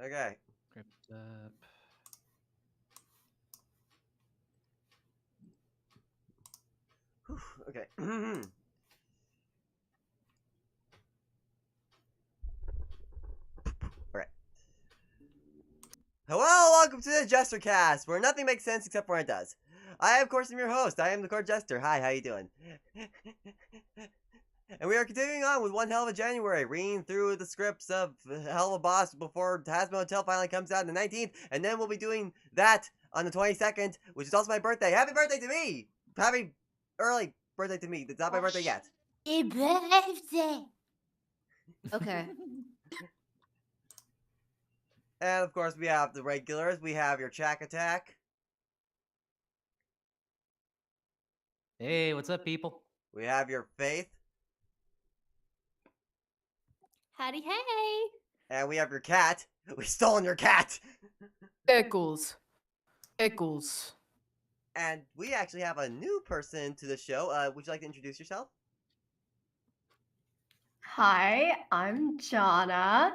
Okay. Script up. Whew, okay. Alright. Hello, welcome to the JesterCast, where nothing makes sense except when it does. I, of course, am your host. I am the Court Jester. Hi, how you doing? And we are continuing on with One Helluva January, reading through the scripts of Helluva Boss before Hazmo Hotel finally comes out on the 19th, and then we'll be doing that on the 22nd, which is also my birthday. Happy birthday to me! Happy early birthday to me. It's not my birthday yet. Happy birthday. Okay. And of course, we have the regulars. We have your Chack Attack. Hey, what's up, people? We have your Faith. Howdy, hey. And we have your Cat. We stolen your cat! Pickles. Pickles. And we actually have a new person to the show. Would you like to introduce yourself? Hi, I'm Jonna.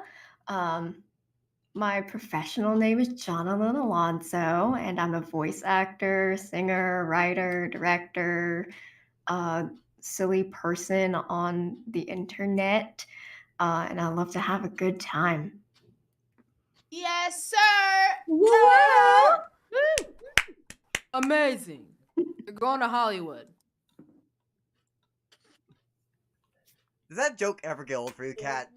My professional name is Jonathan Alonso, and I'm a voice actor, singer, writer, director, silly person on the internet, and I love to have a good time. Yes, sir. Woo! Amazing. You're going to Hollywood. Does that joke ever get old for you, Cat?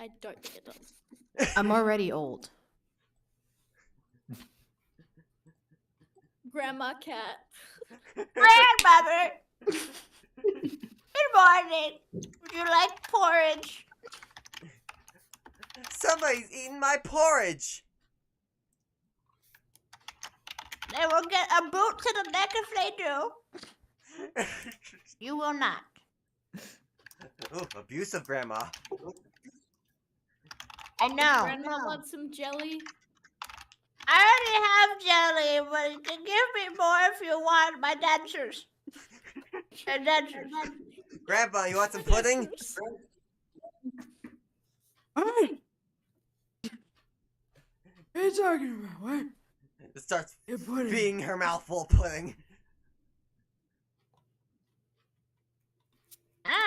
I don't think it does. I'm already old. Grandma cat. Grandmother! Good morning. Would you like porridge? Somebody's eating my porridge! They will get a boot to the neck if they do. You will not. Ooh, abusive grandma. I know. Grandma wants some jelly. I already have jelly, but you can give me more if you want my dentures. And dentures. Grandpa, you want some pudding? What are you talking about? What? It starts You're pudding. being her mouth full of pudding.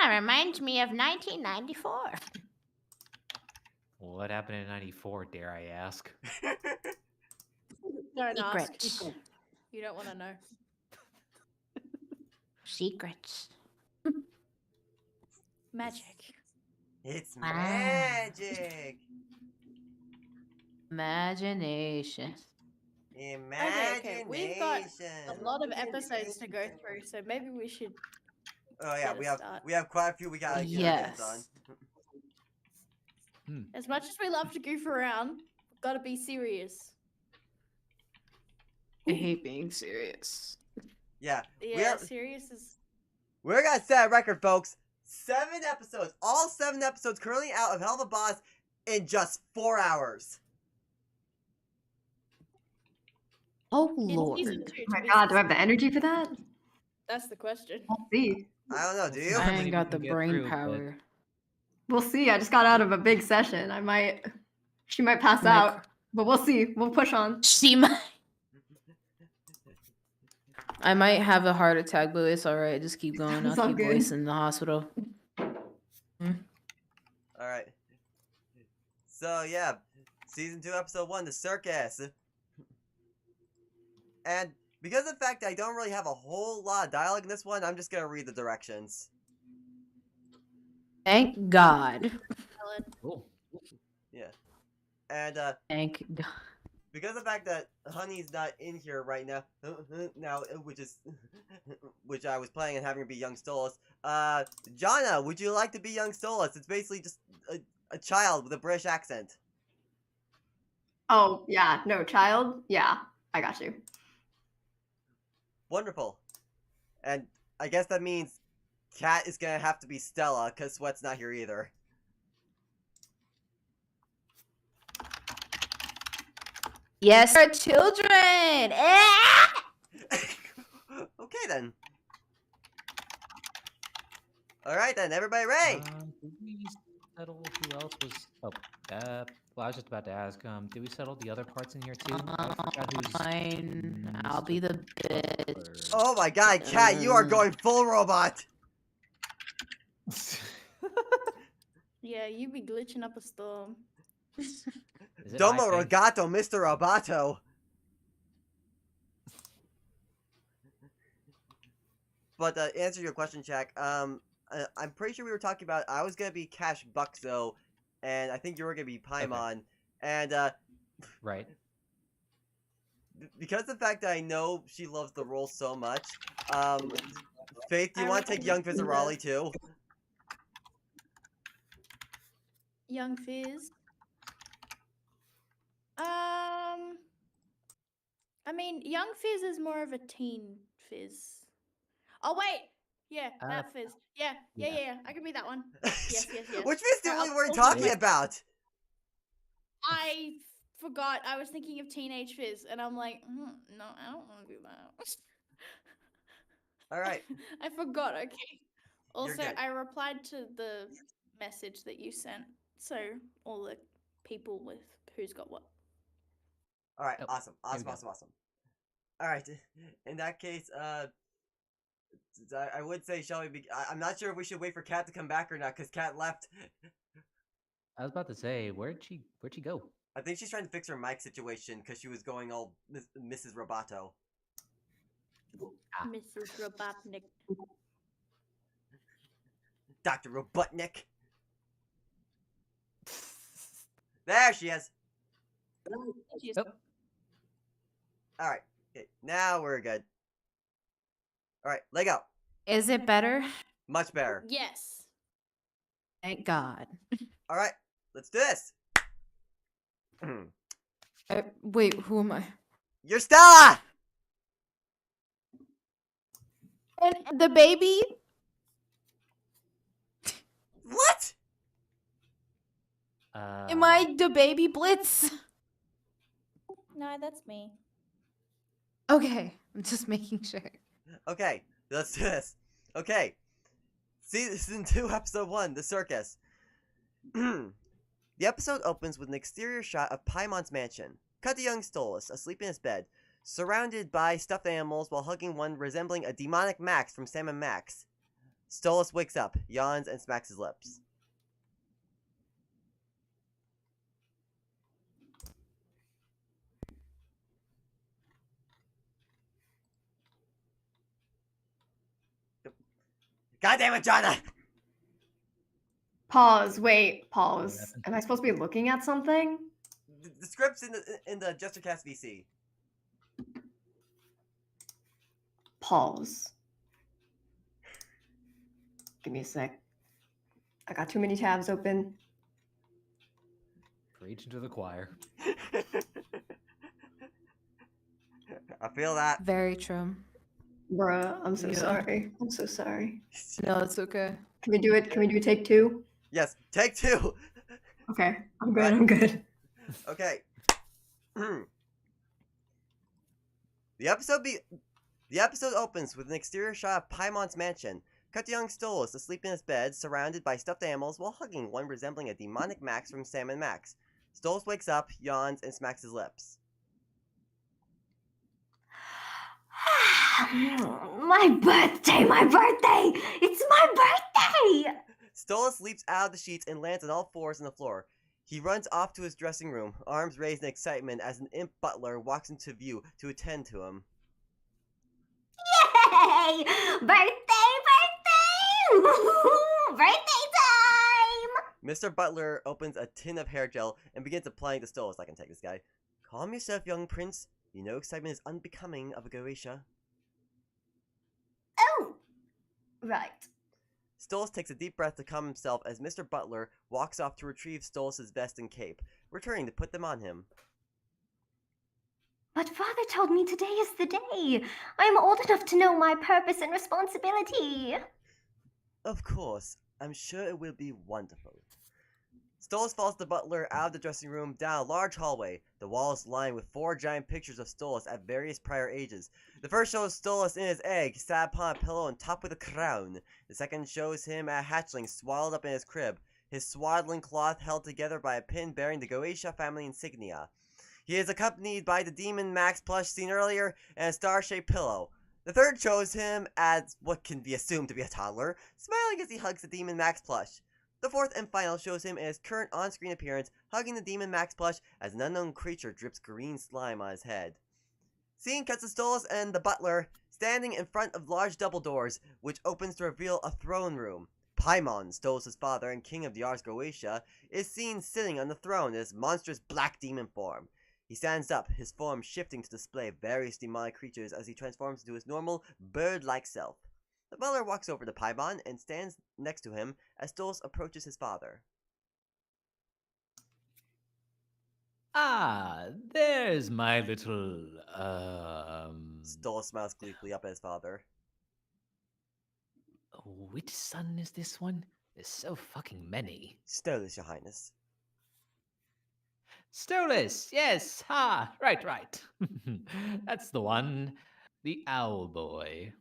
Reminds me of 1994. What happened in '94? Dare I ask? Don't ask. Secrets. You don't want to know. Secrets. Magic. It's Wow. magic! Imagination. Imagination! We've got a lot of episodes to go through, so maybe we should. Oh yeah, Let us start. we have quite a few we gotta get Yes. done. As much as we love to goof around, we've got to be serious. I hate being serious. Yeah, Yeah, serious is. we're gonna set a record, folks. 7 episodes, all 7 episodes currently out of Helluva Boss in just 4 hours. Oh, in Lord. season 2, Oh my to be god, do I have the specific. energy for that? That's the question. We'll see. I don't know, do you? I believe ain't we got the can get brain through, but- power. We'll see. I just got out of a big session. She might pass Might out, but we'll see. We'll push on. She might. I might have a heart attack, but it's alright. Just keep going. It's I'll all keep good. voicing the hospital. Alright. So, yeah. Season 2, Episode 1, The Circus. And because of the fact that I don't really have a whole lot of dialogue in this one, I'm just gonna read the directions. Thank God. Ellen. Cool. Yeah. And, Thank God. because of the fact that Honey's not in here right now, which I was planning on having her be young Stolas. Jonna, would you like to be young Stolas? It's basically just a child with a British accent. Oh, yeah. No, child? Yeah, I got you. Wonderful. And I guess that means Cat is gonna have to be Stella, because Sweat's not here either. Yes, our children. Okay then. Alright then, everybody ready? Did we settle who else was? Oh, well, I was just about to ask. Did we settle the other parts in here too? I forgot who's Fine. I'll be Mr. the bitch. Oh my god, Cat, you are going full robot. Yeah, you be glitching up a storm. Is it Domo high ping? Rogato, Mr. Roboto. But answer your question, Jack. I'm pretty sure we were talking about I was gonna be Cash Buxo, and I think you were gonna be Paimon. And Right. because of the fact that I know she loves the role so much, Faith, do you I want to take reckon Young Fizz or Raleigh too? Young Fizz. I mean, Young Fizz is more of a teen Fizz. Oh wait, yeah, that Fizz. Yeah. I can be that one. Yes. Which Fizz did I'll we were also talking play- about? I forgot. I was thinking of Teenage Fizz, and I'm like, no, I don't want to do that. All right. I forgot. Okay. Also, good. I replied to the message that you sent, so all the people with who's got what. All right. Oh, Awesome. here we go. All right. In that case, I would say, shall we be? I'm not sure if we should wait for Kat to come back or not, because Kat left. I was about to say, where'd she go? I think she's trying to fix her mic situation because she was going all Mrs. Roboto. Mrs. Robotnik. Dr. Robotnik. There she is. Oh. All right. Okay, now we're good. All right. Lego. Is it better? Much better. Yes. Thank God. All right. Let's do this. Wait, who am I? You're Stella. And the baby? What? Am I the baby Blitz? No, that's me. Okay, I'm just making sure. Okay. Let's do this. Okay. Season 2, Episode 1, The Circus. The episode opens with an exterior shot of Paimon's mansion. Cut to young Stolas, asleep in his bed, surrounded by stuffed animals while hugging one resembling a demonic Max from Sam and Max. Stolas wakes up, yawns, and smacks his lips. God damn it, Jonna! Pause. Wait. Pause. Am I supposed to be looking at something? The script's in the JesterCast VC. Pause. Give me a sec. I got too many tabs open. Preach to the choir. I feel that. Very true. Bruh, I'm so Yeah. sorry. I'm so sorry. No, it's okay. Can we do it? Can we do take two? Yes, take two. Okay. I'm good. Right. I'm good. Okay. The episode opens with an exterior shot of Paimon's mansion. Cut to young Stolas asleep in his bed, surrounded by stuffed animals while hugging one resembling a demonic Max from Sam and Max. Stolas wakes up, yawns, and smacks his lips. My birthday! My birthday! It's my birthday! Stolas leaps out of the sheets and lands on all fours on the floor. He runs off to his dressing room, arms raised in excitement as an imp butler walks into view to attend to him. Yay! Birthday! Birthday! Birthday time! Mr. Butler opens a tin of hair gel and begins applying to Stolas. I can take this guy. Calm yourself, young prince. You know excitement is unbecoming of a Goetia. Oh! Right. Stolas takes a deep breath to calm himself as Mr. Butler walks off to retrieve Stolas' vest and cape, returning to put them on him. But father told me today is the day. I am old enough to know my purpose and responsibility. Of course, I'm sure it will be wonderful. Stolas follows the butler out of the dressing room down a large hallway. The wall is lined with 4 giant pictures of Stolas at various prior ages. The first shows Stolas in his egg, sat upon a pillow and topped with a crown. The second shows him a hatchling swallowed up in his crib. his swaddling cloth held together by a pin bearing the Goetia family insignia. He is accompanied by the Demon Max plush seen earlier and a star-shaped pillow. The third shows him as what can be assumed to be a toddler, smiling as he hugs the Demon Max plush. The fourth and final shows him in his current on-screen appearance, hugging the Demon Max plush as an unknown creature drips green slime on his head. Scene cuts to Stolas and the butler standing in front of large double doors, which opens to reveal a throne room. Paimon, Stolas' father and king of the Ars Goetia, is seen sitting on the throne in his monstrous black demon form. He stands up, his form shifting to display various demonic creatures as he transforms into his normal, bird-like self. The butler walks over to Paimon and stands next to him as Stolas approaches his father. Ah, there's my little, Stolas smiles gleefully up at his father. Which son is this one? There's so fucking many. Stolas, your highness. Stolas, yes, right. That's the one. The owl boy.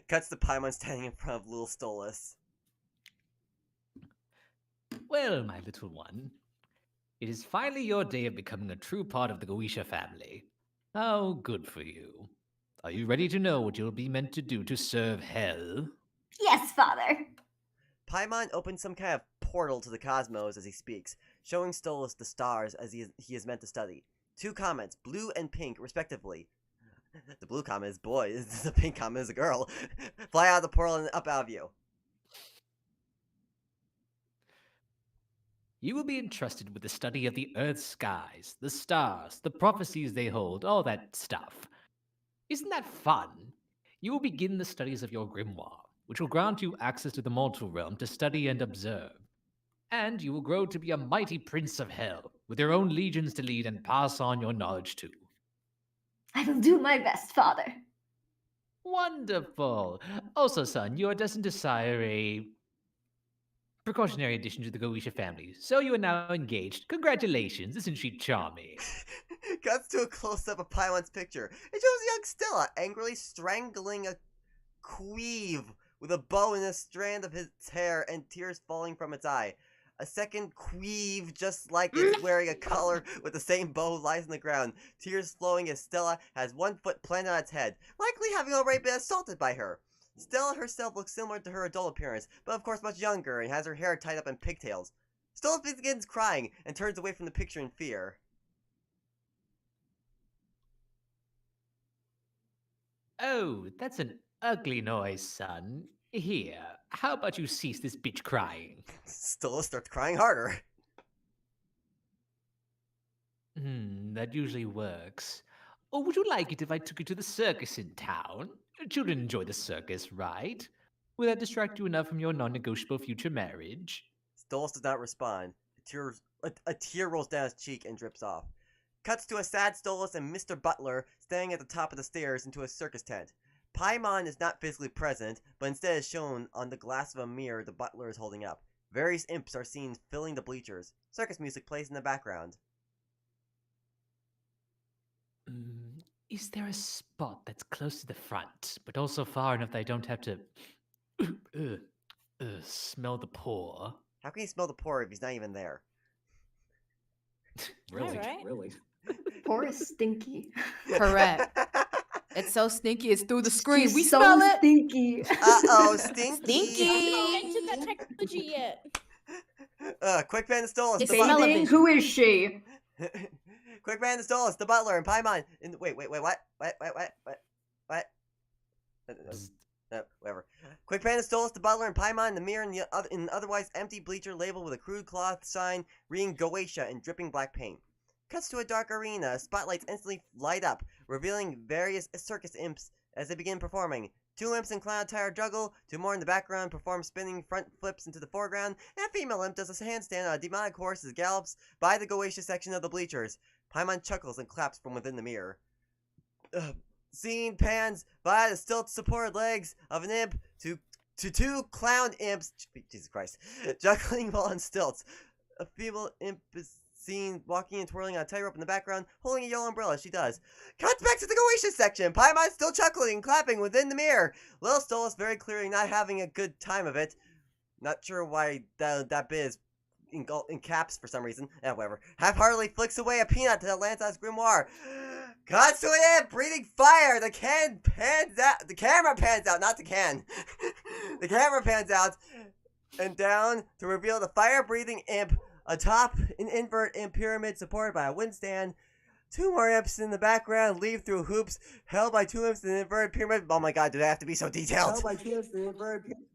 Cuts to Paimon standing in front of little Stolas. Well, my little one, it is finally your day of becoming a true part of the Goetia family. How good for you. Are you ready to know what you'll be meant to do to serve hell? Yes, father. Paimon opens some kind of portal to the cosmos as he speaks, showing Stolas the stars as he is meant to study. Two comets, blue and pink, respectively. The blue comet is boy, the pink comet is a girl. Fly out of the portal and up out of view. You will be entrusted with the study of the Earth's skies, the stars, the prophecies they hold, all that stuff. Isn't that fun? You will begin the studies of your grimoire, which will grant you access to the mortal realm to study and observe. And you will grow to be a mighty prince of hell, with your own legions to lead and pass on your knowledge to. I will do my best, father. Wonderful! Also, son, you are destined to sire a precautionary addition to the Goetia family, so you are now engaged. Congratulations, isn't she charming? Cuts to a close-up of Paimon's picture. It shows young Stella angrily strangling a queeve with a bow in a strand of his hair and tears falling from its eye. A second queeve, just like it, wearing a collar with the same bow, lies on the ground, tears flowing as Stella has one foot planted on its head, likely having already been assaulted by her. Stella herself looks similar to her adult appearance, but of course much younger, and has her hair tied up in pigtails. Stella begins crying and turns away from the picture in fear. Oh, that's an ugly noise, son. Here, how about you cease this bitch crying? Stella starts crying harder. That usually works. Or would you like it if I took you to the circus in town? Children enjoy the circus, right? Will that distract you enough from your non-negotiable future marriage? Stolas does not respond. A tear rolls down his cheek and drips off. Cuts to a sad Stolas and Mr. Butler standing at the top of the stairs into a circus tent. Paimon is not physically present, but instead is shown on the glass of a mirror the butler is holding up. Various imps are seen filling the bleachers. Circus music plays in the background. Is there a spot that's close to the front, but also far enough that I don't have to smell the pour? How can he smell the pour if he's not even there? Really? right? Really? Poor is stinky. Correct. It's so stinky. It's through the screen. She's We so smell it. stinky. Uh-oh, stinky! Get into that technology yet. Quick man to Stolas, It's the smell butler. it. Who is she? Quick man to Stolas, the butler, and Paimon. Wait, what? What? Whatever. Quick pan to Stolas, the butler, and Paimon in the mirror in an otherwise empty bleacher labeled with a crude cloth sign reading Goetia in dripping black paint. Cuts to a dark arena. Spotlights instantly light up, revealing various circus imps as they begin performing. Two imps in clown attire juggle, two more in the background perform spinning front flips into the foreground, and a female imp does a handstand on a demonic horse as it gallops by the Goetia section of the bleachers. Paimon chuckles and claps from within the mirror. Scene pans by the stilt-supported legs of an imp to two clown imps, Jesus Christ, juggling while on stilts. A female imp is seen walking and twirling on a tightrope in the background, holding a yellow umbrella as she does. Cuts back to the Goetia section. Paimon still chuckling and clapping within the mirror. Little Stolas very clearly not having a good time of it. Not sure why that bit is in caps for some reason. Whatever. Half-heartedly flicks away a peanut that lands on his grimoire. Cuts to an imp breathing fire. The camera pans out, not the can. The camera pans out and down to reveal the fire-breathing imp atop an invert imp pyramid supported by a wind stand. Two more imps in the background leave through hoops held by two imps in an inverted pyramid. Oh my god, do they have to be so detailed? Held by two imps in an inverted pyramid.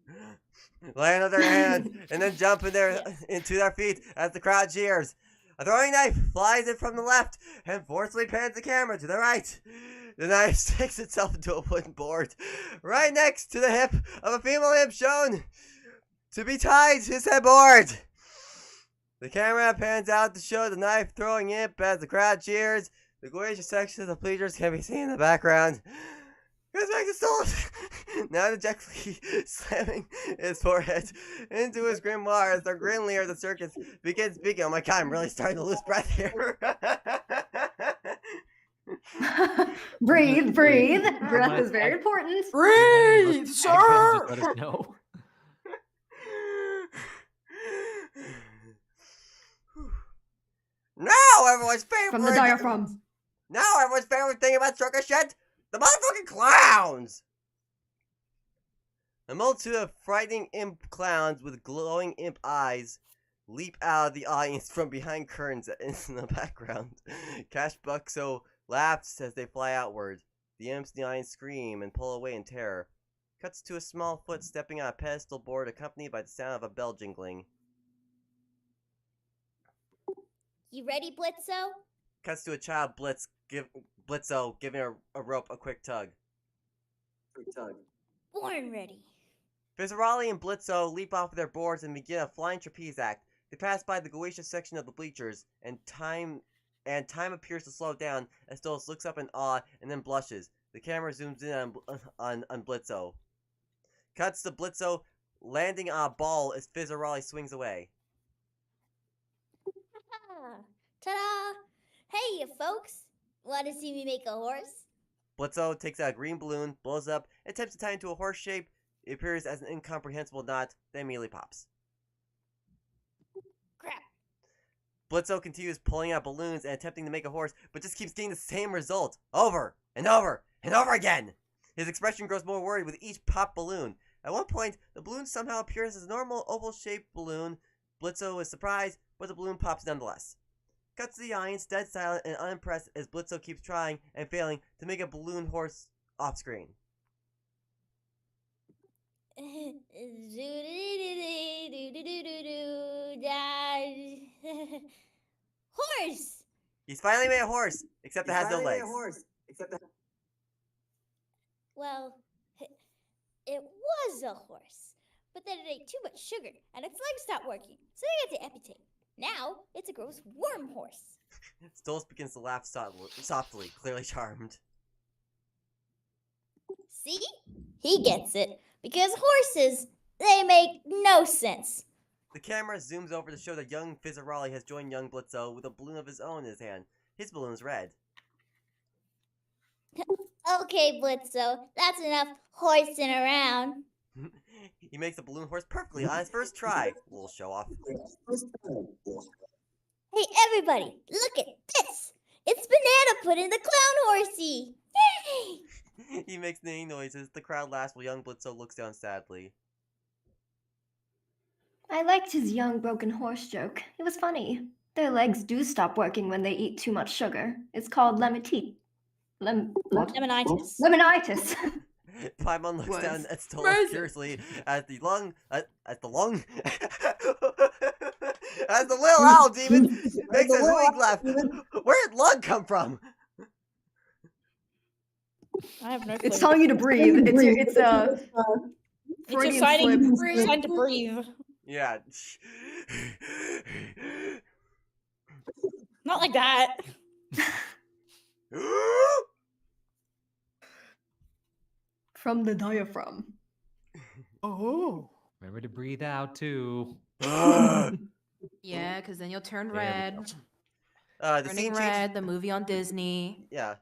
Land on their hand and then jump into their feet as the crowd cheers. A throwing knife flies in from the left and forcefully pans the camera to the right. The knife sticks itself into a wooden board right next to the hip of a female imp shown to be tied to said board. The camera pans out to show the knife throwing imp as the crowd cheers. The gorgeous section of the bleachers can be seen in the background. Now dejectedly slamming his forehead into his grimoire as the grim leader of the circus begins speaking. Oh my god, I'm really starting to lose breath here. Breathe. Breath is very important. Breathe, sir. Just let us know. Now everyone's favorite. From the diaphragm. Now everyone's favorite thing about circus shit. The motherfucking clowns! A multitude of frightening imp clowns with glowing imp eyes leap out of the audience from behind curtains in the background. Cash Buxo laughs as they fly outward. The imps in the audience scream and pull away in terror. Cuts to a small foot stepping on a pedestal board accompanied by the sound of a bell jingling. You ready, Blitzo? Cuts to a child Blitzo giving a rope a quick tug. Born ready. Fizzarali and Blitzo leap off of their boards and begin a flying trapeze act. They pass by the Goetia section of the bleachers, and time appears to slow down as Stolas looks up in awe and then blushes. The camera zooms in on Blitzo. Cuts to Blitzo landing on a ball as Fizzarali swings away. Ta-da! Hey, you folks! Want to see me make a horse? Blitzo takes out a green balloon, blows up, and attempts to tie it into a horse shape. It appears as an incomprehensible knot, then immediately pops. Crap. Blitzo continues pulling out balloons and attempting to make a horse, but just keeps getting the same result, over and over and over again. His expression grows more worried with each popped balloon. At one point, the balloon somehow appears as a normal oval-shaped balloon. Blitzo is surprised, but the balloon pops nonetheless. Cuts to the audience, dead silent and unimpressed as Blitzo keeps trying and failing to make a balloon horse off screen. Horse! He's finally made a horse, except it has no legs. Well, it was a horse, but then it ate too much sugar and its legs stopped working, so they had to amputate. Now it's a gross worm horse. Stolas begins to laugh softly, clearly charmed. See? He gets it. Because horses, they make no sense. The camera zooms over to show that young Fizzarali has joined young Blitzo with a balloon of his own in his hand. His balloon is red. Okay, Blitzo, that's enough horsing around. He makes a balloon horse perfectly on his first try. A little show off. Hey, everybody, look at this. It's Banana Pudding in the clown horsey. Yay! He makes neighing noises. The crowd laughs while young Blitzo looks down sadly. I liked his young broken horse joke. It was funny. Their legs do stop working when they eat too much sugar. It's called lemonitis. Lemonitis. Lemonitis. Paimon looks Was down at Stolas crazy. curiously as the little owl demon makes a hooting laugh. Where did lung come from? I have no clue. It's telling you to breathe. It's a It's Freudian your sign, slip. sign to breathe. Yeah. Not like that. From the diaphragm. Oh. Remember to breathe out too. Yeah, because then you'll turn There we red. go. The Turning scene Red, changes. the movie on Disney. Yeah.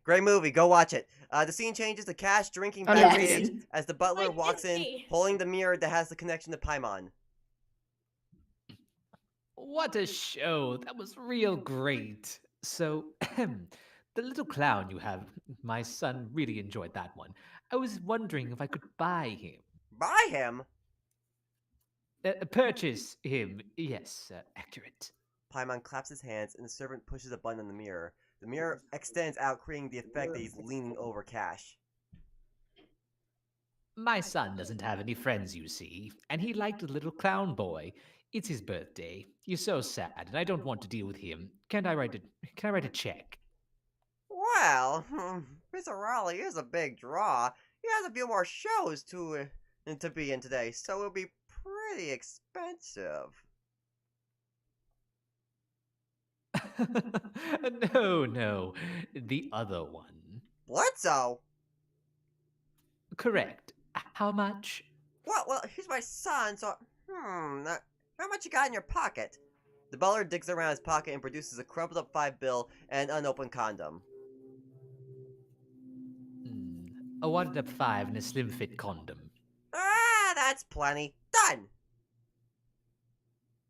Great movie. Go watch it. The scene changes to Cash drinking I'm backstage next. as the butler Wait, walks in, Disney. holding the mirror that has the connection to Paimon. What a show! That was real great. So, the little clown you have, my son really enjoyed that one. I was wondering if I could buy him. Buy him? Purchase him. Yes, accurate. Paimon claps his hands and the servant pushes a button on the mirror. The mirror extends out, creating the effect that he's leaning over Cash. My son doesn't have any friends, you see, and he liked the little clown boy. It's his birthday. He's so sad, and I don't want to deal with him. Can I write a check? Well, Mr. Raleigh is a big draw. He has a few more shows to be in today, so it'll be pretty expensive. No, the other one. Bledsoe? Correct. How much? Well, he's my son, so how much you got in your pocket? The butler digs around his pocket and produces a crumpled up $5 bill and an unopened condom. A wadded up 5 and a slim fit condom. Ah, that's plenty. Done!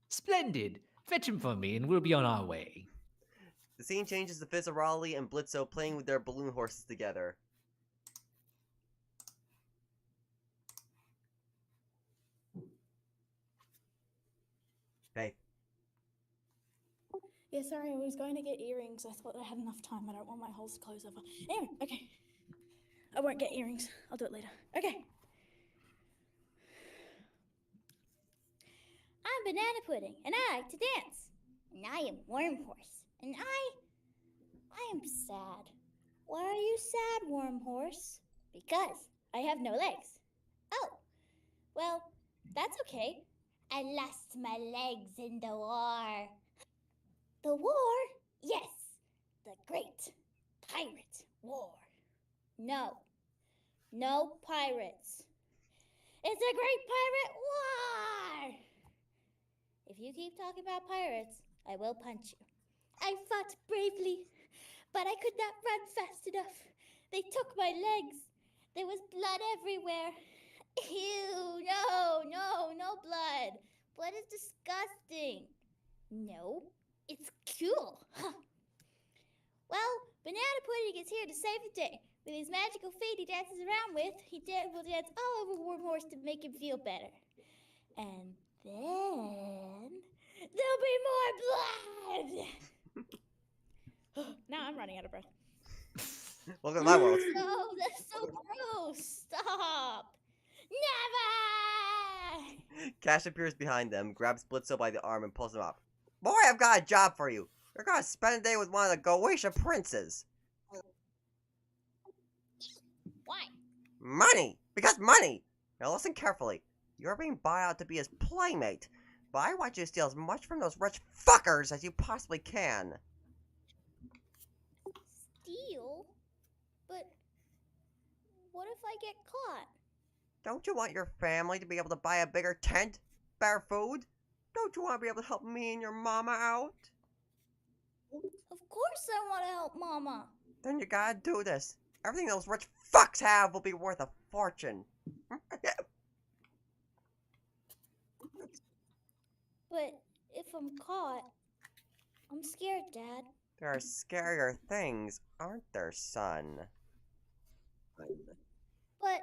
Splendid. Fetch him for me, and we'll be on our way. The scene changes to Fizz Raleigh and Bledsoe playing with their balloon horses together. Hey. Yeah, sorry, I was going to get earrings. I thought I had enough time. I don't want my holes to close over. Anyway, okay. I won't get earrings. I'll do it later. Okay. I'm Banana Pudding, and I like to dance. And I am Worm Horse, and I am sad. Why are you sad, Worm Horse? Because I have no legs. Oh, well, that's okay. I lost my legs in the war. The war? Yes, the Great Pirate War. No pirates. It's a Great Pirate War! If you keep talking about pirates, I will punch you. I fought bravely, but I could not run fast enough. They took my legs. There was blood everywhere. Ew, no blood. Blood is disgusting. No, it's cool. Well, Banana Pudding is here to save the day. With his magical feet he dances around with, will dance all over Worm Horse to make him feel better. And then there'll be more blood. Now I'm running out of breath. Welcome to my world. No, that's so gross. Stop. Never. Cash appears behind them, grabs Bledsoe by the arm, and pulls him up. Boy, I've got a job for you. You're gonna spend a day with one of the Goetia princes. Why? Money! Because money! Now listen carefully. You're being bought out to be his playmate, but I want you to steal as much from those rich fuckers as you possibly can. Steal? But what if I get caught? Don't you want your family to be able to buy a bigger tent? Better food? Don't you want to be able to help me and your mama out? Of course I want to help Mama. Then you gotta do this. Everything those rich fucks have will be worth a fortune. But if I'm caught, I'm scared, Dad. There are scarier things, aren't there, son? But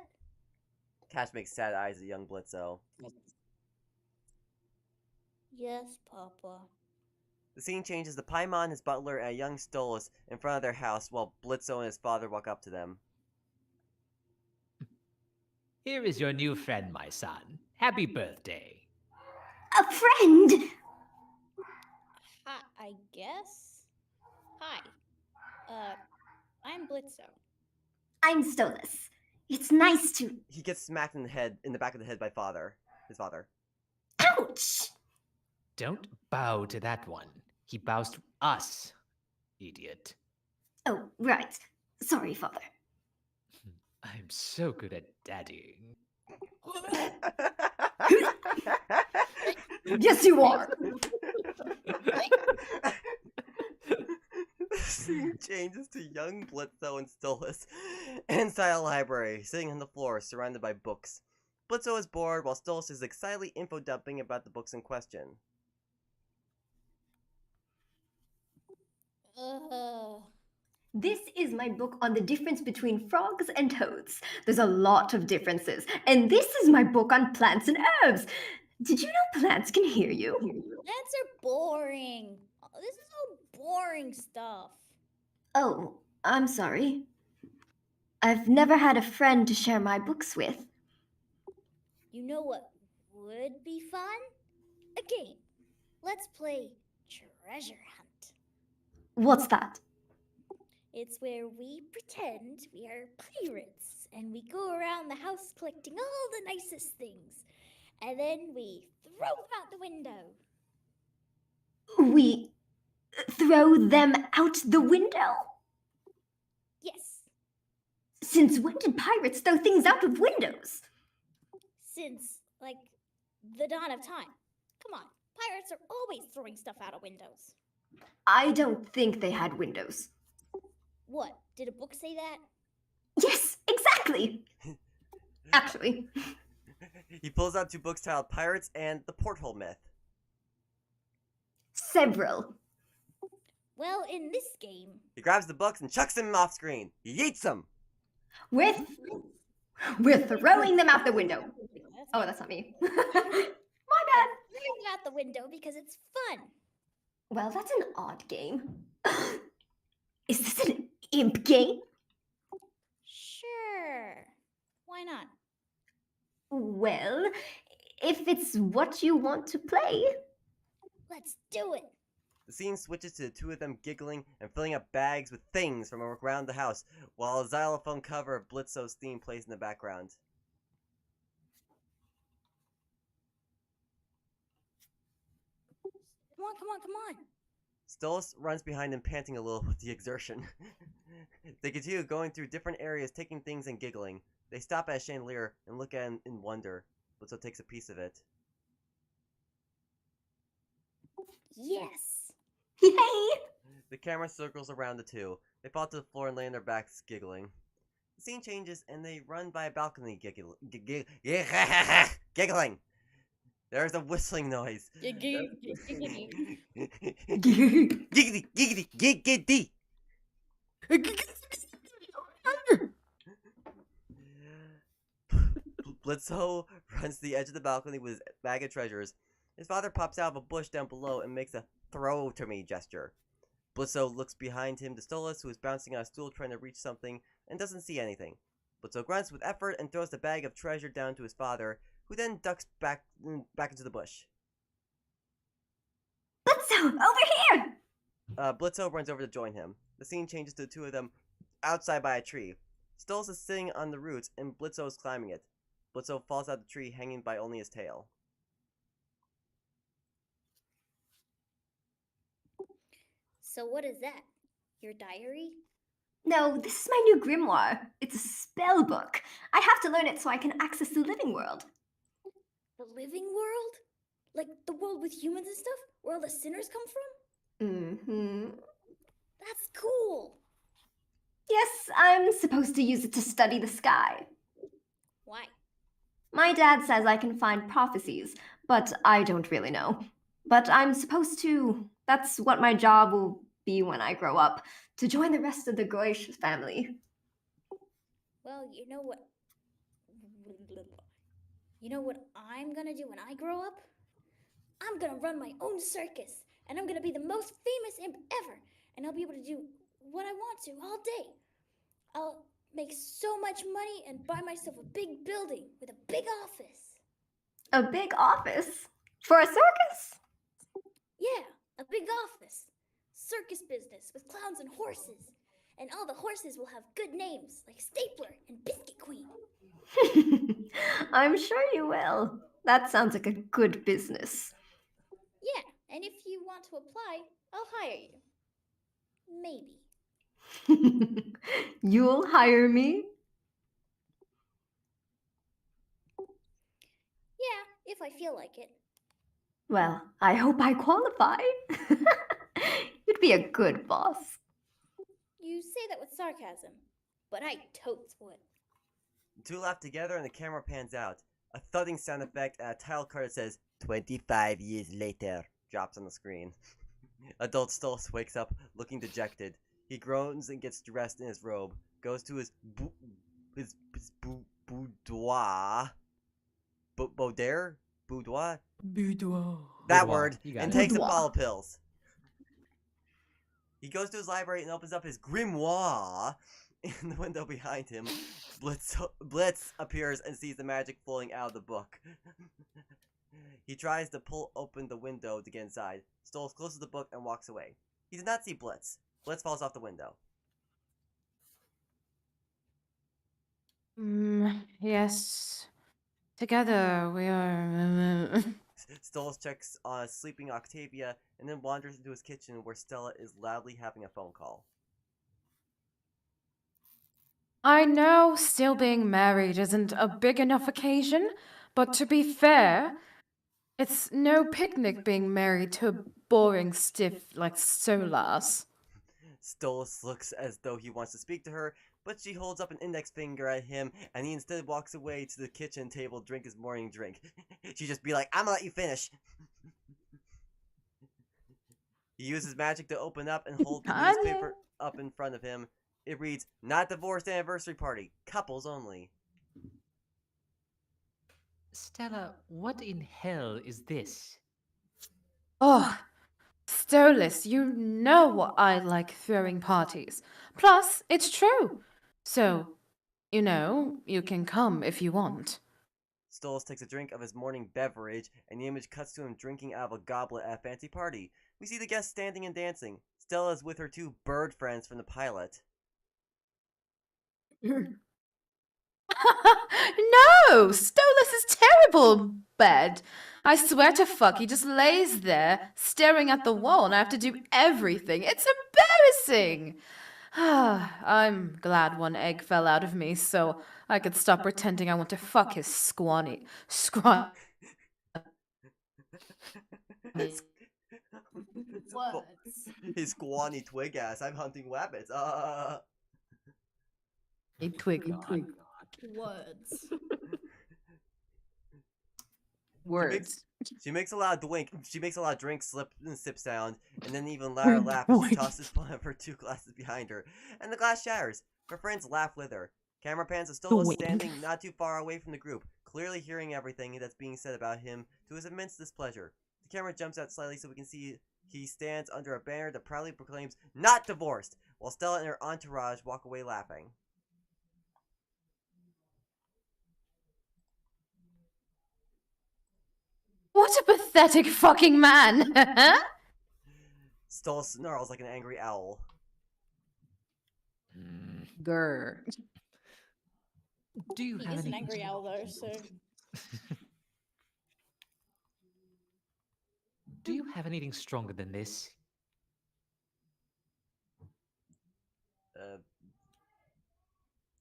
Cash makes sad eyes at young Bledsoe. yes, Papa. The scene changes to Paimon, his butler, and a young Stolas in front of their house while Bledsoe and his father walk up to them. Here is your new friend, my son. Happy birthday. A friend! Hi, I guess. Hi. I'm Blitzo. I'm Stolas. It's nice to. He gets smacked in the back of the head by his father. Ouch! Don't bow to that one. He bows to us, idiot. Oh, right. Sorry, father. I'm so good at daddying. Yes, you are. The scene changes to young Blitzo and Stolas inside a library, sitting on the floor, surrounded by books. Blitzo is bored, while Stolas is excitedly info-dumping about the books in question. This is my book on the difference between frogs and toads. There's a lot of differences. And this is my book on plants and herbs. Did you know plants can hear you? Plants are boring. This is all boring stuff. Oh, I'm sorry. I've never had a friend to share my books with. You know what would be fun? A game. Let's play Treasure Hunt. What's that? It's where we pretend we are pirates and we go around the house collecting all the nicest things. And then we throw them out the window. We throw them out the window? Yes, Since when did pirates throw things out of windows? since, like, the dawn of time. Come on, pirates are always throwing stuff out of windows. I don't think they had windows. What? Did a book say that? Yes, exactly. Actually, He pulls out 2 books titled Pirates and The Porthole Myth. several. Well, in this game, He grabs the books and chucks them off screen. He yeets them. We're throwing them out the window. that's Oh, that's not me. My bad. throwing them out the window because it's fun. Well, that's an odd game. Is this an imp game? Sure. Why not? Well, if it's what you want to play. Let's do it. The scene switches to the 2 of them giggling and filling up bags with things from around the house, while a xylophone cover of Blitzo's theme plays in the background. Come on, come on, come on. Stolas runs behind him, panting a little with the exertion. They continue going through different areas, taking things and giggling. They stop at a chandelier and look at him in wonder. Blitzo takes a piece of it. Yes. Yay! The camera circles around the 2. They fall to the floor and lay on their backs, giggling. The scene changes and they run by a balcony, giggling. There's a whistling noise. Giggity, giggity, giggity. Blitzo runs to the edge of the balcony with his bag of treasures. His father pops out of a bush down below and makes a throw to me gesture. Blitzo looks behind him to Stolas, who is bouncing on a stool trying to reach something and doesn't see anything. Blitzo grunts with effort and throws the bag of treasure down to his father, who then ducks back into the bush. Blitzo, over here! Blitzo runs over to join him. The scene changes to the 2 of them outside by a tree. Stolas is sitting on the roots and Blitzo is climbing it. Blitzo falls out of the tree, hanging by only his tail. So what is that? Your diary? No, this is my new grimoire. It's a spell book. I have to learn it so I can access the living world. The living world? Like the world with humans and stuff? Where all the sinners come from? Mm-hmm. That's cool. Yes, I'm supposed to use it to study the sky. Why? My dad says I can find prophecies, but I don't really know. But I'm supposed to. That's what my job will be when I grow up, to join the rest of the Goyish family. Well, you know what? You know what I'm gonna do when I grow up? I'm gonna run my own circus, and I'm gonna be the most famous imp ever, and I'll be able to do what I want to all day. I'll make so much money and buy myself a big building with a big office. A big office? For a circus? Yeah, a big office. Circus business with clowns and horses. And all the horses will have good names like Stapler and Biscuit Queen. I'm sure you will. That sounds like a good business. Yeah, and if you want to apply, I'll hire you. Maybe. You'll hire me? Yeah, if I feel like it. Well, I hope I qualify. You'd be a good boss. You say that with sarcasm, but I totes would. The two laugh together and the camera pans out. A thudding sound effect and a title card that says 25 years later drops on the screen. Adult Stolz wakes up looking dejected. He groans and gets dressed in his robe, goes to his boudoir. Boudoir? Boudoir? Boudoir. That Boudoir. word, You got and it. takes a Boudoir. bottle of pills. He goes to his library and opens up his grimoire. In the window behind him, Blitz appears and sees the magic flowing out of the book. He tries to pull open the window to get inside. Stolz closes the book and walks away. He does not see Blitz. Blitz falls off the window. Yes. Together we are. Stolz checks on sleeping Octavia and then wanders into his kitchen where Stella is loudly having a phone call. I know still being married isn't a big enough occasion, but to be fair, it's no picnic being married to a boring stiff like Solas. Stolz looks as though he wants to speak to her, but she holds up an index finger at him, and he instead walks away to the kitchen table to drink his morning drink. She just be like, I'm gonna let you finish. He uses magic to open up and hold the Hello. newspaper up in front of him. It reads, not divorced anniversary party, couples only. Stella, what in hell is this? Oh, Stolas, you know I like throwing parties. Plus, it's true. So, you can come if you want. Stolz takes a drink of his morning beverage, and the image cuts to him drinking out of a goblet at a fancy party. We see the guests standing and dancing. Stella is with her two bird friends from the pilot. No, Stolas is terrible, bed. I swear to fuck, he just lays there, staring at the wall, and I have to do everything. It's embarrassing. I'm glad one egg fell out of me, so I could stop pretending I want to fuck his scrawny. Words. His squawny twig ass. I'm hunting rabbits. Twig. Words. Words. She makes a loud drink slip and sip sound, and then even louder laugh as she tosses one of her two glasses behind her, and the glass shatters. Her friends laugh with her. Camera pans to Stolas Wink. standing not too far away from the group, clearly hearing everything that's being said about him to his immense displeasure. The camera jumps out slightly so we can see he stands under a banner that proudly proclaims, not divorced, while Stella and her entourage walk away laughing. What a pathetic fucking man! Stolas snarls like an angry owl. Grr. Do you He have is an anything angry owl though, so Do you have anything stronger than this?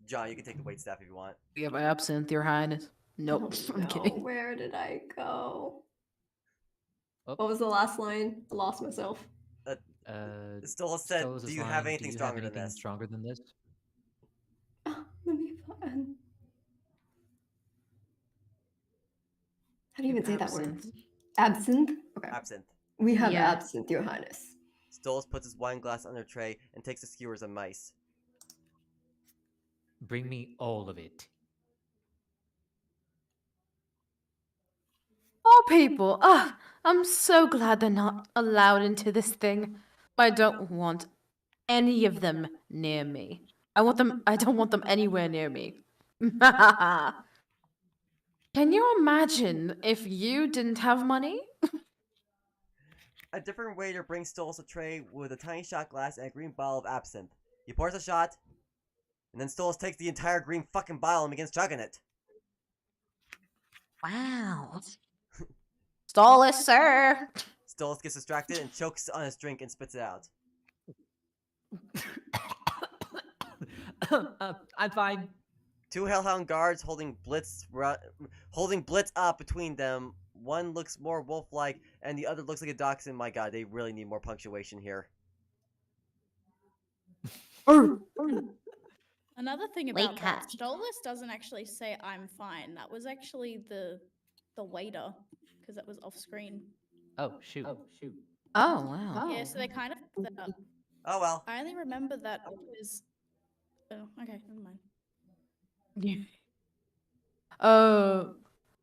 John, you can take the waitstaff if you want. Yeah, by absinthe, your highness. Nope, Oh, I'm no. kidding. Where did I go? Oh. What was the last line? I lost myself. Stolas said, Stella's do you line, have anything "Do you stronger have than anything this? stronger than this? Let me find. How do you even say that word? Absinthe. Absinthe? Okay. Absinthe. We have Yeah. absinthe, Your Highness. Stolas puts his wine glass on her tray and takes the skewers of mice. Bring me all of it. Oh, people. Ah, I'm so glad they're not allowed into this thing. I don't want any of them near me. I don't want them anywhere near me. Can you imagine if you didn't have money? A different waiter brings Stolas a tray with a tiny shot glass and a green bottle of absinthe. He pours a shot, and then Stolas takes the entire green fucking bottle and begins chugging it. Wow. Stolas, sir. Stolas gets distracted and chokes on his drink and spits it out. I'm fine. Two hellhound guards holding Blitz up between them. One looks more wolf-like, and the other looks like a dachshund. My god, they really need more punctuation here. Another thing Wait, about that, Kat. Stolas doesn't actually say I'm fine. That was actually the waiter, because that was off screen. Oh, shoot. Oh, wow. Yeah, so they kind of fucked that up. Oh well. I only remember that because. Oh, okay, never mind.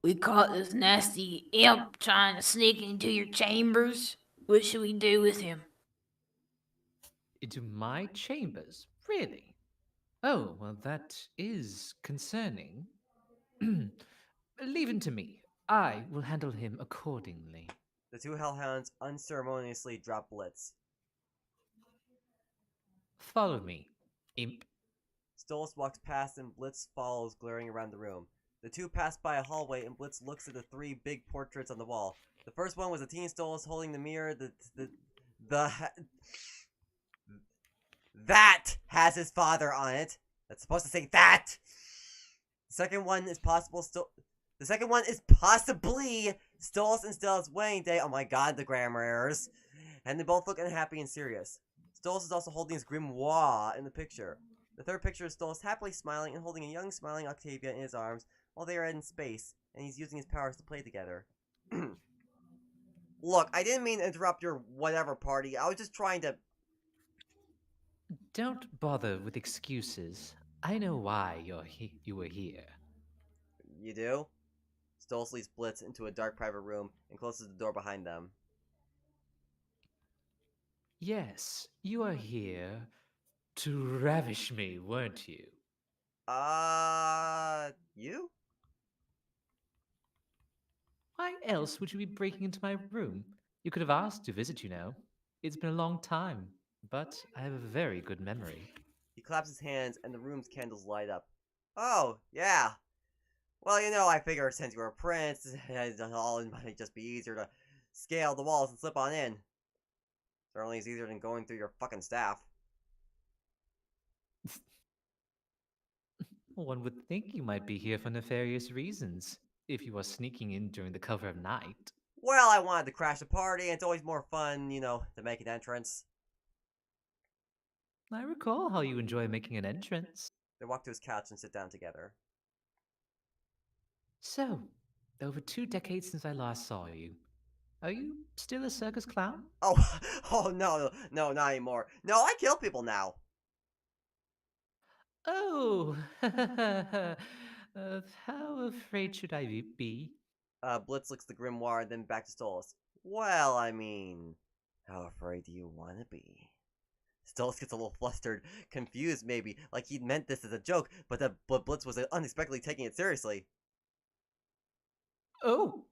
We caught this nasty imp trying to sneak into your chambers. What should we do with him? Into my chambers? Really? Oh, well, that is concerning. Leave him to me. I will handle him accordingly. The two hellhounds unceremoniously drop Blitz. Follow me, imp. Stolas walks past and Blitz follows, glaring around the room. The two pass by a hallway and Blitz looks at the three big portraits on the wall. The first one was a teen Stolas holding the mirror. That has his father on it. That's supposed to say that. The second one is possibly Stolas and Stella's wedding day. Oh my god, the grammar errors. And they both look unhappy and serious. Stolas is also holding his grimoire in the picture. The third picture is Stolas happily smiling and holding a young smiling Octavia in his arms while they are in space, and he's using his powers to play together. Look, I didn't mean to interrupt your whatever party. I was just trying to... Don't bother with excuses. I know why you were here. You do? Stolas leads Blitz into a dark private room and closes the door behind them. Yes, you are here to ravish me, weren't you? You? Why else would you be breaking into my room? You could have asked to visit, you know. It's been a long time, but I have a very good memory. He claps his hands and the room's candles light up. Oh, yeah. Well, you know, I figure since you're a prince, it might just be easier to scale the walls and slip on in. Certainly it's easier than going through your fucking staff. One would think you might be here for nefarious reasons, if you are sneaking in during the cover of night. Well, I wanted to crash the party, and it's always more fun, you know, to make an entrance. I recall how you enjoy making an entrance. They walk to his couch and sit down together. So, over 2 decades since I last saw you. Are you still a circus clown? Oh, no, not anymore. No, I kill people now. Oh, how afraid should I be? Blitz licks the grimoire, then back to Stolas. Well, I mean, how afraid do you want to be? Stolas gets a little flustered, confused maybe, like he'd meant this as a joke, but Blitz was unexpectedly taking it seriously. Oh,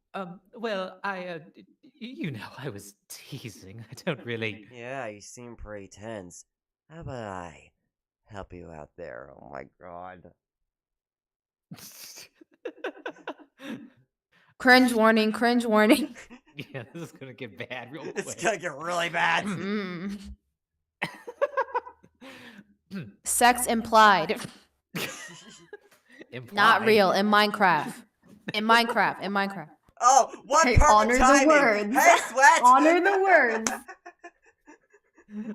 well, you know, I was teasing. I don't really... Yeah, you seem pretty tense. How about I help you out there? Oh my god. Cringe warning, cringe warning. Yeah, this is gonna get bad real quick. It's gonna get really bad. Sex implied. Not real in Minecraft. In Minecraft. Oh, what Hey, perfect honor the timing! words. Hey, Sweat! Honor the words.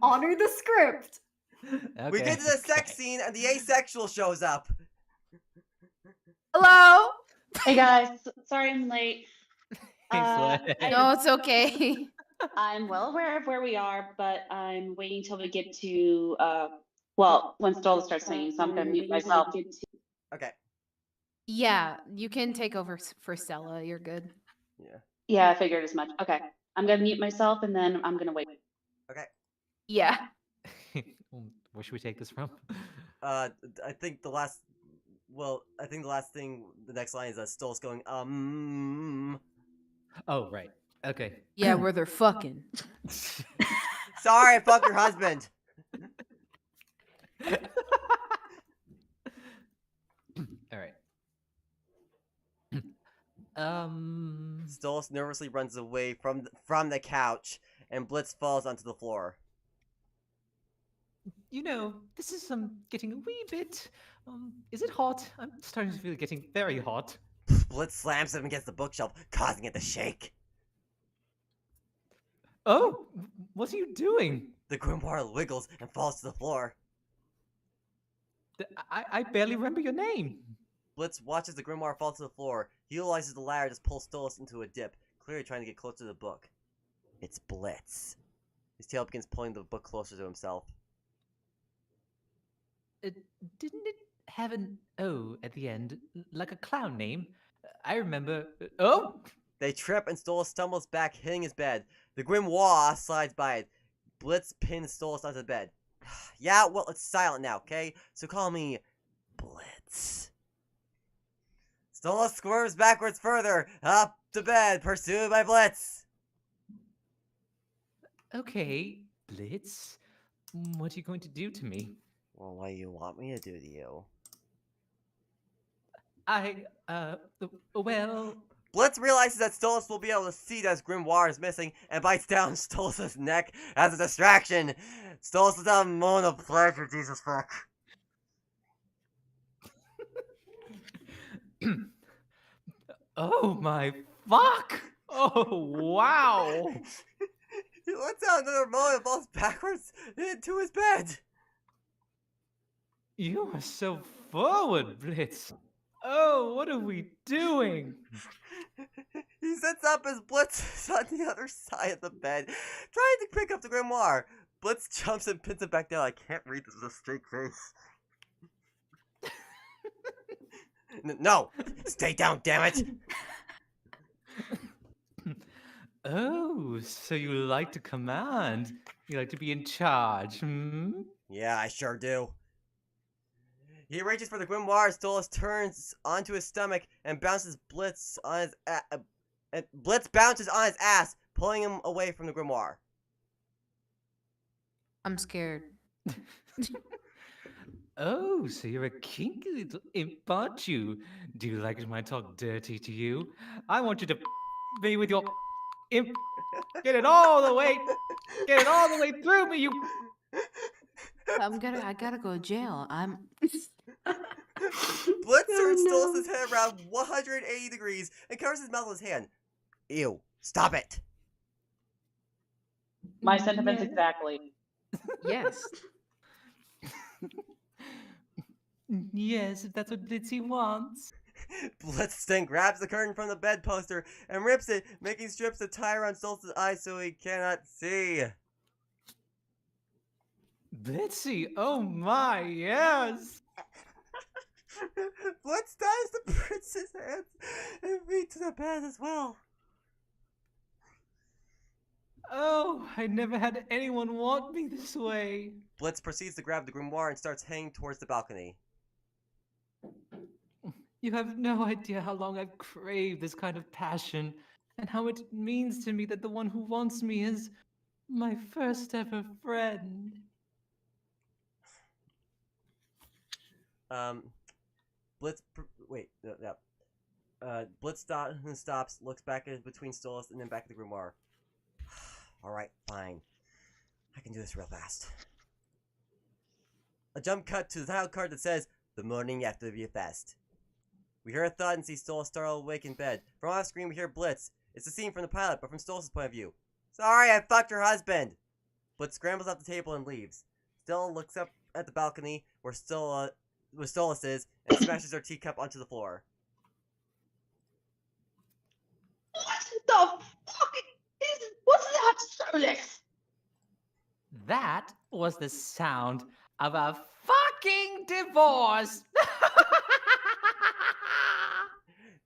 Honor the script. We get to the sex scene and the asexual shows up. Hello? Hey guys, sorry I'm late. Sweat. No, it's okay. I'm well aware of where we are, but I'm waiting till we get to when Stola starts singing, so I'm gonna mute myself. Okay. Yeah, you can take over for Stella. You're good. Yeah. Yeah, I figured as much. Okay, I'm gonna mute myself and then I'm gonna wait. Okay. Yeah. Where should we take this from? I think the last thing, the next line is Stolas going, Oh, right. Okay. Yeah, where they're fucking. Sorry, fuck your husband. All right. Stolas nervously runs away from the couch, and Blitz falls onto the floor. You know, this is getting a wee bit. Is it hot? I'm starting to feel it getting very hot. Blitz slams him against the bookshelf, causing it to shake. Oh, what are you doing? The grimoire wiggles and falls to the floor. I barely remember your name. Blitz watches the grimoire fall to the floor. He utilizes the ladder to just pull Stolas into a dip, clearly trying to get closer to the book. It's Blitz. His tail begins pulling the book closer to himself. Didn't it have an O at the end, like a clown name? I remember. Oh! They trip and Stolas stumbles back, hitting his bed. The grimoire slides by it. Blitz pins Stolas onto the bed. Yeah, well, it's silent now, okay? So call me Blitz. Stolas squirms backwards further, up to bed, pursued by Blitz. Okay, Blitz. What are you going to do to me? Well, what do you want me to do to you? Well. Blitz realizes that Stolas will be able to see that his grimoire is missing and bites down Stolas' neck as a distraction. Stolas lets out a moan of pleasure, Jesus fuck. Oh my fuck! Oh wow! He lets out another moan and falls backwards into his bed. You are so forward, Blitz. Oh, what are we doing? He sits up as Blitz is on the other side of the bed, trying to pick up the grimoire. Blitz jumps and pins it back down. I can't read this with a straight face. No! Stay down, damn it! Oh, so you like to command. You like to be in charge, hmm? Yeah, I sure do. He reaches for the grimoire. Stolas turns onto his stomach and bounces Blitz on his Blitz bounces on his ass, pulling him away from the grimoire. I'm scared. Oh, so you're a kinky little imp, aren't you? Do you like it when I talk dirty to you? I want you to be with your imp. Get it all the way through me, you. I gotta go to jail. Blitz turns Stolas' head around 180 degrees and covers his mouth with his hand. Ew, stop it! My sentiments exactly. Yes. Yes, if that's what Blitzy wants. Blitz then grabs the curtain from the bed poster and rips it, making strips to tie around Stolas' eyes so he cannot see. Blitzy, oh my, yes. Blitz ties the prince's hands and feet to the bed as well. Oh, I never had anyone want me this way. Blitz proceeds to grab the grimoire and starts heading towards the balcony. You have no idea how long I've craved this kind of passion, and how it means to me that the one who wants me is my first ever friend. Blitz stops, looks back at between Stolas and then back at the grimoire. Alright, fine. I can do this real fast. A jump cut to the title card that says, "The morning after the fest." We hear a thud and see Stolas startle awake in bed. From off screen we hear Blitz. It's the scene from the pilot, but from Stolas' point of view. "Sorry, I fucked your husband!" Blitz scrambles off the table and leaves. Stella looks up at the balcony where Stolas is and smashes her teacup onto the floor. What the fuck is? What's that, Stolas? That was the sound of a fucking divorce.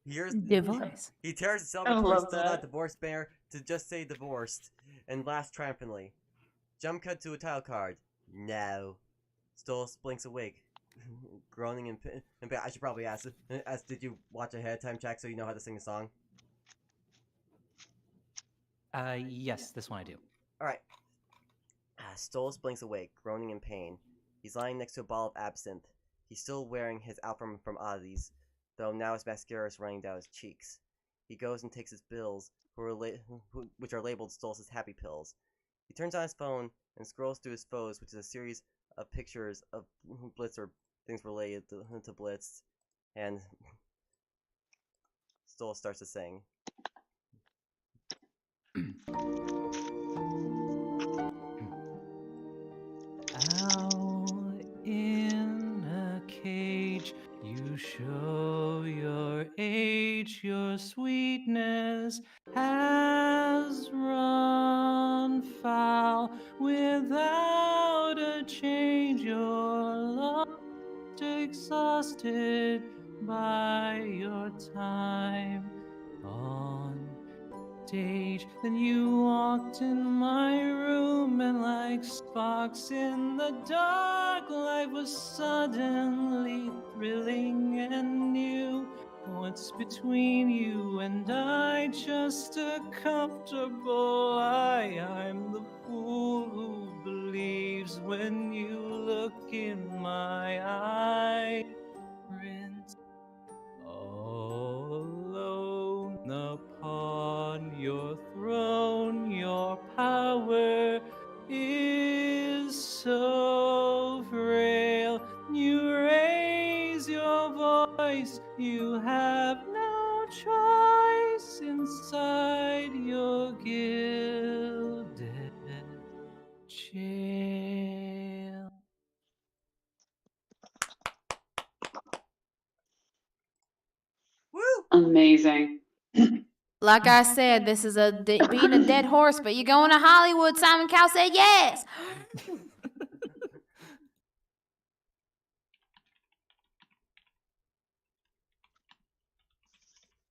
Divorce. He tears the I celebratory love still that. not divorced banner to just say divorced and laughs triumphantly. Jump cut to a title card. No. Stolas blinks awake, groaning in pain. I should probably ask, did you watch ahead of time, Jack, so you know how to sing the song? Yes, this one I do. Alright. Stolas blinks awake, groaning in pain. He's lying next to a bottle of absinthe. He's still wearing his outfit from Oddities, though now his mascara is running down his cheeks. He goes and takes his pills, which are labeled Stolas' happy pills. He turns on his phone and scrolls through his photos, which is a series of pictures of Blitz or things related to Blitz, and Stolas starts to sing. Out in a wasted by your time on stage. Then you walked in my room, and like sparks in the dark, life was suddenly thrilling and new. What's between you and I? Just a comfortable lie. I'm the fool who believes when you look in my eye. Prince, all alone upon your throne, your power is so frail. You raise your voice, you have no choice inside your gilded jail. Woo! Amazing. Like I said, this is being a dead horse, but you're going to Hollywood. Simon Cowell said yes.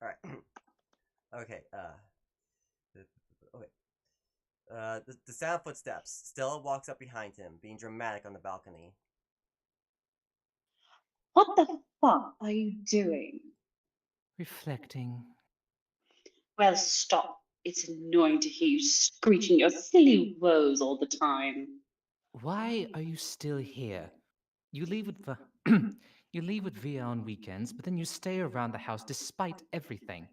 All right. Okay. Okay. The sound of footsteps. Stella walks up behind him, being dramatic on the balcony. What the fuck are you doing? Reflecting. Well, stop. It's annoying to hear you screeching your silly woes all the time. Why are you still here? You leave with you leave with Via on weekends, but then you stay around the house despite everything.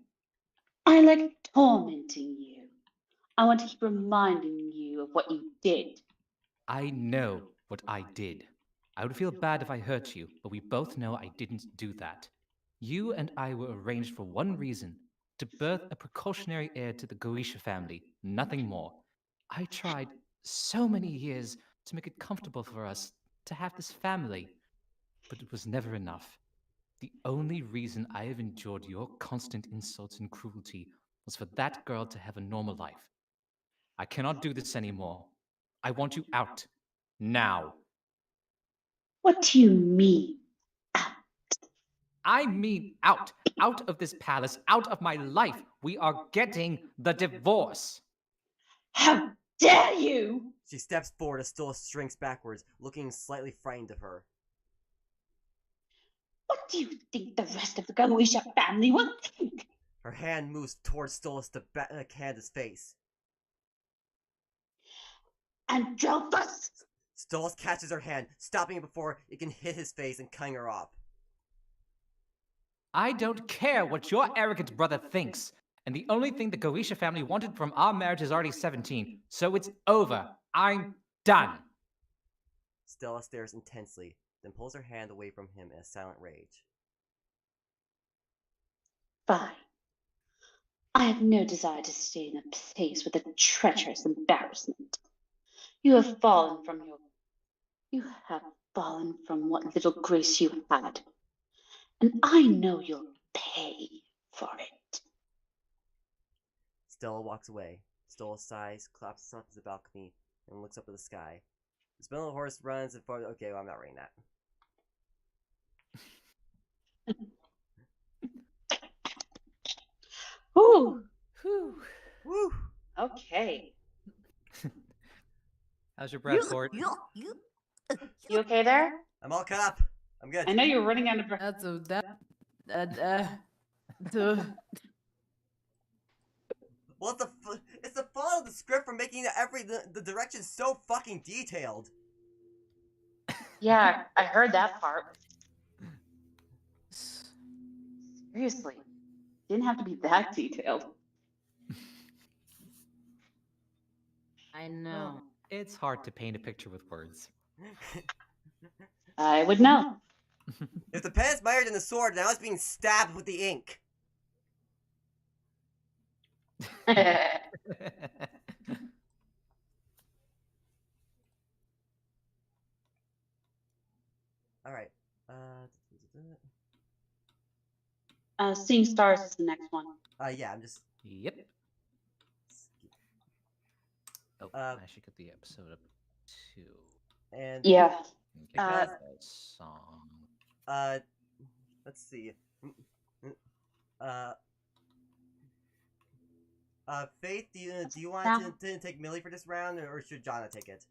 I like tormenting you. I want to keep reminding you of what you did. I know what I did. I would feel bad if I hurt you, but we both know I didn't do that. You and I were arranged for one reason, to birth a precautionary heir to the Gorisha family, nothing more. I tried so many years to make it comfortable for us to have this family, but it was never enough. The only reason I have endured your constant insults and cruelty was for that girl to have a normal life. I cannot do this anymore. I want you out. Now. What do you mean? I mean out. Out of this palace, out of my life. We are getting the divorce. How dare you! She steps forward as Stella shrinks backwards, looking slightly frightened of her. What do you think the rest of the Gorisha family will think? Her hand moves towards Stolas to backhand his face. Androphus! Stolas catches her hand, stopping it before it can hit his face and cutting her off. I don't care what your arrogant brother thinks. And the only thing the Gorisha family wanted from our marriage is already 17. So it's over. I'm done. Stella stares intensely, then pulls her hand away from him in a silent rage. Fine. I have no desire to stay in a place with a treacherous embarrassment. You have fallen from what little grace you had. And I know you'll pay for it. Stella walks away. Stella sighs, claps herself to the balcony, and looks up at the sky. The spindle horse runs and farther. Okay, well, I'm not reading that. Whew. Whew. Woo! Okay. How's your breath, Court? You okay there? I'm all caught up. I'm good. I know you're running out of breath. That's a that. Well, it's the fault of the script for making the directions so fucking detailed. Yeah, I heard that part. Seriously, didn't have to be that detailed. I know. It's hard to paint a picture with words. I would know. If the pen is mired in the sword, now it's being stabbed with the ink. Alright. Seeing Stars is the next one. Yeah, I'm just... Yep. Oh, I should get the episode up too. And... Yeah. Because that song. let's see. Uh, Faith, do you want Yeah. to take Millie for this round, or should Jonna take it?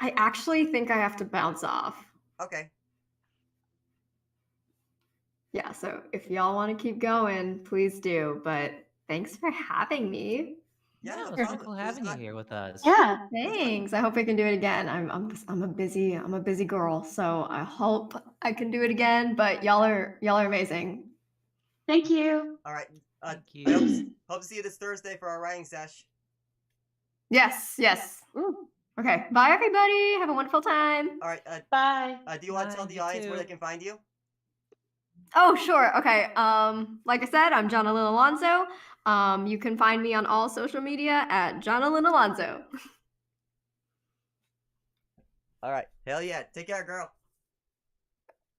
I actually think I have to bounce off. Okay. Yeah, so if y'all want to keep going, please do. But thanks for having me. Yeah, no it's problem. wonderful It was having you fun. here with us. Yeah. Thanks. I hope I can do it again. I'm a busy girl, so I hope I can do it again. But y'all are amazing. Thank you. All right. Thank I hope, you. hope to see you this Thursday for our writing sesh. Yes. Ooh, Okay. Bye, everybody. Have a wonderful time. All right. bye. Do you want to tell Bye, the you audience where too. they can find you? Oh, sure. Okay. Like I said, I'm Jonalyn Alonso. You can find me on all social media at Jonalyn Alonso. All right. Hell yeah. Take care, girl.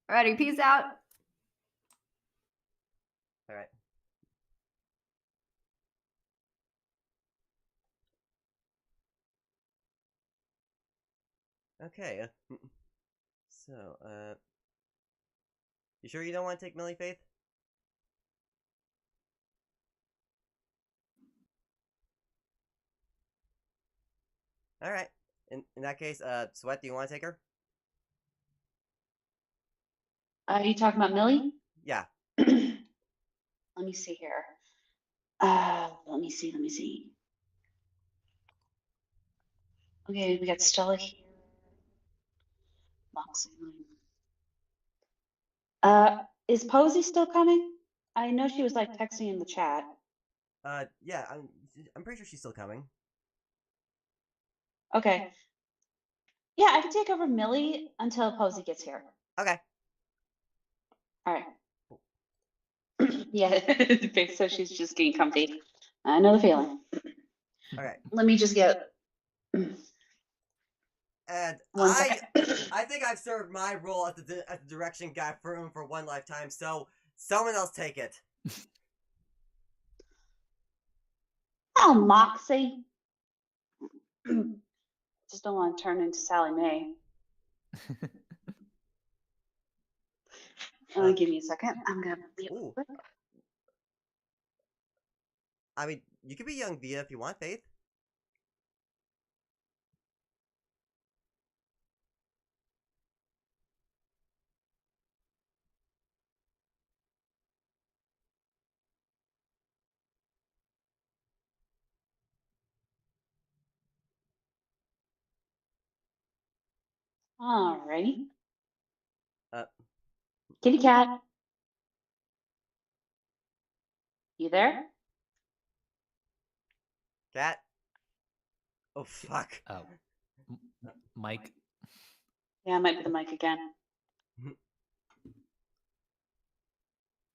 Alrighty. Peace out. All right. Okay. So, you sure you don't want to take Millie, Faith? All right. In that case, Sweat, do you want to take her? Are you talking about Millie? Yeah. Let me see here. Let me see. Okay, we got Stella here. Moxie. Is Posey still coming? I know she was like texting in the chat. Yeah. I'm pretty sure she's still coming. Okay. Yeah, I can take over Millie until Posey gets here. Okay. All right. Yeah, so she's just getting comfy. I know the feeling. All right. Let me just get And one I second. think I've served my role as the direction guy for one lifetime. So someone else take it. Oh, Moxie. Just don't want to turn into Sally Mae. Give me a second. I'm gonna be Ooh. quick. I mean, you could be young Via if you want, Faith. Alrighty. Uh, Kitty cat. You there? Cat. Oh fuck. Oh, Mike. Yeah, it might be the mic again.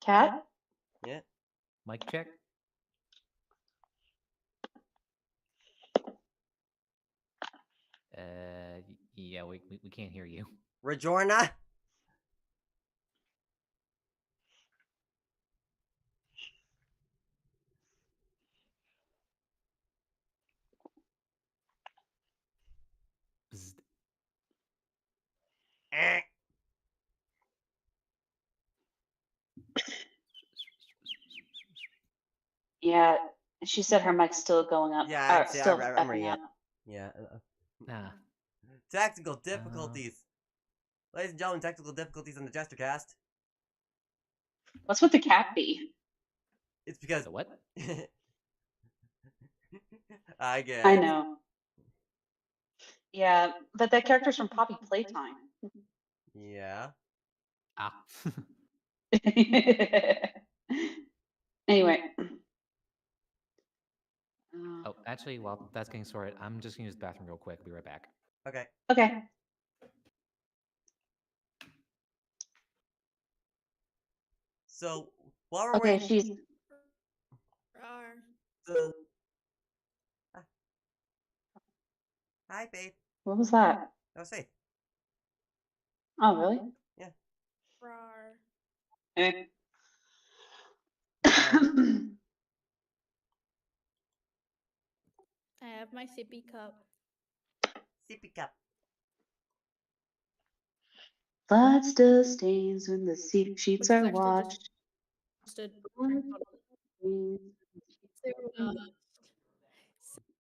Cat? Yeah. Mike check. Yeah, we can't hear you. Rajorna. Bzzzt. Eh. Yeah, she said her mic's still going up. Yeah, Or actually, still I'm effing reading up. it. Yeah. Ah, Technical difficulties. Ladies and gentlemen, technical difficulties on the JesterCast. What's with the cat bee? It's because the what? I get. I know. Yeah, but that character's from Poppy Playtime. Yeah. Ah. Anyway. Oh, actually, while that's getting sorted, I'm just gonna use the bathroom real quick. I'll be right back. Okay. Okay. So while we're Okay, waiting, she's Rawr. so, ah. Hi, Faith. what was that? That was Faith. Oh, really? Rawr. Eh. I have my sippy cup. Sippy cup. Blood still stains when the sheets Which is are actually washed. just a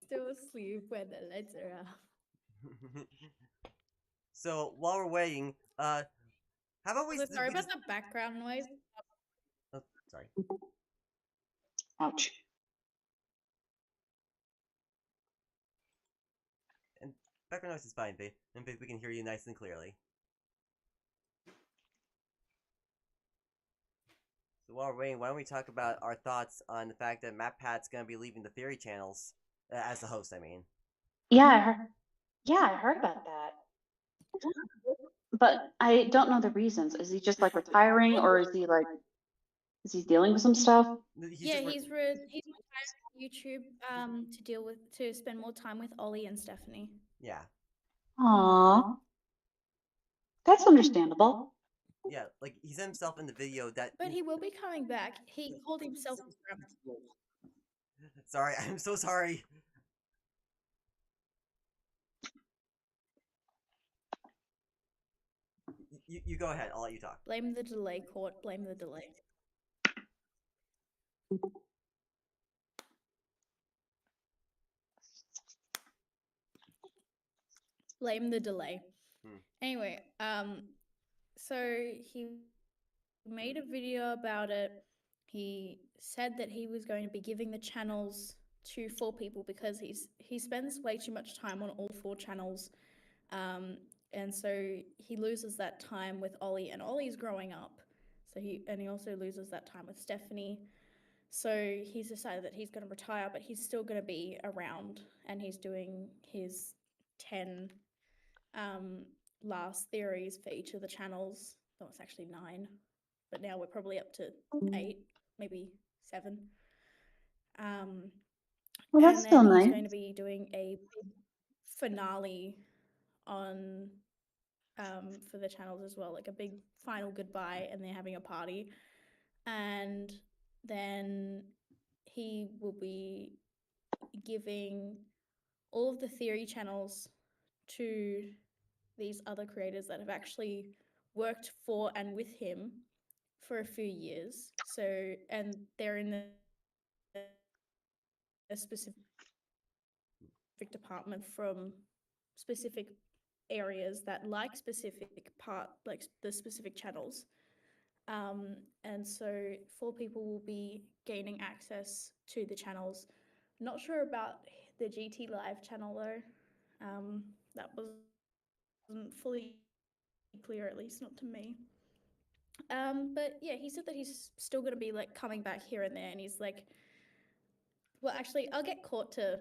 still asleep when the lights are off. So while we're waiting, how about we? Also, sorry we about just, the background noise. oh, sorry. Ouch. And background noise is fine, babe. And babe, we can hear you nice and clearly. So while we're waiting, why don't we talk about our thoughts on the fact that Matt Pat's gonna be leaving the Theory channels as the host? I mean, Yeah, I heard about that. But I don't know the reasons. Is he just like retiring, or is he dealing with some stuff? Yeah, he's retired from YouTube to spend more time with Ollie and Stephanie. yeah, Aww. That's understandable. yeah. Like he said himself in the video that. But he will be coming back. He called himself Grandpa. Sorry, I'm so sorry. You go ahead. I'll let you talk. Blame the delay, Court. Blame the delay. Blame the delay. Anyway, so he made a video about it. He said that he was going to be giving the channels to 4 people because he spends way too much time on all 4 channels. And so he loses that time with Ollie, and Ollie's growing up. So he also loses that time with Stephanie. So he's decided that he's going to retire, but he's still going to be around, and he's doing his 10 last theories for each of the channels. No, it's actually 9, but now we're probably up to 8, maybe 7. Well, that's and still then he's nice. going to be doing a big finale on for the channels as well, like a big final goodbye, and they're having a party. And then he will be giving all of the theory channels to these other creators that have actually worked for and with him for a few years. So, and they're in a specific department from specific areas that like the specific channels. And so 4 people will be gaining access to the channels. Not sure about the GT Live channel though. That wasn't fully clear, at least not to me. But yeah, he said that he's still gonna be like coming back here and there, and he's like, well, actually, I'll get caught to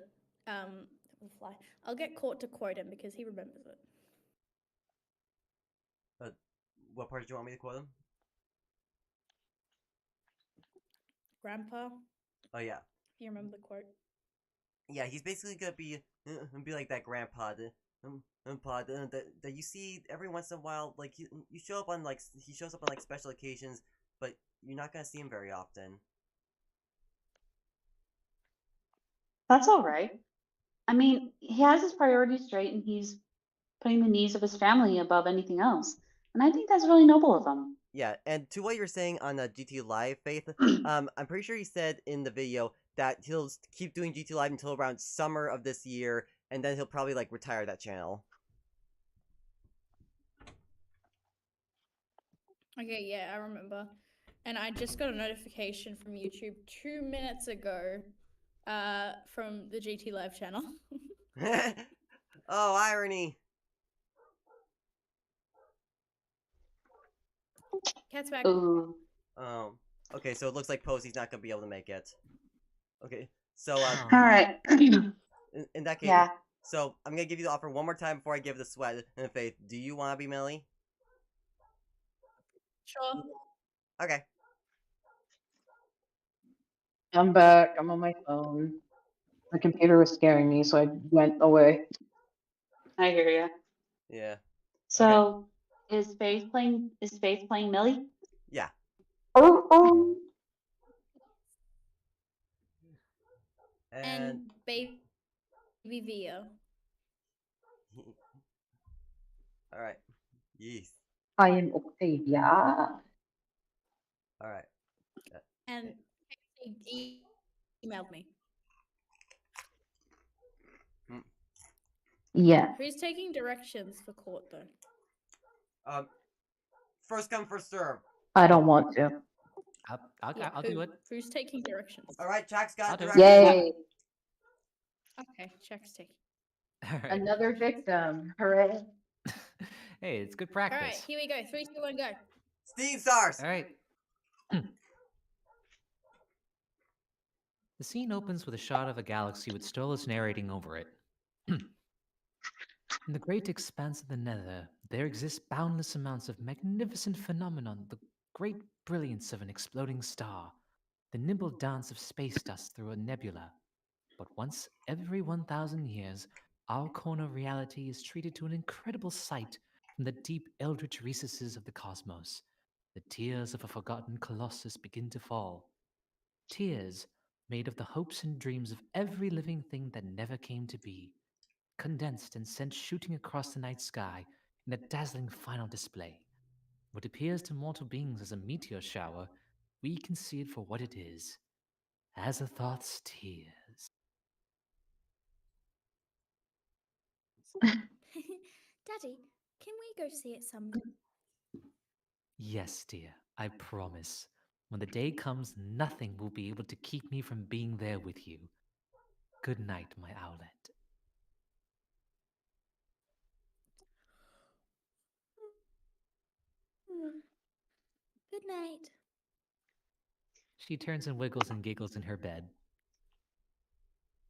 fly. I'll get caught to quote him because he remembers it. What part did you want me to quote him? Grandpa. Oh yeah. You remember the quote? Yeah, he's basically gonna be like that grandpa that you see every once in a while. Like you show up on he shows up on like special occasions, but you're not gonna see him very often. That's all right. I mean, he has his priorities straight, and he's putting the needs of his family above anything else. And I think that's really noble of him. Yeah, and to what you're saying on GT Live, Faith, I'm pretty sure he said in the video that he'll keep doing GT Live until around summer of this year, and then he'll probably like retire that channel. Okay, yeah, I remember. And I just got a notification from YouTube 2 minutes ago from the GT Live channel. Oh, irony. Cat's back. Ooh. Okay, so it looks like Posy's not gonna be able to make it. Okay, so All right. in that case, Yeah. so I'm gonna give you the offer one more time before I give the sweat and Faith. Do you want to be Millie? Sure. Okay. I'm back. I'm on my phone. The computer was scaring me, so I went away. I hear you. Yeah. So, is Faith playing Millie? Yeah. Oh. And baby Via. All right. Yes. I am Octavia. All right. And he emailed me. Yeah, Who's taking directions for court though? First come, first serve. I don't want to. I'll do it. Who's taking directions? All right, Jack's got I'll do it. directions. Yay! Okay, Chuck's taking. All right. Another victim. Hooray! Hey, it's good All practice. right, here we go. 3, 2, 1, go. Steam stars. All right. The scene opens with a shot of a galaxy with Stolas narrating over it. In the great expanse of the nether, there exist boundless amounts of magnificent phenomenon, the great brilliance of an exploding star, the nimble dance of space dust through a nebula. But once every 1,000 years, our corner of reality is treated to an incredible sight from the deep eldritch recesses of the cosmos. The tears of a forgotten colossus begin to fall. Tears made of the hopes and dreams of every living thing that never came to be, condensed and sent shooting across the night sky in a dazzling final display. What appears to mortal beings as a meteor shower, we can see it for what it is, as a thought's tears. Daddy, can we go see it someday? Yes, dear, I promise. When the day comes, nothing will be able to keep me from being there with you. Good night, my owlet. Good night. She turns and wiggles and giggles in her bed.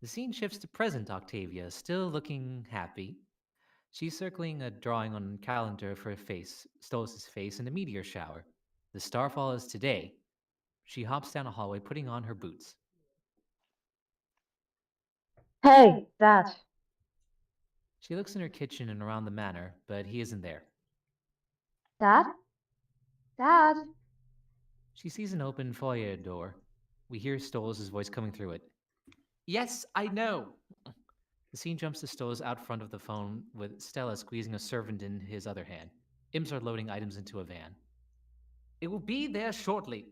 The scene shifts to present Octavia, still looking happy. She's circling a drawing on a calendar for a face, Stolas' face, in a meteor shower. The starfall is today. She hops down a hallway, putting on her boots. Hey, Dad. She looks in her kitchen and around the manor, but he isn't there. Dad? Dad? She sees an open foyer door. We hear Stolas' voice coming through it. Yes, I know. The scene jumps to Stolas out front of the phone with Stella squeezing a servant in his other hand. Imps are loading items into a van. It will be there shortly.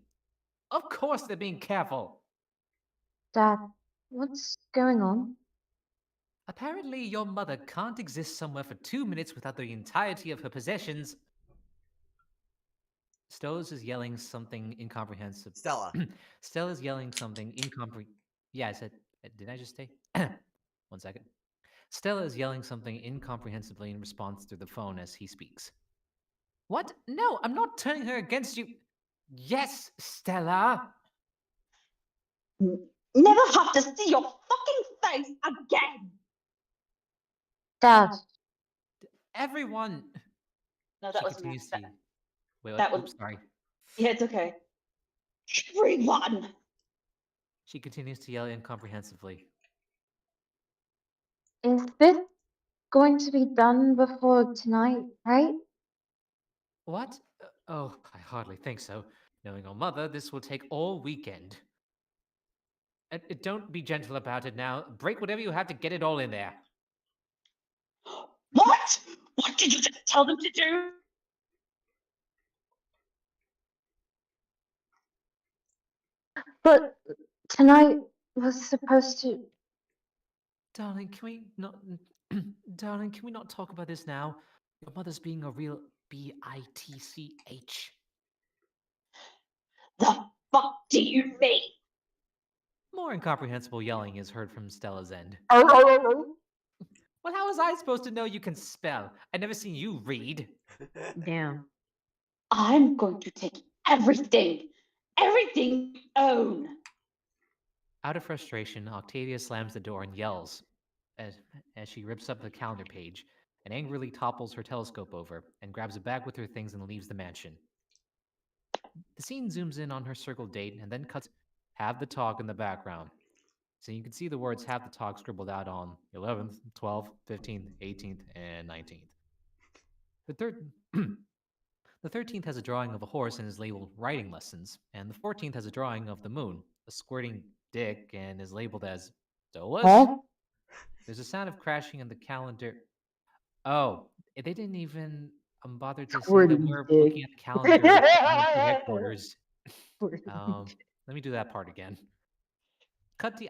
Of course they're being careful. Dad, what's going on? Apparently your mother can't exist somewhere for 2 minutes without the entirety of her possessions. Stolas is yelling something incomprehensible. Stella. Stella's yelling something incomprehensible. Yeah, I said, did I just say? 1 second. Stella is yelling something incomprehensibly in response through the phone as he speaks. What? No, I'm not turning her against you. Yes, Stella. Never have to see your fucking face again. Dad. Everyone. No, that She was me. continues to. Wait, that what? was- Oops, sorry. Yeah, it's okay. Everyone. She continues to yell incomprehensibly. Is this going to be done before tonight, right? What? Oh, I hardly think so. Knowing your mother, this will take all weekend. Don't be gentle about it now. Break whatever you have to get it all in there. What? What did you just tell them to do? But tonight was supposed to. Darling, can we not? Darling, can we not talk about this now? Your mother's being a real bitch. The fuck do you mean? More incomprehensible yelling is heard from Stella's end. Oh. Well, how was I supposed to know you can spell? I never seen you read. Damn. I'm going to take everything you own. Out of frustration, Octavia slams the door and yells as she rips up the calendar page and angrily topples her telescope over and grabs a bag with her things and leaves the mansion. The scene zooms in on her circled date and then cuts have the talk in the background. So you can see the words have the talk scribbled out on 11th, 12th, 15th, 18th, and 19th. The 13th has a drawing of a horse and is labeled writing lessons, and the 14th has a drawing of the moon, a squirting dick, and is labeled as Stolas. Huh? There's a sound of crashing in the calendar. Oh, they didn't even. I'm bothered to say that Squirty we're dick. looking at the calendar at IMP headquarters. Let me do that part again. Cut to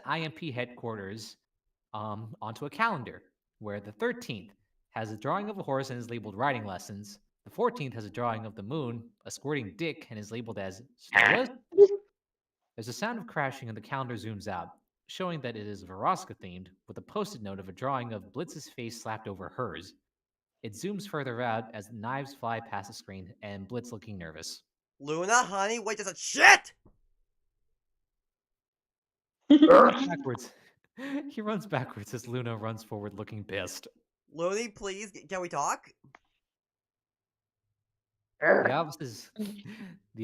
IMP headquarters onto a calendar where the 13th has a drawing of a horse and is labeled riding lessons. The 14th has a drawing of the moon, a squirting dick, and is labeled as Stolas. There's a sound of crashing and the calendar zooms out, showing that it is Varoska themed, with a post-it note of a drawing of Blitz's face slapped over hers. It zooms further out as knives fly past the screen and Blitz looking nervous. Luna, honey, wait, there's a shit! Backwards. He runs backwards as Luna runs forward looking pissed. Looney, please, can we talk? The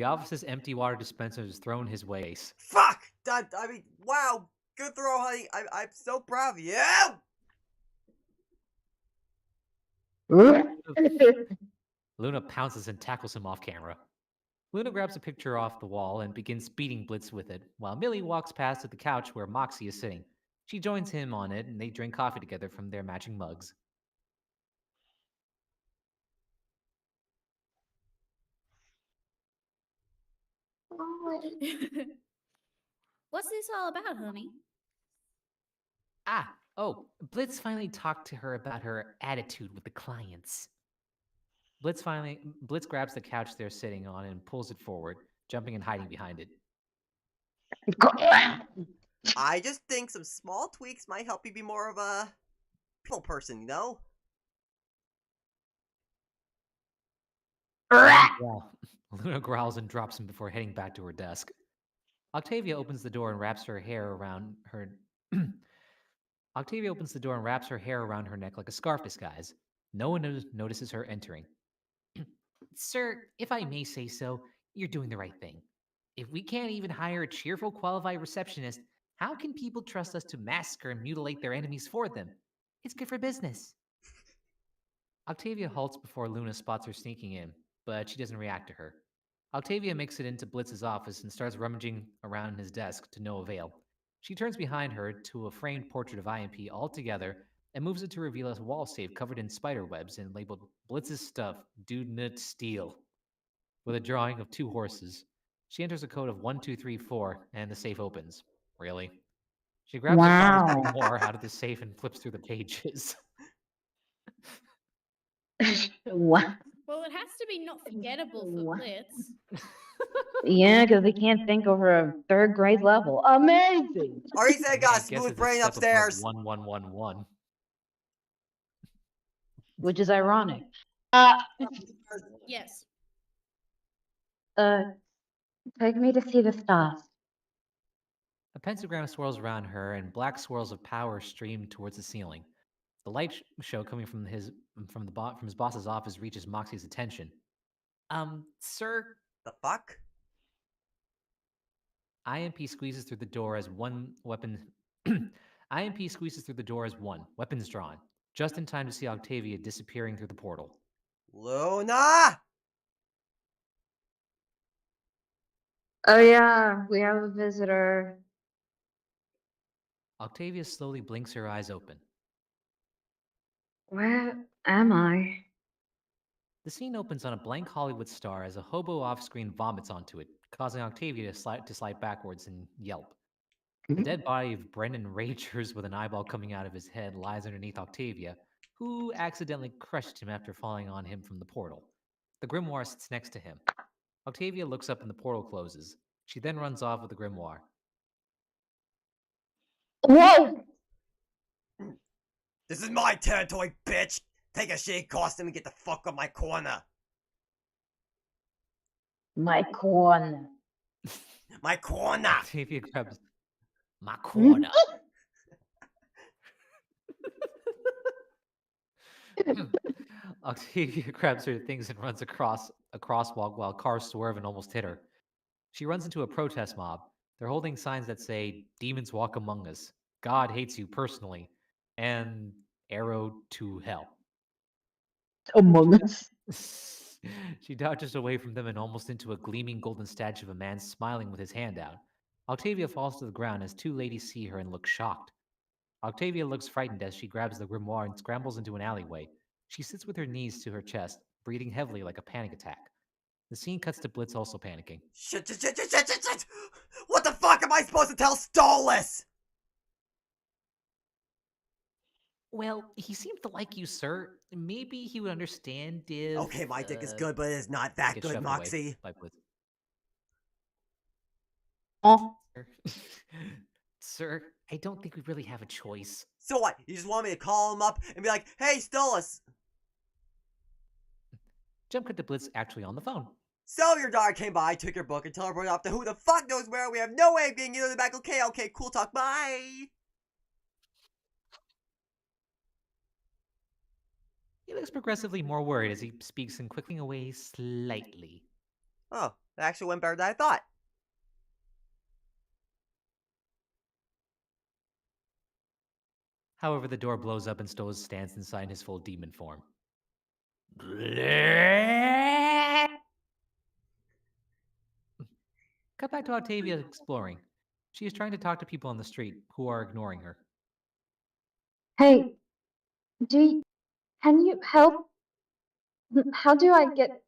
office's empty water dispenser is thrown his way. Fuck! I mean, wow! Good throw, honey. I'm so proud of you! Luna pounces and tackles him off camera. Luna grabs a picture off the wall and begins beating Blitz with it, while Millie walks past to the couch where Moxie is sitting. She joins him on it, and they drink coffee together from their matching mugs. What's this all about, honey? Blitz finally talked to her about her attitude with the clients. Blitz grabs the couch they're sitting on and pulls it forward, jumping and hiding behind it. I just think some small tweaks might help you be more of a people person, you know? Luna growls and drops him before heading back to her desk. Octavia opens the door and wraps her hair around her. Octavia opens the door and wraps her hair around her neck like a scarf disguise. No one notices her entering. Sir, if I may say so, you're doing the right thing. If we can't even hire a cheerful, qualified receptionist, how can people trust us to massacre and mutilate their enemies for them? It's good for business. Octavia halts before Luna spots her sneaking in, but she doesn't react to her. Octavia makes it into Blitz's office and starts rummaging around his desk to no avail. She turns behind her to a framed portrait of IMP altogether and moves it to reveal a wall safe covered in spider webs and labeled Blitz's stuff, do not steal, with a drawing of 2 horses. She enters a code of 1234 and the safe opens. Really? She grabs her father's grimoire out of the safe and flips through the pages. What? Well, it has to be not forgettable for What? Blitz. Yeah, because they can't think over a 3rd grade level. Amazing! Already said, got a I guess smooth it's brain step above upstairs. 1111. Which is ironic. Yes. Take me to see the stars. A pentagram swirls around her, and black swirls of power stream towards the ceiling. The light show coming from his boss's office reaches Moxie's attention. Sir, The fuck? IMP squeezes through the door as one weapon. IMP squeezes through the door as one, weapons drawn, just in time to see Octavia disappearing through the portal. Luna! Oh yeah, we have a visitor. Octavia slowly blinks her eyes open. Where am I? The scene opens on a blank Hollywood star as a hobo off-screen vomits onto it, causing Octavia to slide backwards and yelp. The dead body of Brendan Ragers with an eyeball coming out of his head lies underneath Octavia, who accidentally crushed him after falling on him from the portal. The grimoire sits next to him. Octavia looks up and the portal closes. She then runs off with the grimoire. Whoa! This is my territory, bitch! Take a shade costume and get the fuck out my corner! My corner. My corner! Octavia grabs my corner. Octavia grabs her things and runs across a crosswalk while cars swerve and almost hit her. She runs into a protest mob. They're holding signs that say, "Demons walk among us," "God hates you personally," and "Arrow to hell." Among Us. She dodges away from them and almost into a gleaming golden statue of a man smiling with his hand out. Octavia falls to the ground as 2 ladies see her and look shocked. Octavia looks frightened as she grabs the grimoire and scrambles into an alleyway. She sits with her knees to her chest, breathing heavily like a panic attack. The scene cuts to Blitz also panicking. Shit. What the fuck am I supposed to tell Stolas? Well, he seems to like you, sir. Maybe he would understand if. Okay, my dick is good, but it is not that gets good, shoved away Moxie. by Blitz. Oh, Sir, I don't think we really have a choice. So what? You just want me to call him up and be like, hey, Stolas, Jump cut to Blitz actually on the phone. so your daughter came by, took your book, and teleported off to who the fuck knows where. We have no way of getting you to the back. Okay, cool talk, bye. He looks progressively more worried as he speaks and quickly away slightly. Oh, that actually went better than I thought. However, the door blows up and Stolas stands inside his full demon form. Cut back to Octavia exploring. She is trying to talk to people on the street who are ignoring her. Hey, can you help? How do I get,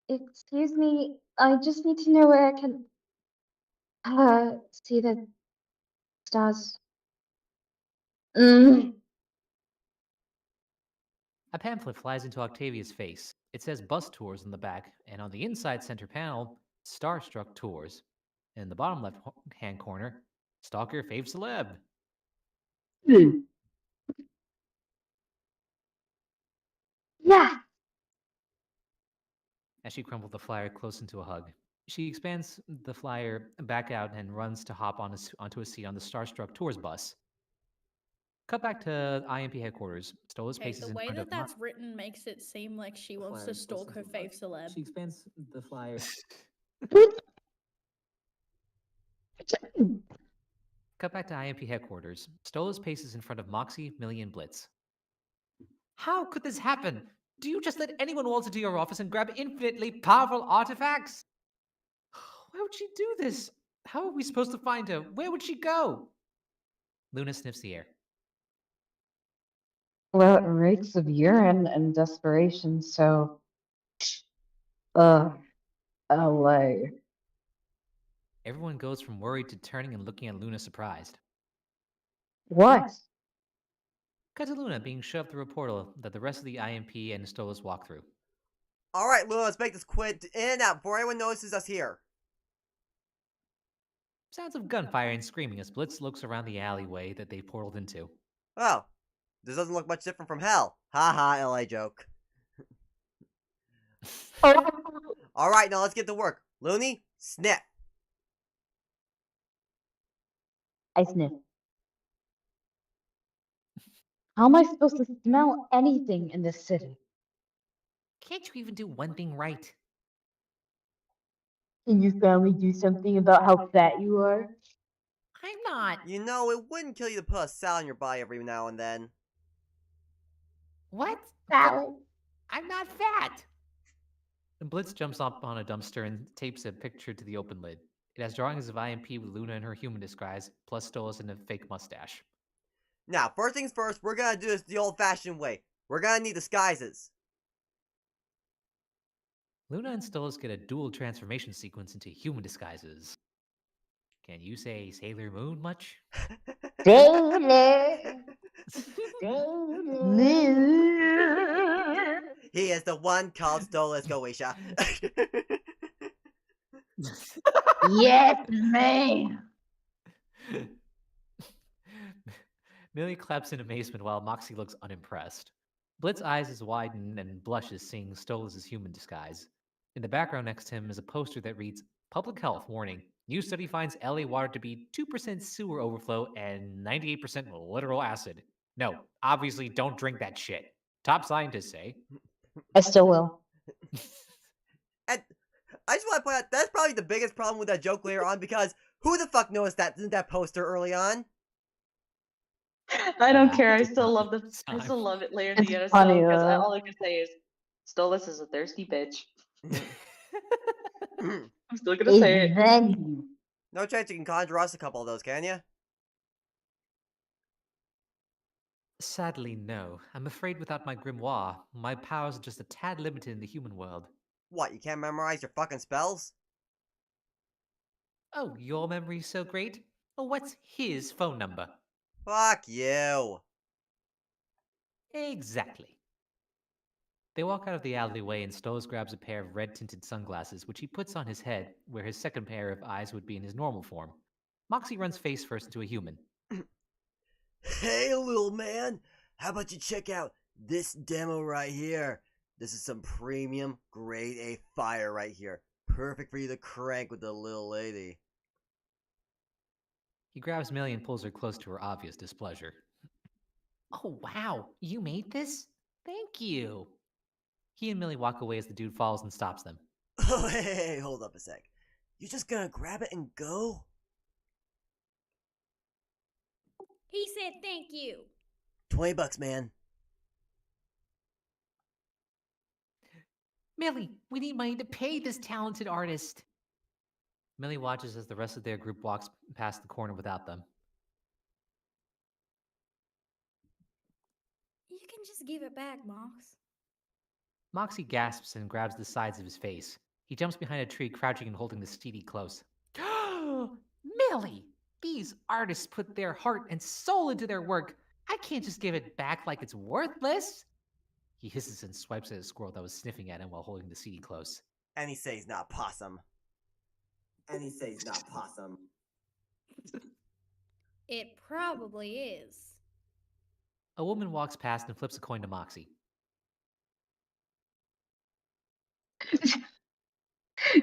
excuse me, I just need to know where I can, see the stars. A pamphlet flies into Octavia's face. It says bus tours on the back, and on the inside center panel, Starstruck Tours. And in the bottom left hand corner, Stalk Your Fave Celeb. Yeah, As she crumpled the flyer close into a hug, she expands the flyer back out and runs to hop onto a seat on the Starstruck Tours bus. Cut back to IMP headquarters. Stolas Okay, paces the in way front that of that's written makes it seem like she wants to stalk her fave celeb. She expands the flyer. Cut back to IMP headquarters. Stolas paces in front of Moxie, Millie, and Blitz. How could this happen? Do you just let anyone waltz into your office and grab infinitely powerful artifacts? Why would she do this? How are we supposed to find her? Where would she go? Luna sniffs the air. well, it reeks of urine and desperation, so. LA. Everyone goes from worried to turning and looking at Luna surprised. What? Cut to Luna being shoved through a portal that the rest of the IMP and Stolas walk through. Alright, Luna, let's make this quick in and out before anyone notices us here. Sounds of gunfire and screaming as Blitz looks around the alleyway that they portaled into. Oh, this doesn't look much different from hell. Haha, LA joke. Alright, now let's get to work. Looney, sniff. I sniff. How am I supposed to smell anything in this city? Can't you even do one thing right? Can you finally do something about how fat you are? I'm not. You know, it wouldn't kill you to put a salad in your body every now and then. What? Salad. I'm not fat. And Blitz jumps up on a dumpster and tapes a picture to the open lid. It has drawings of IMP with Luna in her human disguise, plus Stolas in a fake mustache. Now, first things first, we're gonna do this the old-fashioned way. We're gonna need disguises. Luna and Stolas get a dual transformation sequence into human disguises. Can you say Sailor Moon much? Sailor. He is the one called Stolas Goisha. Yes, man. Millie claps in amazement while Moxie looks unimpressed. Blitz's eyes widen and blushes seeing Stolas' human disguise. In the background next to him is a poster that reads, Public Health Warning. New study finds LA water to be 2% sewer overflow and 98% literal acid. No, obviously don't drink that shit. Top scientists say. I still will. And I just want to point out, that's probably the biggest problem with that joke later on, because who the fuck noticed that poster early on? I don't Wow. care. I still love the. I Time. still love it later in the It's episode funny, because though. all I can say is, Stolas is a thirsty bitch. I'm still gonna say it. Exactly. No chance you can conjure us a couple of those, can you? Sadly, no. I'm afraid without my grimoire, my powers are just a tad limited in the human world. What, you can't memorize your fucking spells? Oh, your memory's so great? Well, what's his phone number? Fuck you. Exactly. They walk out of the alleyway and Stoles grabs a pair of red-tinted sunglasses, which he puts on his head, where his second pair of eyes would be in his normal form. Moxie runs face first into a human. Hey, little man. How about you check out this demo right here? This is some premium grade A fire right here. Perfect for you to crank with the little lady. He grabs Millie and pulls her close to her obvious displeasure. Oh, wow. You made this? Thank you. He and Millie walk away as the dude falls and stops them. Oh, hey, hold up a sec. You just gonna grab it and go? He said thank you. $20, man. Millie, we need money to pay this talented artist. Millie watches as the rest of their group walks past the corner without them. You can just give it back, Mox. Moxie gasps and grabs the sides of his face. He jumps behind a tree, crouching and holding the CD close. Millie! These artists put their heart and soul into their work. I can't just give it back like it's worthless. He hisses and swipes at a squirrel that was sniffing at him while holding the CD close. And he says not possum. And he says not possum. It probably is. A woman walks past and flips a coin to Moxie.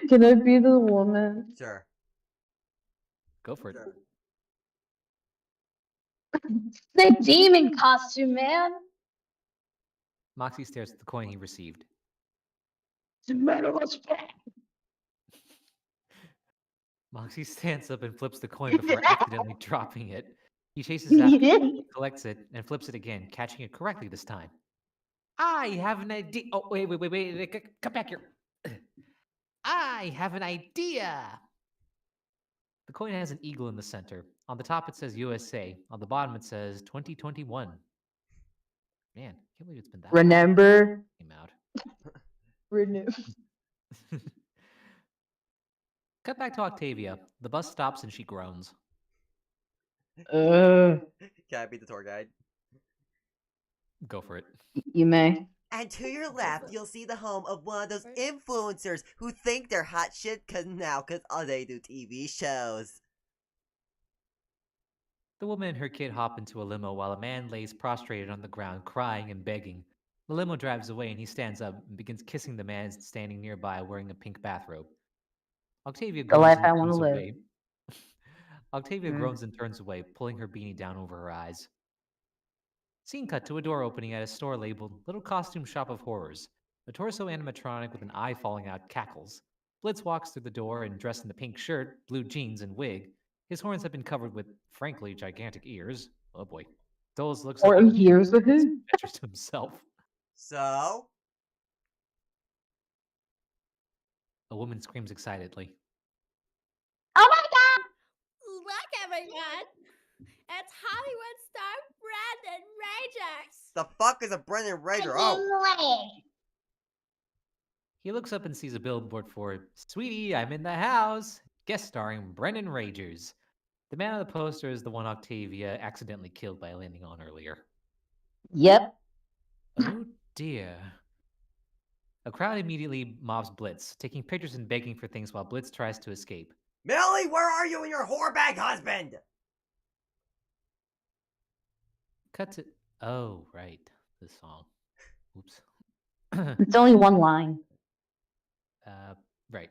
Can I be the woman? Sure. Go for it. Sure. The demon costume, man. Moxie stares at the coin he received. The metal is back. Moxie stands up and flips the coin before accidentally dropping it. He chases after it, collects it, and flips it again, catching it correctly this time. I have an idea. Oh, wait. Come back here. I have an idea. The coin has an eagle in the center. On the top, it says USA. On the bottom, it says 2021. Man, can't believe it's been that long Remember? since it came out. Renew. Cut back to Octavia. The bus stops and she groans. Can I be the tour guide? Go for it. You may. And to your left, you'll see the home of one of those influencers who think they're hot shit cause all they do TV shows. The woman and her kid hop into a limo while a man lays prostrated on the ground, crying and begging. The limo drives away and he stands up and begins kissing the man standing nearby wearing a pink bathrobe. Octavia The groans life and I wanna turns live. away. Octavia Mm. groans and turns away, pulling her beanie down over her eyes. Scene cut to a door opening at a store labeled Little Costume Shop of Horrors. A torso animatronic with an eye falling out cackles. Blitz walks through the door and dressed in a pink shirt, blue jeans, and wig. His horns have been covered with, frankly, gigantic ears. Oh boy. Doles looks Or up and years of him. gestures to himself. So? A woman screams excitedly. Oh my god! Look, everyone! It's Hollywood star Brandon Rajax! The fuck is a Brendan Rager? Oh! He looks up and sees a billboard for Sweetie, I'm in the house, guest starring Brendan Ragers. The man on the poster is the one Octavia accidentally killed by landing on earlier. Yep. Oh dear. A crowd immediately mobs Blitz, taking pictures and begging for things while Blitz tries to escape. Millie, where are you and your whorebag husband? Cut to... Oh, right. This song. Oops. It's only one line. Right.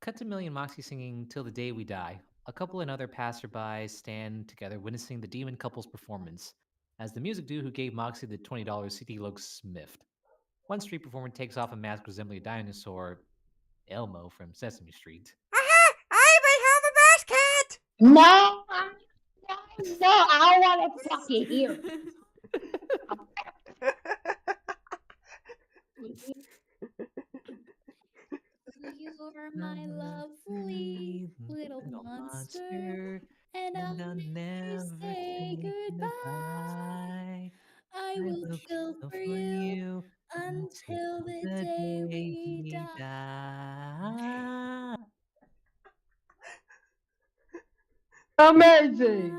Cut to Millie and Moxie singing Till the Day We Die. A couple and other passersby stand together witnessing the demon couple's performance, as the music dude who gave Moxie the $20 CD looks miffed. One street performer takes off a mask resembling a dinosaur, Elmo from Sesame Street. Aha! I even have a basket! No! No, I want to fucking hear. You're my lovely little monster, and I'll never say goodbye. I will kill for you until the day we die. die. Amazing.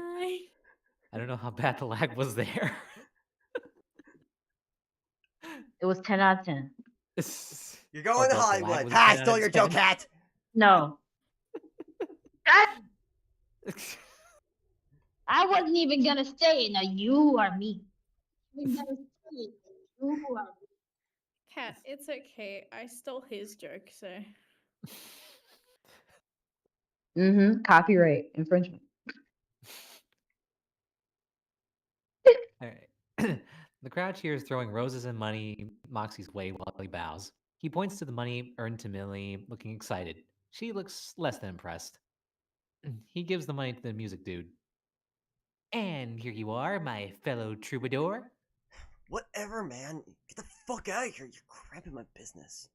I don't know how bad the lag was there. It was 10 out of 10. You're going to the lag Hollywood. was Ha! I 10 out stole of your joke, 10. Cat. No. I wasn't even gonna say it. Now you are me. You gonna say it. You are me. Cat, it's okay. I stole his joke, so. Copyright infringement. All right. The crowd cheers, throwing roses and money Moxie's way while he bows. He points to the money earned to Millie, looking excited. She looks less than impressed. He gives the money to the music dude. And here you are, my fellow troubadour. Whatever, man. Get the fuck out of here. You're cramping my business.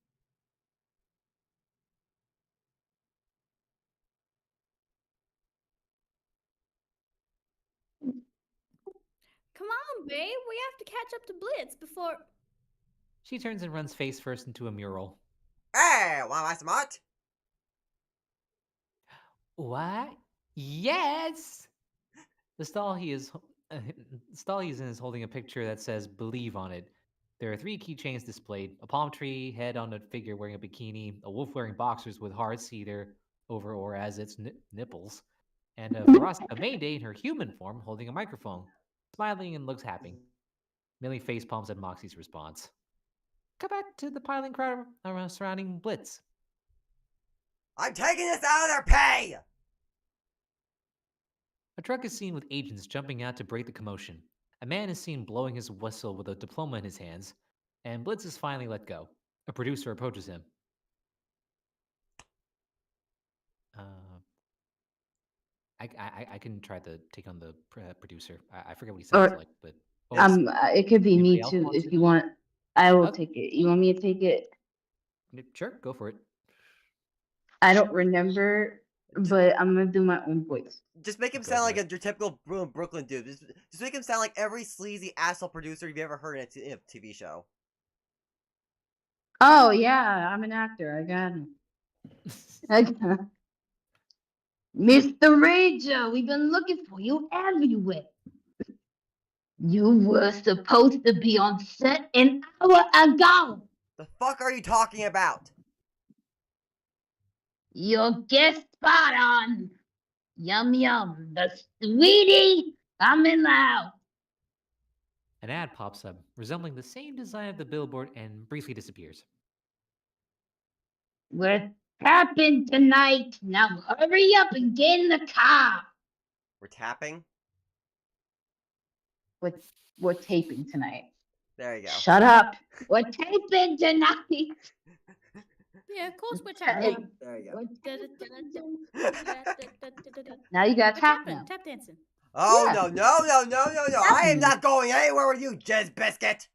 Come on, babe. We have to catch up to Blitz before. She turns and runs face first into a mural. Hey, want my smart? What? Yes! The stall he's in is holding a picture that says "Believe" on it. There are 3 keychains displayed: a palm tree, head on a figure wearing a bikini, a wolf wearing boxers with hearts either over or as its nipples, and a Mayday in her human form holding a microphone, smiling and looks happy. Millie facepalms at Moxie's response. Cut back to the piling crowd surrounding Blitz. I'm taking this out of their pay! A truck is seen with agents jumping out to break the commotion. A man is seen blowing his whistle with a diploma in his hands, and Blitz is finally let go. A producer approaches him. I can try to take on the producer. I forget what he sounds like, but It could be me anybody else too wants if it? you want. I will Oh. take it. You want me to take it? Sure, go for it. I don't remember, but I'm gonna do my own voice. Just make him Go sound for like it. your typical Brooklyn dude. Just make him sound like every sleazy asshole producer you've ever heard in a TV show. Oh yeah, I'm an actor. I got him. I got him. Mr. Rager, we've been looking for you everywhere. You were supposed to be on set an hour ago. The fuck are you talking about? Your guest spot on. Yum yum. The sweetie coming loud. An ad pops up, resembling the same design of the billboard, and briefly disappears. We're tapping tonight. Now hurry up and get in the car. We're tapping? We're taping tonight. There you go. Shut up. We're taping tonight. Yeah, of course we're Hey. tapping. There you go. Now you got We're tap tapping, now. tap dancing. Oh, Yeah. no. I am not going anywhere with you, Jizz Biscuit.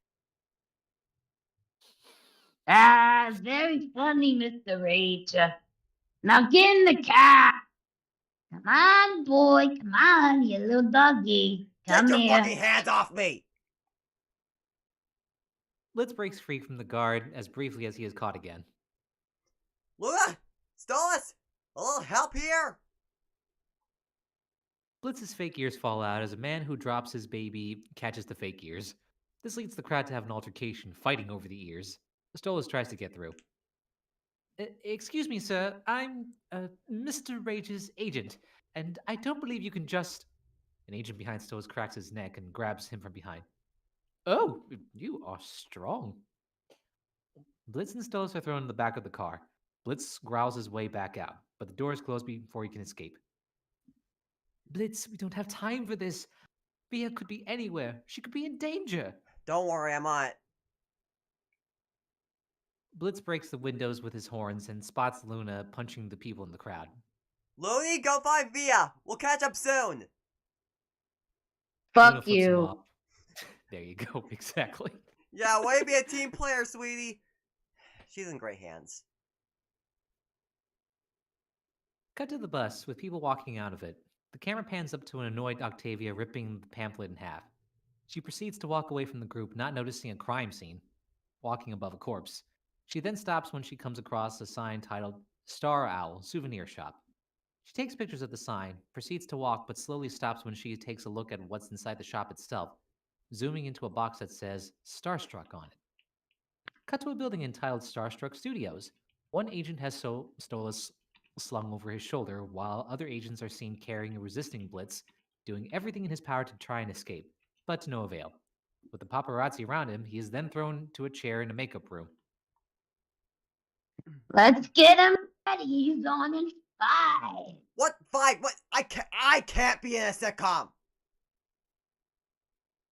Ah, very funny, Mr. Rager. Now get in the car. Come on, boy. Come on, you little doggy. Get Come your here. fucking hands off me. Blitz breaks free from the guard as briefly as he is caught again. Luna, Stolas, a little help here? Blitz's fake ears fall out as a man who drops his baby catches the fake ears. This leads the crowd to have an altercation, fighting over the ears. Stolas tries to get through. Excuse me, sir. I'm Mr. Rage's agent, and I don't believe you can just... An agent behind Stolas cracks his neck and grabs him from behind. Oh, you are strong. Blitz and Stolas are thrown in the back of the car. Blitz growls his way back out, but the door is closed before he can escape. Blitz, we don't have time for this. Bia could be anywhere. She could be in danger. Don't worry, I'm on it. Blitz breaks the windows with his horns and spots Luna punching the people in the crowd. Looney, go find Via. We'll catch up soon. Luna Fuck flips him you. off. There you go, exactly. Yeah, way to be a team player, sweetie. She's in great hands. Cut to the bus with people walking out of it. The camera pans up to an annoyed Octavia ripping the pamphlet in half. She proceeds to walk away from the group, not noticing a crime scene, walking above a corpse. She then stops when she comes across a sign titled Star Owl Souvenir Shop. She takes pictures of the sign, proceeds to walk, but slowly stops when she takes a look at what's inside the shop itself, zooming into a box that says Starstruck on it. Cut to a building entitled Starstruck Studios. One agent has Stolas slung over his shoulder, while other agents are seen carrying a resisting blitz, doing everything in his power to try and escape, but to no avail. With the paparazzi around him, he is then thrown to a chair in a makeup room. Let's get him ready. He's on in 5. What 5? What? I can't be in a sitcom.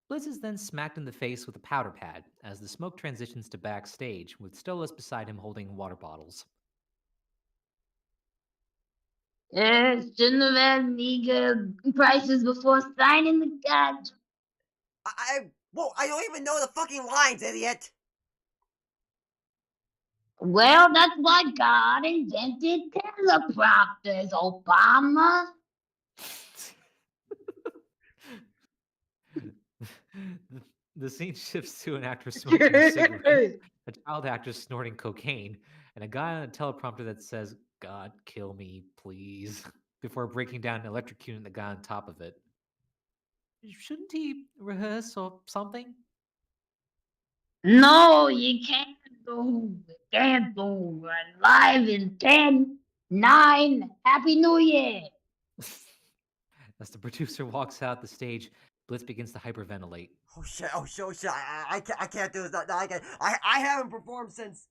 Blitz is then smacked in the face with a powder pad as the smoke transitions to backstage, with Stolas beside him holding water bottles. Shouldn't have had meager prices before signing the contract. I don't even know the fucking lines, idiot. Well, that's why God invented teleprompters, Obama. The scene shifts to an actor smoking a cigarette, a child actor snorting cocaine, and a guy on a teleprompter that says, "God, kill me, please," before breaking down and electrocuting the guy on top of it. Shouldn't he rehearse or something? No, you can't go. Can't go live in 10, 9. Happy New Year. As the producer walks out the stage, Blitz begins to hyperventilate. Oh shit! I can't do this. No, I haven't performed since.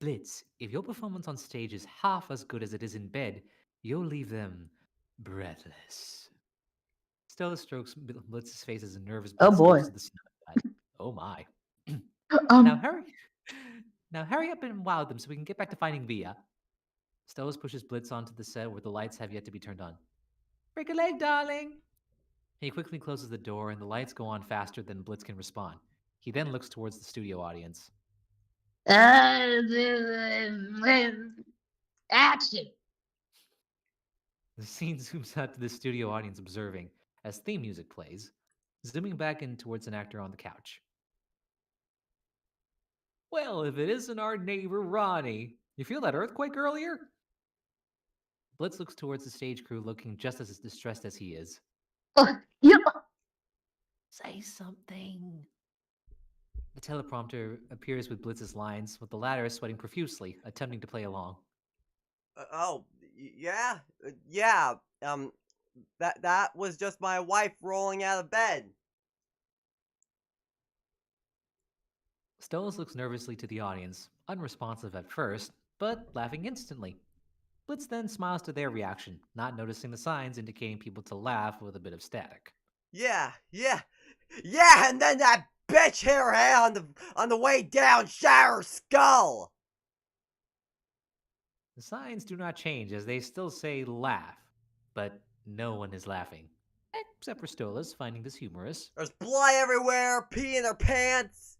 Blitz, if your performance on stage is half as good as it is in bed, you'll leave them breathless. Stella strokes Blitz's face as a nervous Oh, Blitz boy. goes to the side. Oh my. Um, Now hurry. Now hurry up and wow them so we can get back to finding Via. Stellas pushes Blitz onto the set where the lights have yet to be turned on. Break a leg, darling. He quickly closes the door and the lights go on faster than Blitz can respond. He then looks towards the studio audience. Action. The scene zooms out to the studio audience observing as theme music plays, zooming back in towards an actor on the couch. Well, if it isn't our neighbor Ronnie. You feel that earthquake earlier? Blitz looks towards the stage crew looking just as distressed as he is. Yep. Say something. The teleprompter appears with Blitz's lines, with the latter sweating profusely, attempting to play along. Yeah. That was just my wife rolling out of bed. Stolas looks nervously to the audience, unresponsive at first, but laughing instantly. Blitz then smiles to their reaction, not noticing the signs indicating people to laugh with a bit of static. Yeah, and then that bitch hit her head on the way down, shatter her skull. The signs do not change as they still say laugh, but no one is laughing. Except for Stolas, finding this humorous. There's blood everywhere, pee in their pants.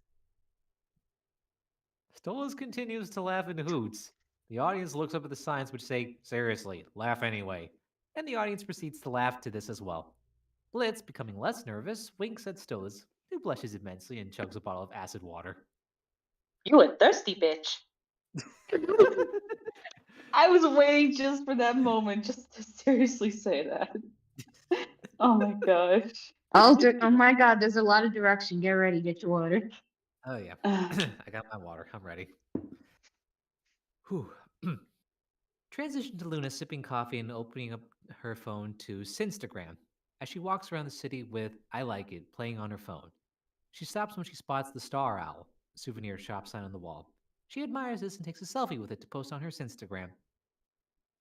Stolas continues to laugh and hoots. The audience looks up at the signs which say, seriously, laugh anyway. And the audience proceeds to laugh to this as well. Blitz, becoming less nervous, winks at Stolas, who blushes immensely and chugs a bottle of acid water. You a thirsty bitch. I was waiting just for that moment, just to seriously say that. Oh my gosh. Oh my God, there's a lot of direction. Get ready, get your water. Oh yeah, I got my water. I'm ready. Whew. Transition to Luna sipping coffee and opening up her phone to Sinstagram as she walks around the city with I Like It playing on her phone. She stops when she spots the Star Owl souvenir shop sign on the wall. She admires this and takes a selfie with it to post on her Instagram.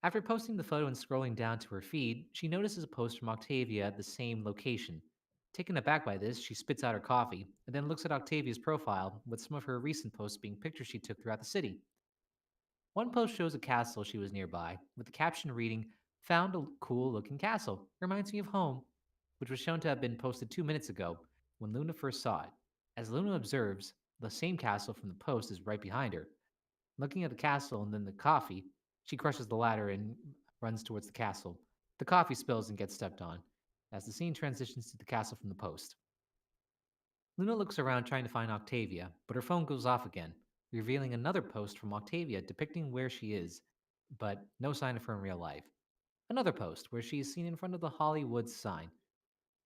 After posting the photo and scrolling down to her feed, she notices a post from Octavia at the same location. Taken aback by this, she spits out her coffee and then looks at Octavia's profile, with some of her recent posts being pictures she took throughout the city. One post shows a castle she was nearby, with the caption reading, "Found a cool looking castle. Reminds me of home," which was shown to have been posted 2 minutes ago when Luna first saw it. As Luna observes, the same castle from the post is right behind her. Looking at the castle and then the coffee, she crushes the latter and runs towards the castle. The coffee spills and gets stepped on. as the scene transitions to the castle from the post. Luna looks around trying to find Octavia, but her phone goes off again, revealing another post from Octavia depicting where she is, but no sign of her in real life. Another post where she is seen in front of the Hollywoods sign.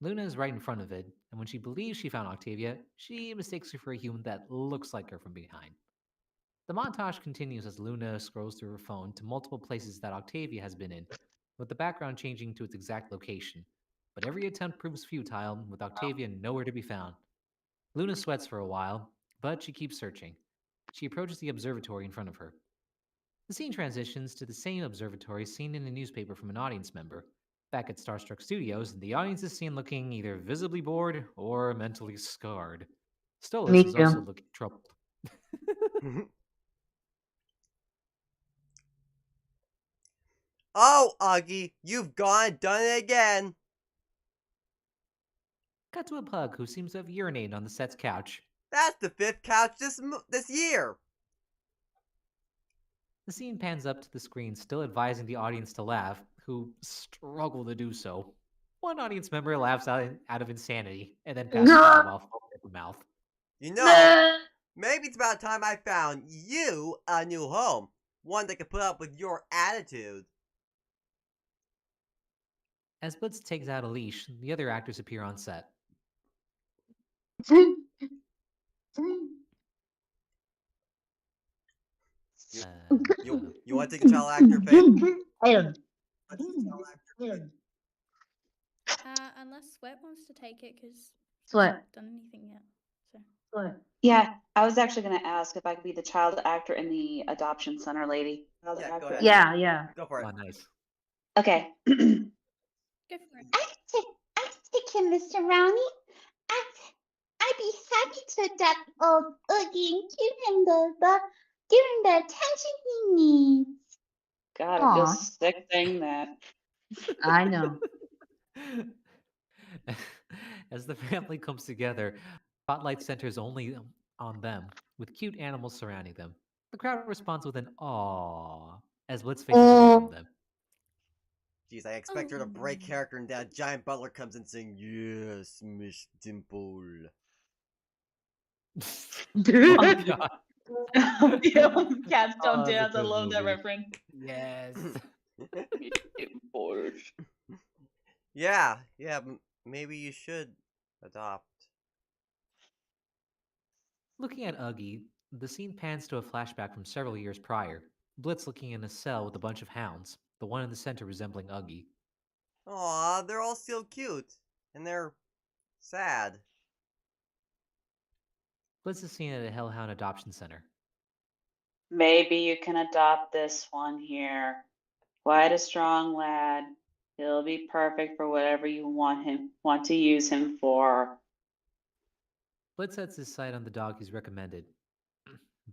Luna is right in front of it, and when she believes she found Octavia, she mistakes her for a human that looks like her from behind. The montage continues as Luna scrolls through her phone to multiple places that Octavia has been in, with the background changing to its exact location. But every attempt proves futile, with Octavia nowhere to be found. Luna sweats for a while, but she keeps searching. She approaches the observatory in front of her. The scene transitions to the same observatory seen in a newspaper from an audience member. Back at Starstruck Studios, the audience is seen looking either visibly bored or mentally scarred. Stolas Me is also too. looking troubled. Oh, Augie, you've gone and done it again. Cut to a pug who seems to have urinated on the set's couch. That's the 5th couch this year. The scene pans up to the screen, still advising the audience to laugh, who struggle to do so. One audience member laughs out of insanity and then passes out while foaming at the mouth. You know, maybe it's about time I found you a new home. One that can put up with your attitude. As Blitz takes out a leash, the other actors appear on set. You want to take a child actor, Faith? Unless Sweat wants to take it, because Sweat. done anything yet. So What? Yeah, I was actually going to ask if I could be the child actor and the adoption center lady. Yeah, go ahead. Yeah. Go for it. Oh, nice. Okay. go for it. I take him, Mr. Rowney. I'd be happy to adopt old Oogie and give him the attention he needs. God, I feel Aw. sick saying that. I know. As the family comes together, spotlight centers only on them, with cute animals surrounding them. The crowd responds with an aww as Blitz faces away from them. Jeez, I expect her to break character and that giant butler comes in saying, "Yes, Miss Dimple." Oh, God. Cats don't Oh, that's a dance. I good love that movie. reference. Yes. Yeah, maybe you should adopt. Looking at Uggy, the scene pans to a flashback from several years prior. Blitz looking in a cell with a bunch of hounds, the one in the center resembling Uggy. Aw, they're all still cute. And they're sad. Blitz is seen at a Hellhound adoption center. Maybe you can adopt this one here. Quite a strong lad. He'll be perfect for whatever you want to use him for. Blitz sets his sight on the dog he's recommended.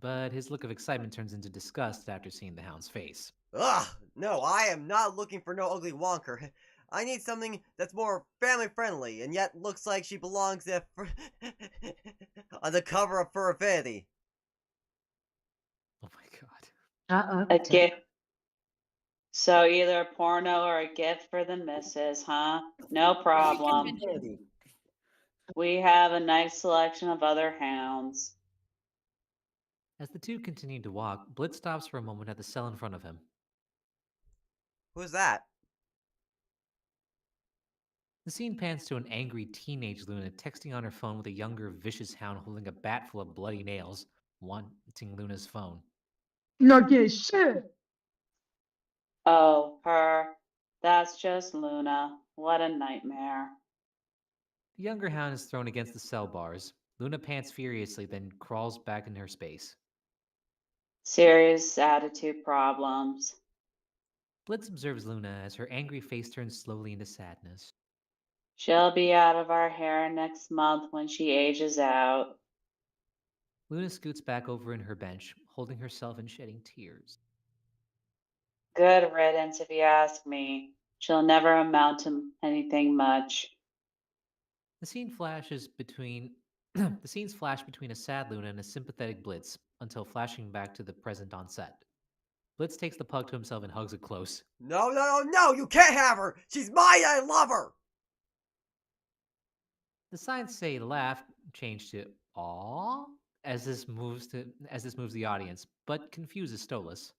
But his look of excitement turns into disgust after seeing the hound's face. Ugh, no, I am not looking for no ugly wonker. I need something that's more family friendly and yet looks like she belongs on the cover of Fur Affinity. Oh my god. A gift. So either a porno or a gift for the missus, huh? No problem. We have a nice selection of other hounds. As the two continue to walk, Blitz stops for a moment at the cell in front of him. Who's that? The scene pans to an angry teenage Luna texting on her phone with a younger, vicious hound holding a bat full of bloody nails, wanting Luna's phone. Not get shit. Oh, her. That's just Luna. What a nightmare. The younger hound is thrown against the cell bars. Luna pants furiously, then crawls back in her space. Serious attitude problems. Blitz observes Luna as her angry face turns slowly into sadness. She'll be out of our hair next month when she ages out. Luna scoots back over in her bench, holding herself and shedding tears. Good riddance, if you ask me. She'll never amount to anything much. The scene flashes between the scenes flash between a sad Luna and a sympathetic Blitz until flashing back to the present on set. Blitz takes the pug to himself and hugs it close. No, you can't have her! She's mine, I love her! The signs say laugh change to aw as this moves the audience, but confuses Stolas.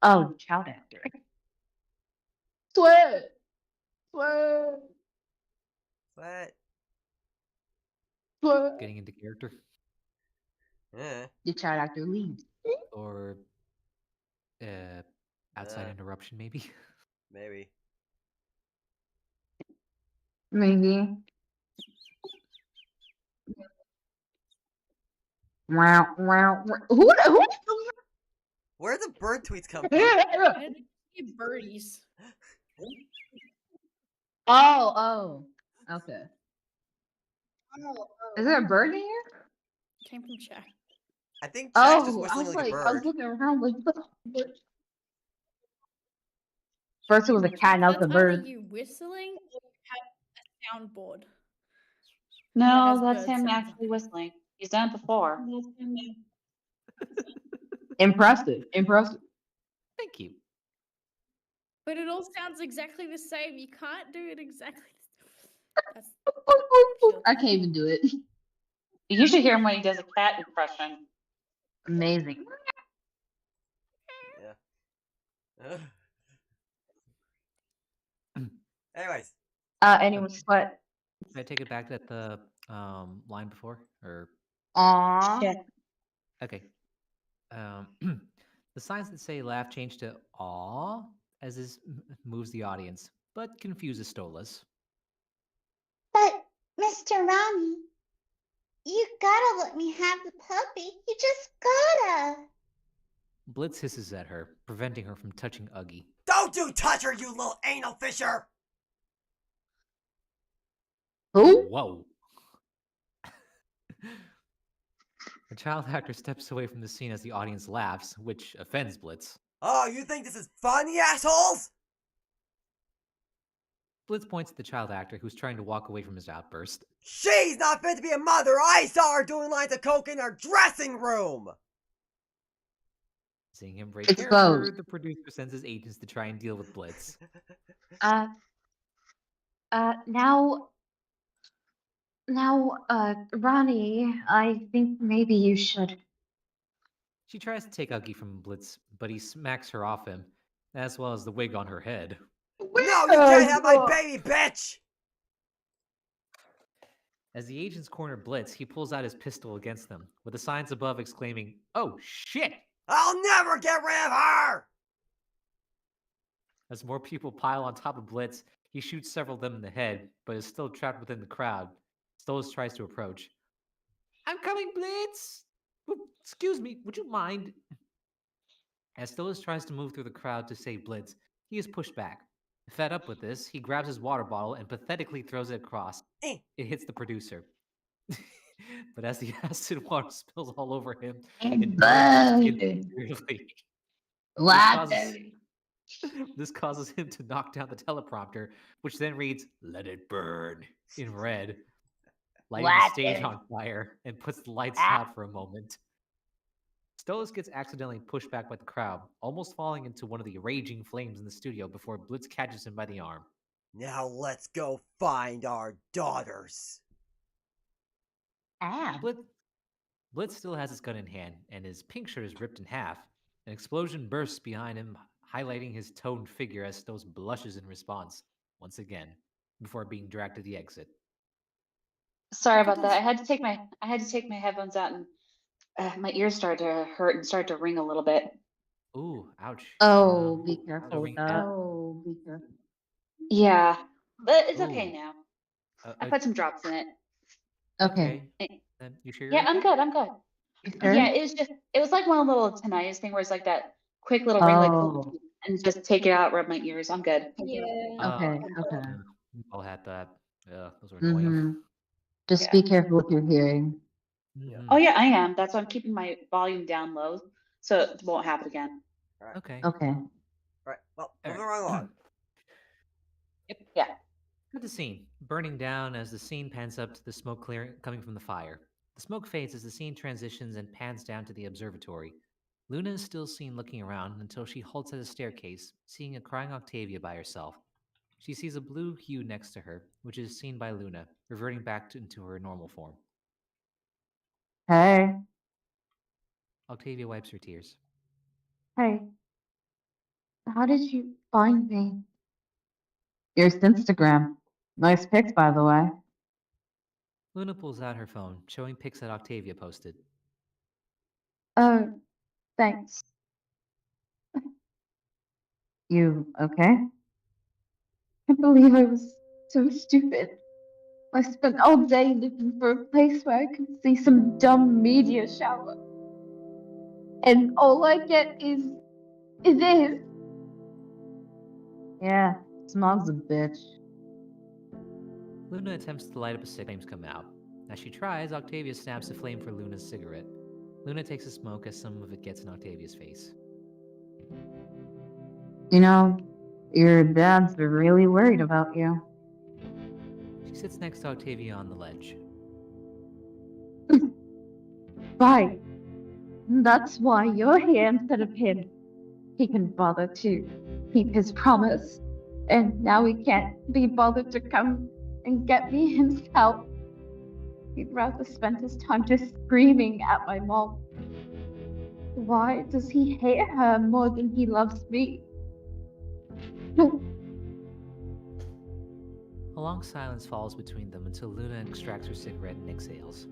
Oh, child actor. Sweat. Sweat. What? Sweat. Getting into character. The child actor leaves. Or outside Uh. interruption, maybe. Maybe. Maybe. Wow, wow. Who? Where the bird tweets come from? And birdies. Oh. Okay. Is there a bird in here? Came from chat. I think Jack's just Oh, I whistling was like a like, I was bird. looking around like, first it was a cat, now it's That's a either bird. you whistling or you have a soundboard. No, has that's bird him sounds on actually whistling. He's done it before. Impressive. Thank you. But it all sounds exactly the same. You can't do it exactly. That's I can't even do it. You should hear him when he does a cat impression. Amazing. Yeah. Anyways. Anyways, what? Can I take it back to the line before? Or Aww. Shit. okay. The signs that say laugh change to aw as this moves the audience, but confuses Stolas. But, Mr. Ronnie, you gotta let me have the puppy. You just gotta. Blitz hisses at her, preventing her from touching Uggy. Don't you touch her, you little anal fisher! Who? Whoa. The child actor steps away from the scene as the audience laughs, which offends Blitz. Oh, you think this is fun, you assholes? Blitz points at the child actor, who's trying to walk away from his outburst. She's not fit to be a mother. I saw her doing lines of coke in her dressing room. Seeing him break character, Exposed. the producer sends his agents to try and deal with Blitz. Now, Ronnie, I think maybe you should. She tries to take Uggy from Blitz, but he smacks her off him, as well as the wig on her head. No, you can't have my baby, bitch! As the agents corner Blitz, he pulls out his pistol against them, with the signs above exclaiming, "Oh shit!" I'll never get rid of her! As more people pile on top of Blitz, he shoots several of them in the head, but is still trapped within the crowd. Stolas tries to approach. "I'm coming, Blitz! Excuse me, would you mind?" As Stolas tries to move through the crowd to save Blitz, he is pushed back. Fed up with this, he grabs his water bottle and pathetically throws it across. It hits the producer. But as the acid water spills all over him, it burns his skin severely. This causes him to knock down the teleprompter, which then reads, "Let it burn," in red, lighting the stage on fire and puts the lights out for a moment. Stolas gets accidentally pushed back by the crowd, almost falling into one of the raging flames in the studio before Blitz catches him by the arm. Now let's go find our daughters. Blitz still has his gun in hand, and his pink shirt is ripped in half. An explosion bursts behind him, highlighting his toned figure as Stolas blushes in response, once again, before being dragged to the exit. Sorry about that. I had to take my headphones out, and my ears started to hurt and started to ring a little bit. Ooh, ouch. Oh, be careful the with ring- that. Oh, be careful. Yeah, but it's okay Ooh. now. I put some drops in it. Okay. Then you sure? Yeah, I'm good. I'm good. You sure? Yeah, it was like one little tinnitus thing where it's like that quick little ring, like, Oh. and just take it out, rub my ears. I'm good. Yeah. Okay. We all had that. Yeah, those are annoying. Mm-hmm. Just Yeah. be careful with your hearing. Mhm. Oh yeah, I am. That's why I'm keeping my volume down low, so it won't happen again. Okay. Okay. Right, well, All moving right. right along. Yep. Yeah. Cut the scene, burning down as the scene pans up to the smoke clearing coming from the fire. The smoke fades as the scene transitions and pans down to the observatory. Luna is still seen looking around until she halts at a staircase, seeing a crying Octavia by herself. She sees a blue hue next to her, which is seen by Luna, reverting back into her normal form. Hey, Octavia wipes her tears. hey, how did you find me? Your Instagram. Nice pics, by the way. Luna pulls out her phone, showing pics that Octavia posted. Oh, thanks. You okay? I believe I was so stupid. I spent all day looking for a place where I could see some dumb media shower. And all I get is this. Yeah, smog's a bitch. Luna attempts to light up a cigarette. Flames come out. As she tries, Octavia snaps a flame for Luna's cigarette. Luna takes a smoke as some of it gets in Octavia's face. You know, your dad's really worried about you. She sits next to Octavia on the ledge. Right. That's why you're here instead of him. He can bother to keep his promise. And now he can't be bothered to come and get me himself. He'd rather spend his time just screaming at my mom. Why does he hate her more than he loves me? A long silence falls between them until Luna extracts her cigarette and exhales.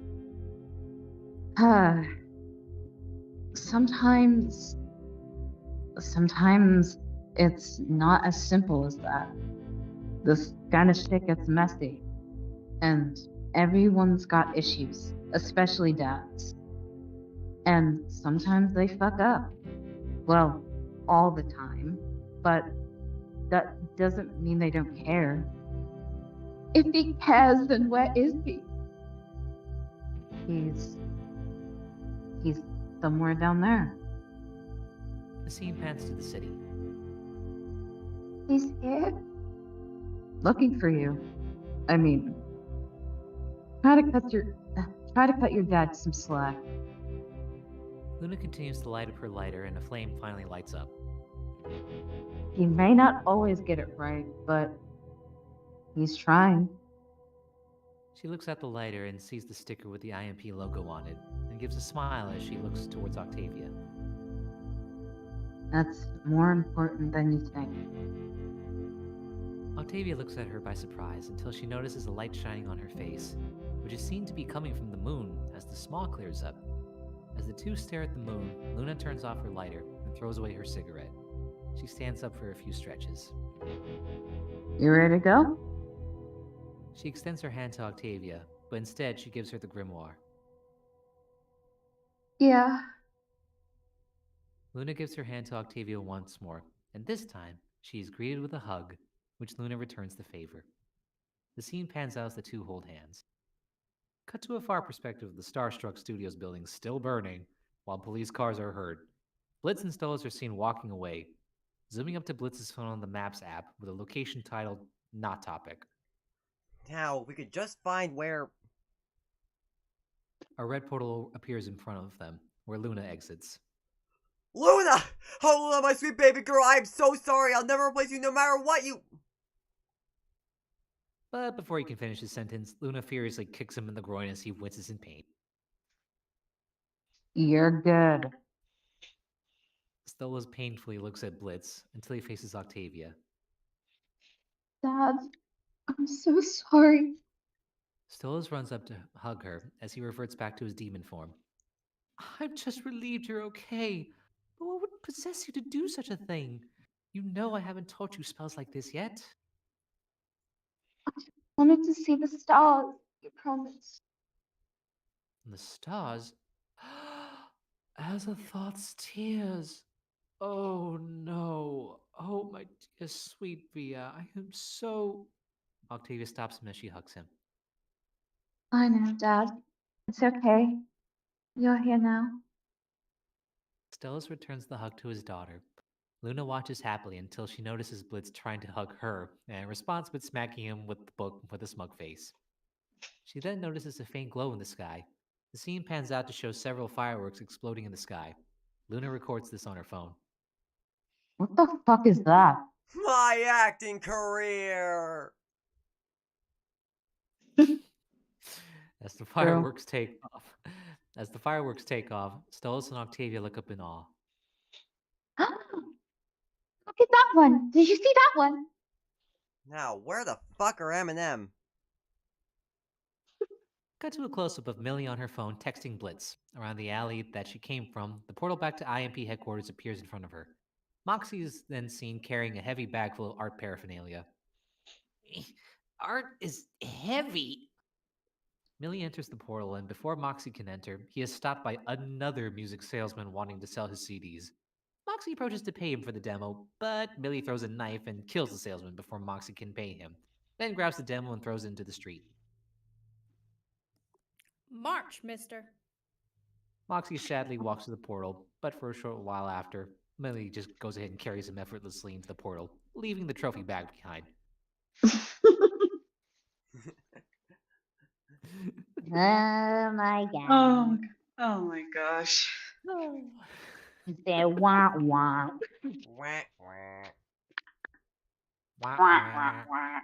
Sometimes it's not as simple as that. This kind of shit gets messy. And everyone's got issues, especially dads. And sometimes they fuck up. Well, all the time. But that doesn't mean they don't care. If he cares, then where is he? He's somewhere down there. The scene pans to the city. He's here? Looking for you. I mean, try to cut your dad some slack. Luna continues to light up her lighter and a flame finally lights up. He may not always get it right, but he's trying. She looks at the lighter and sees the sticker with the IMP logo on it, and gives a smile as she looks towards Octavia. That's more important than you think. Octavia looks at her by surprise until she notices a light shining on her face, which is seen to be coming from the moon as the smog clears up. As the two stare at the moon, Luna turns off her lighter and throws away her cigarette. She stands up for a few stretches. You ready to go? She extends her hand to Octavia, but instead she gives her the grimoire. Yeah. Luna gives her hand to Octavia once more, and this time she is greeted with a hug, which Luna returns the favor. The scene pans out as the two hold hands. Cut to a far perspective of the Starstruck Studios building still burning, while police cars are heard. Blitz and Stolas are seen walking away. Zooming up to Blitz's phone on the Maps app with a location titled Not Topic. Now, we could just find where... A red portal appears in front of them, where Luna exits. Luna! Oh, Luna, my sweet baby girl, I am so sorry. I'll never replace you no matter what you... But before he can finish his sentence, Luna furiously kicks him in the groin as he winces in pain. You're good. Stolas painfully looks at Blitz until he faces Octavia. Dad, I'm so sorry. Stolas runs up to hug her as he reverts back to his demon form. I'm just relieved you're okay. But what would possess you to do such a thing? You know I haven't taught you spells like this yet. Wanted to see the stars, you promised. And the stars? As a thought's tears. Oh no. Oh, my dear sweet Via. I am so... Octavia stops him as she hugs him. I know, Dad. It's okay. You're here now. Stella's returns the hug to his daughter. Luna watches happily until she notices Blitz trying to hug her, and responds with smacking him with the book with a smug face. She then notices a faint glow in the sky. The scene pans out to show several fireworks exploding in the sky. Luna records this on her phone. What the fuck is that? My acting career. As the fireworks take off, Stolas and Octavia look up in awe. Look at that one. Did you see that one? Now, where the fuck are Eminem? Cut to a close-up of Millie on her phone texting Blitz. Around the alley that she came from, the portal back to IMP headquarters appears in front of her. Moxie is then seen carrying a heavy bag full of art paraphernalia. Art is heavy. Millie enters the portal, and before Moxie can enter, he is stopped by another music salesman wanting to sell his CDs. Moxie approaches to pay him for the demo, but Millie throws a knife and kills the salesman before Moxie can pay him, then grabs the demo and throws it into the street. March, mister. Moxie sadly walks to the portal, but for a short while after, Millie just goes ahead and carries him effortlessly into the portal, leaving the trophy bag behind. Oh my god. Oh my gosh. Say wah wah. Wah, wah. Wah, Wah, wah. wah,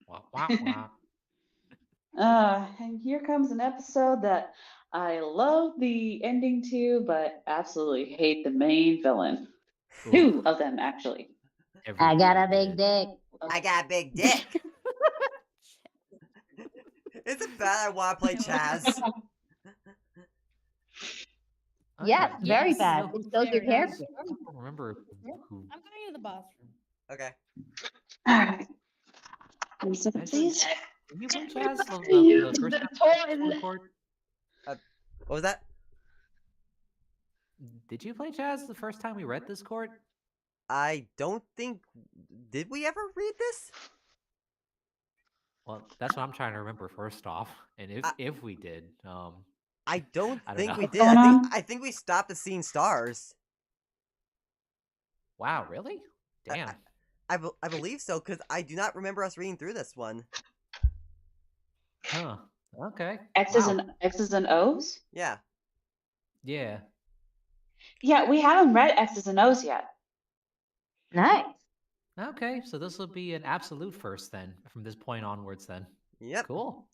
Wah, wah, wah. And here comes an episode that I love the ending to, but absolutely hate the main villain. Two of them, actually. I got a Everybody big did. dick. I got a big dick. Is it bad I want to play Chaz? Yes, Okay. very Yes. bad. It shows your Very character. I don't remember who. I'm going to the bathroom. Okay. Alright. Actually, did you play Chaz Use the first the time we toilet. record? What was that? Did you play Chaz the first time we read this court? I don't think. Did we ever read this? Well, that's what I'm trying to remember first off. And if we did, I don't I don't think know. we What's did. going on? I think we stopped at seeing stars. wow, really? Damn. I believe so, because I do not remember us reading through this one. Huh. Okay. X's Wow. and X's and O's? Yeah. Yeah. Yeah, we haven't read X's and O's yet. Nice. Okay, so this will be an absolute first then, from this point onwards then. Yep. Cool.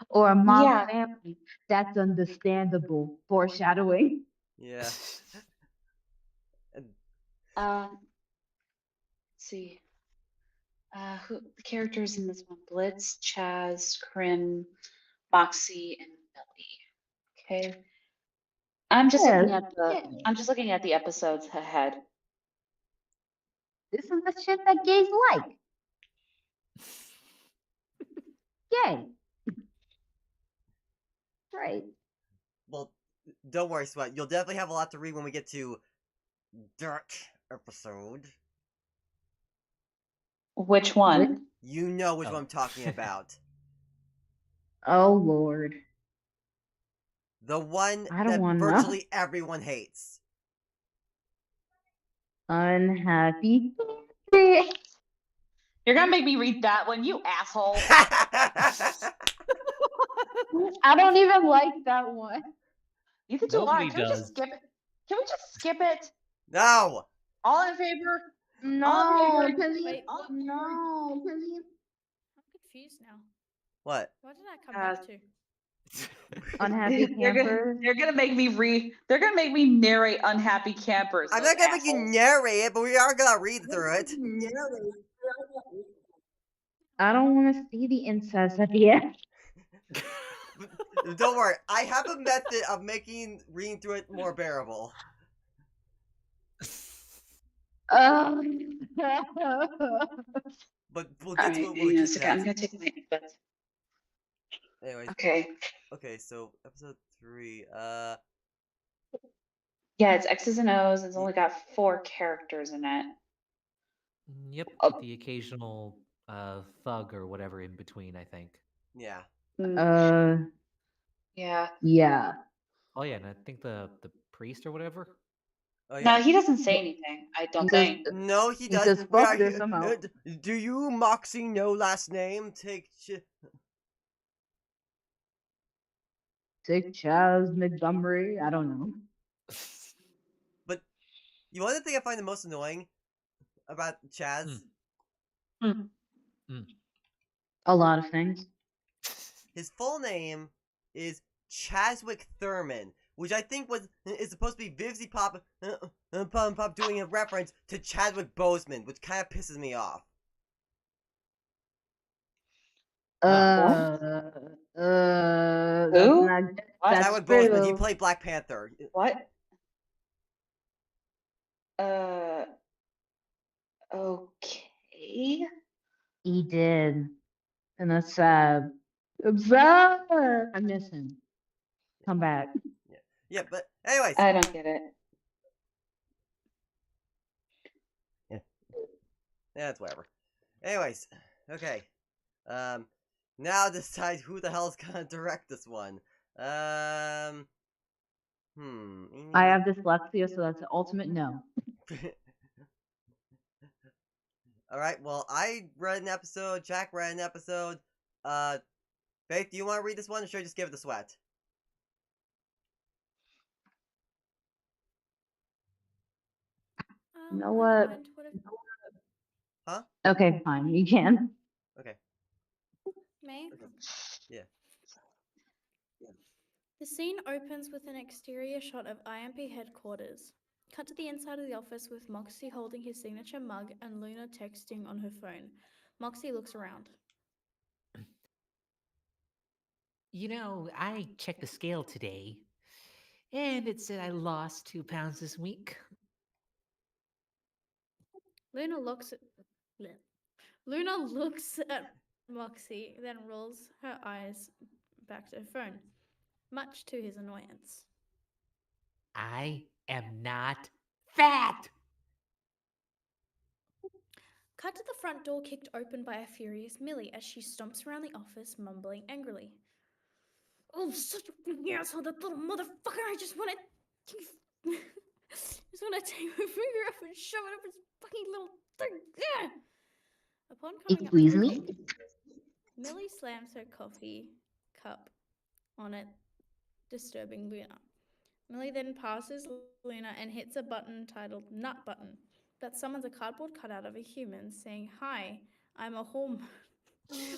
Or a mom Yeah. family. That's understandable. Foreshadowing. Yeah. Let's see. Who the characters in this one? Blitz, Chaz, Krim, Moxie, and Millie. Okay. I'm just looking Yes, at the yes. I'm just looking at the episodes ahead. This is the shit that gays like. Yay. Great. Well, don't worry, Sweat. You'll definitely have a lot to read when we get to Dirt episode. Which one? You know which Oh. one I'm talking about. Oh Lord. The one I don't that wanna know. virtually everyone hates. Unhappy. You're gonna make me read that one, you asshole. I don't even like that one. Neither do I. Nobody Can we just does. skip it? Can we just skip it? No! All in favor? No, favor? because Wait, All in favor? no, because I'm confused now. What? What did I come back to? unhappy camper. They're gonna make me They're gonna make me narrate unhappy campers. I'm those not gonna make you assholes. narrate it, but we are gonna read through it. I don't want to see the incest at the end. Don't worry, I have a method of making reading through it more bearable. But we'll get to it when we Hang on a get to second. I'm that. gonna take my but Anyways, okay. okay, so episode 3. Yeah, it's X's and O's. It's only got 4 characters in it. Yep, Oh. with the occasional thug or whatever in between, I think. Yeah. Yeah. Yeah. Oh yeah, and I think the priest or whatever. Oh No, yeah. he doesn't say anything. I don't says- think. No, he He doesn't. says, We "Fuck are this, here- I'm out." Do you, Moxie, know last name? Take Dick Chaz Montgomery. I don't know. But you know the thing I find the most annoying about Chaz? Hmm. Mm. A lot of things. His full name is Chaswick Thurman, which I think is supposed to be Vivzy Pop doing a reference to Chadwick Boseman, which kind of pisses me off. That's Who? not. What? That's Chadwick Boseman, he true. played Black Panther. What? Okay. He did, and that's sad. I'm sad. I miss him. Come back. Yeah, but anyways. I don't get it. Yeah, it's whatever. Anyways, okay. Now decide who the hell's gonna direct this one. I have dyslexia, so that's the ultimate no. Alright, well, I read an episode, Jack read an episode. Faith, do you want to read this one, or should I just give it the sweat? You know I don't what? mind, whatever. Huh? Okay, fine. You can. Okay. Me? Yeah. The scene opens with an exterior shot of IMP headquarters. Cut to the inside of the office with Moxie holding his signature mug and Luna texting on her phone. Moxie looks around. You know, I checked the scale today, and it said I lost 2 pounds this week. Luna looks at Moxie, then rolls her eyes back to her phone, much to his annoyance. I am not fat! Cut to the front door kicked open by a furious Millie as she stomps around the office, mumbling angrily. Oh, such a fucking asshole, that little motherfucker! I just want to take my finger off and shove it up his fucking little thing. Yeah. Upon coming up Excuse to me? her, Millie slams her coffee cup on it, disturbing Luna. Millie then passes Luna and hits a button titled Nut Button that summons a cardboard cutout of a human saying, "Hi, I'm a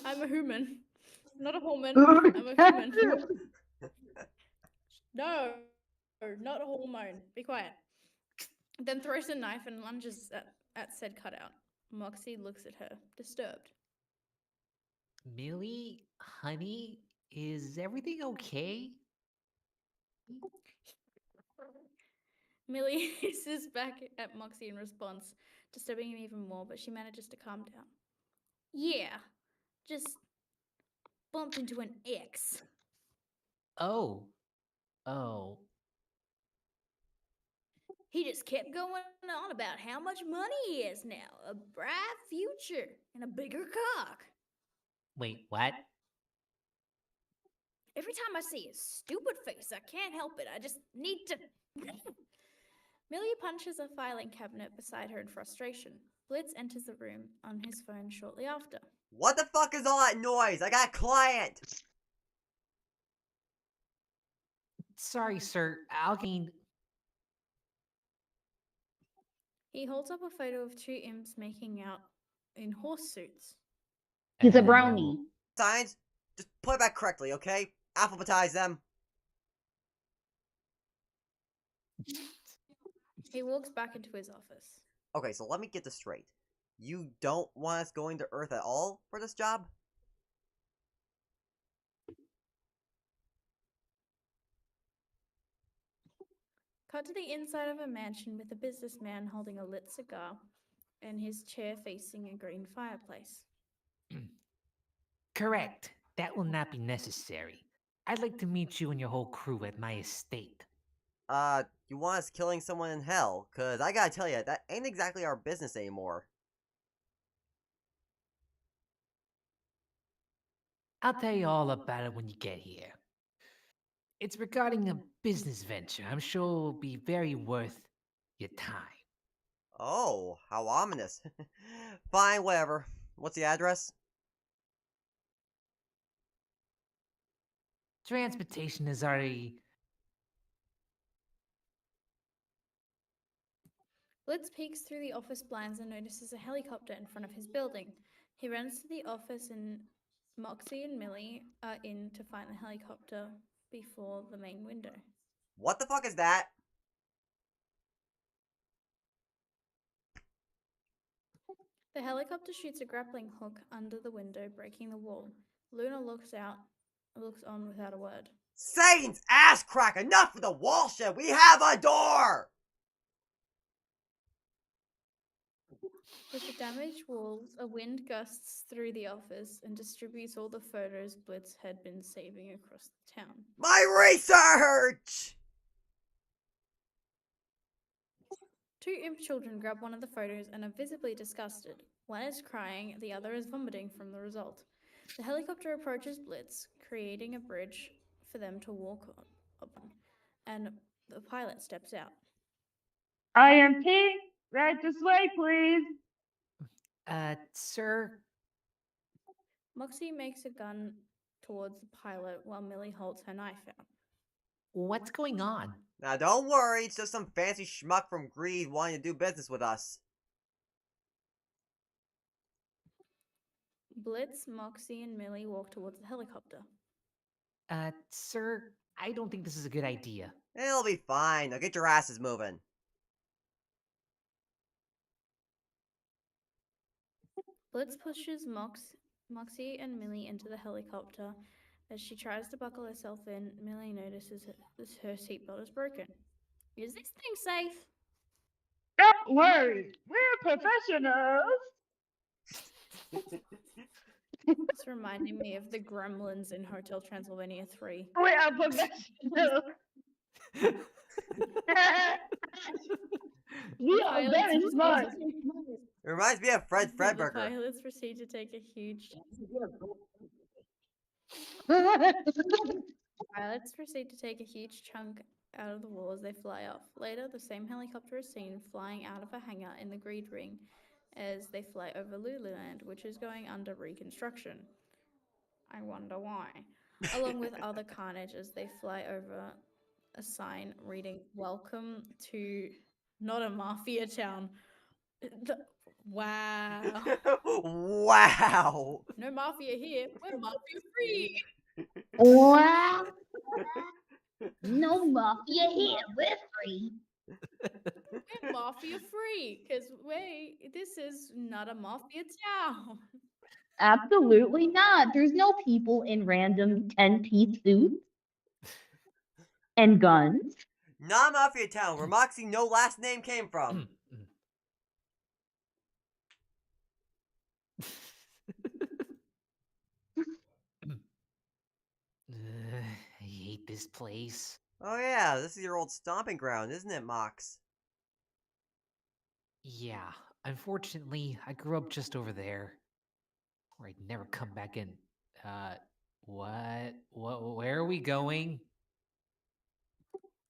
I'm a human. Not a hormone. I'm a human." No, not a hormone. Be quiet. Then throws a knife and lunges at said cutout. Moxie looks at her, disturbed. Millie, honey, is everything okay? Millie hisses back at Moxie in response, disturbing him even more, but she manages to calm down. Yeah, just bumped into an ex. Oh. Oh. He just kept going on about how much money he has now, a bright future, and a bigger cock. Wait, what? Every time I see his stupid face, I can't help it. I just need to. Millie punches a filing cabinet beside her in frustration. Blitz enters the room on his phone shortly after. What the fuck is all that noise? I got a client! Sorry, sir. I'll gain. He holds up a photo of two imps making out in horse suits. He's a brownie. Signs, just put it back correctly, okay? Alphabetize them. He walks back into his office. Okay, so let me get this straight. You don't want us going to Earth at all for this job? Cut to the inside of a mansion with a businessman holding a lit cigar and his chair facing a green fireplace. Correct. That will not be necessary. I'd like to meet you and your whole crew at my estate. You want us killing someone in hell? Cause I gotta tell you, that ain't exactly our business anymore. I'll tell you all about it when you get here. It's regarding a business venture I'm sure will be very worth your time. Oh, how ominous. Fine, whatever. What's the address? Transportation is already. Blitz peeks through the office blinds and notices a helicopter in front of his building. He runs to the office and Moxie and Millie are in to find the helicopter before the main window. What the fuck is that? The helicopter shoots a grappling hook under the window, breaking the wall. Luna looks on without a word. Satan's ass crack! Enough with the wall shit! We have a door! With the damaged walls, a wind gusts through the office and distributes all the photos Blitz had been saving across the town. My research! Two imp children grab one of the photos and are visibly disgusted. One is crying, the other is vomiting from the result. The helicopter approaches Blitz, creating a bridge for them to walk upon, and the pilot steps out. IMP, right this way, please. Sir, Moxie makes a gun towards the pilot while Millie holds her knife out. what's going on? Now don't worry, it's just some fancy schmuck from Greed wanting to do business with us. Blitz, Moxie, and Millie walk towards the helicopter. Sir, I don't think this is a good idea. It'll be fine, now get your asses moving. Blitz pushes Moxie and Millie into the helicopter. As she tries to buckle herself in, Millie notices her seatbelt is broken. Is this thing safe? Don't worry, we're professionals. It's reminding me of the gremlins in Hotel Transylvania 3. We are professionals. We are Pilots very proceed smart. It reminds me of Fred The Fredberger. pilots proceed to take a huge chunk out of the wall as they fly off. Later, the same helicopter is seen flying out of a hangar in the Greed Ring as they fly over Lululand, which is going under reconstruction. I wonder why. Along with other carnage as they fly over a sign reading, "Welcome to not a mafia town." Wow. Wow! No mafia here. We're mafia free. Wow. No mafia here, we're free. We're mafia free because this is not a mafia town. Absolutely not. There's no people in random 10-piece suits and guns. Not Mafia Town, where Moxie no last name came from. I hate this place. Oh yeah, this is your old stomping ground, isn't it, Mox? Yeah, unfortunately, I grew up just over there. Where I'd never come back in. Where are we going?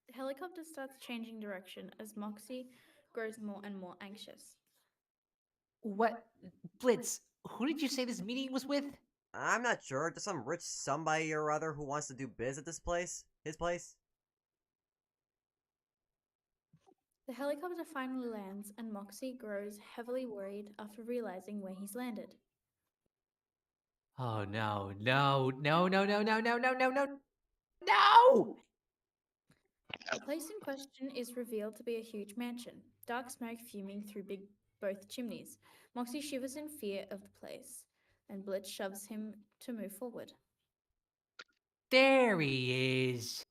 The helicopter starts changing direction as Moxie grows more and more anxious. What? Blitz, who did you say this meeting was with? I'm not sure, just some rich somebody or other who wants to do biz at this place? His place? The helicopter finally lands, and Moxie grows heavily worried after realizing where he's landed. Oh no, no, no, no, no, no, no, no, no, no, no! The place in question is revealed to be a huge mansion, dark smoke fuming through both chimneys. Moxie shivers in fear of the place, and Blitz shoves him to move forward. There he is.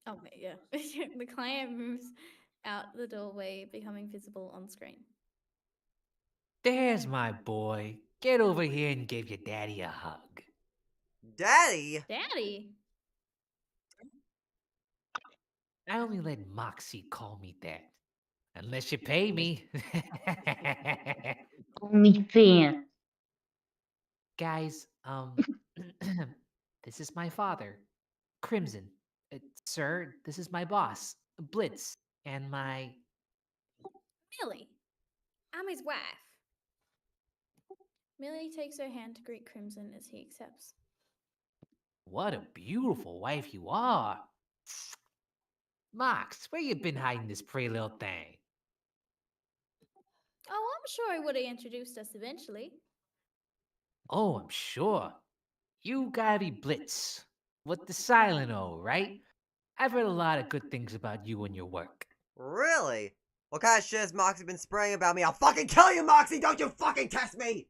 Oh, wait, yeah. The client moves out the doorway, becoming visible on screen. There's my boy. Get over here and give your daddy a hug. Daddy? Daddy? I only let Moxie call me that. Unless you pay me. Only fan. Guys, this is my father, Crimson. Sir, this is my boss, Blitz, and my... Millie. I'm his wife. Millie takes her hand to greet Crimson as he accepts. What a beautiful wife you are. Mox, where you been hiding this pretty little thing? Oh, I'm sure he would have introduced us eventually. Oh, I'm sure. You gotta be Blitz. With the silent O, right? I've heard a lot of good things about you and your work. Really? What kind of shit has Moxie been spraying about me? I'll fucking kill you, Moxie! Don't you fucking test me!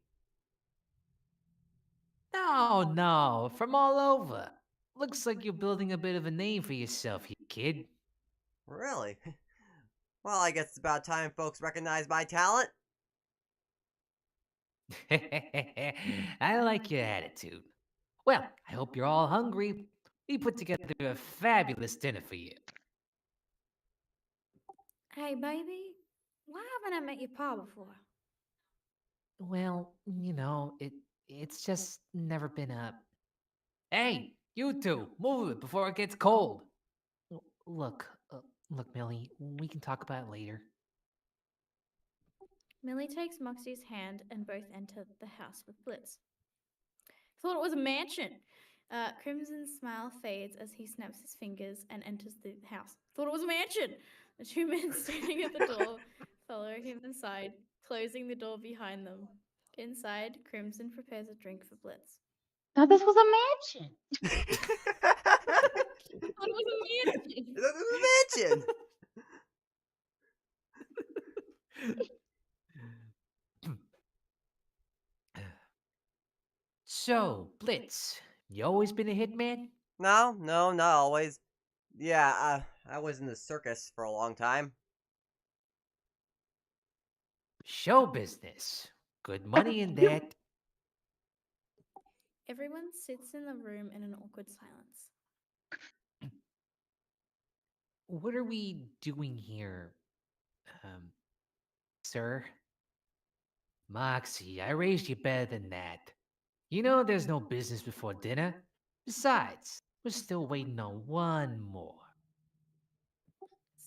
No, from all over. Looks like you're building a bit of a name for yourself, you kid. Really? Well, I guess it's about time folks recognize my talent. I like your attitude. Well, I hope you're all hungry. We put together a fabulous dinner for you. Hey, baby, why haven't I met your pa before? Well, it's just never been a. Hey, you two, move it before it gets cold. Look, look, Millie, we can talk about it later. Millie takes Moxie's hand and both enter the house with Blitz. Thought it was a mansion. Crimson's smile fades as he snaps his fingers and enters the house. Thought it was a mansion. The two men standing at the door follow him inside, closing the door behind them. Inside, Crimson prepares a drink for Blitz. Thought this was a mansion. Thought it was a mansion. This is a mansion! So, Blitz, you always been a hitman? No, not always. Yeah, I was in the circus for a long time. Show business. Good money in that. Everyone sits in the room in an awkward silence. What are we doing here, sir? Moxie, I raised you better than that. You know there's no business before dinner. Besides, we're still waiting on one more.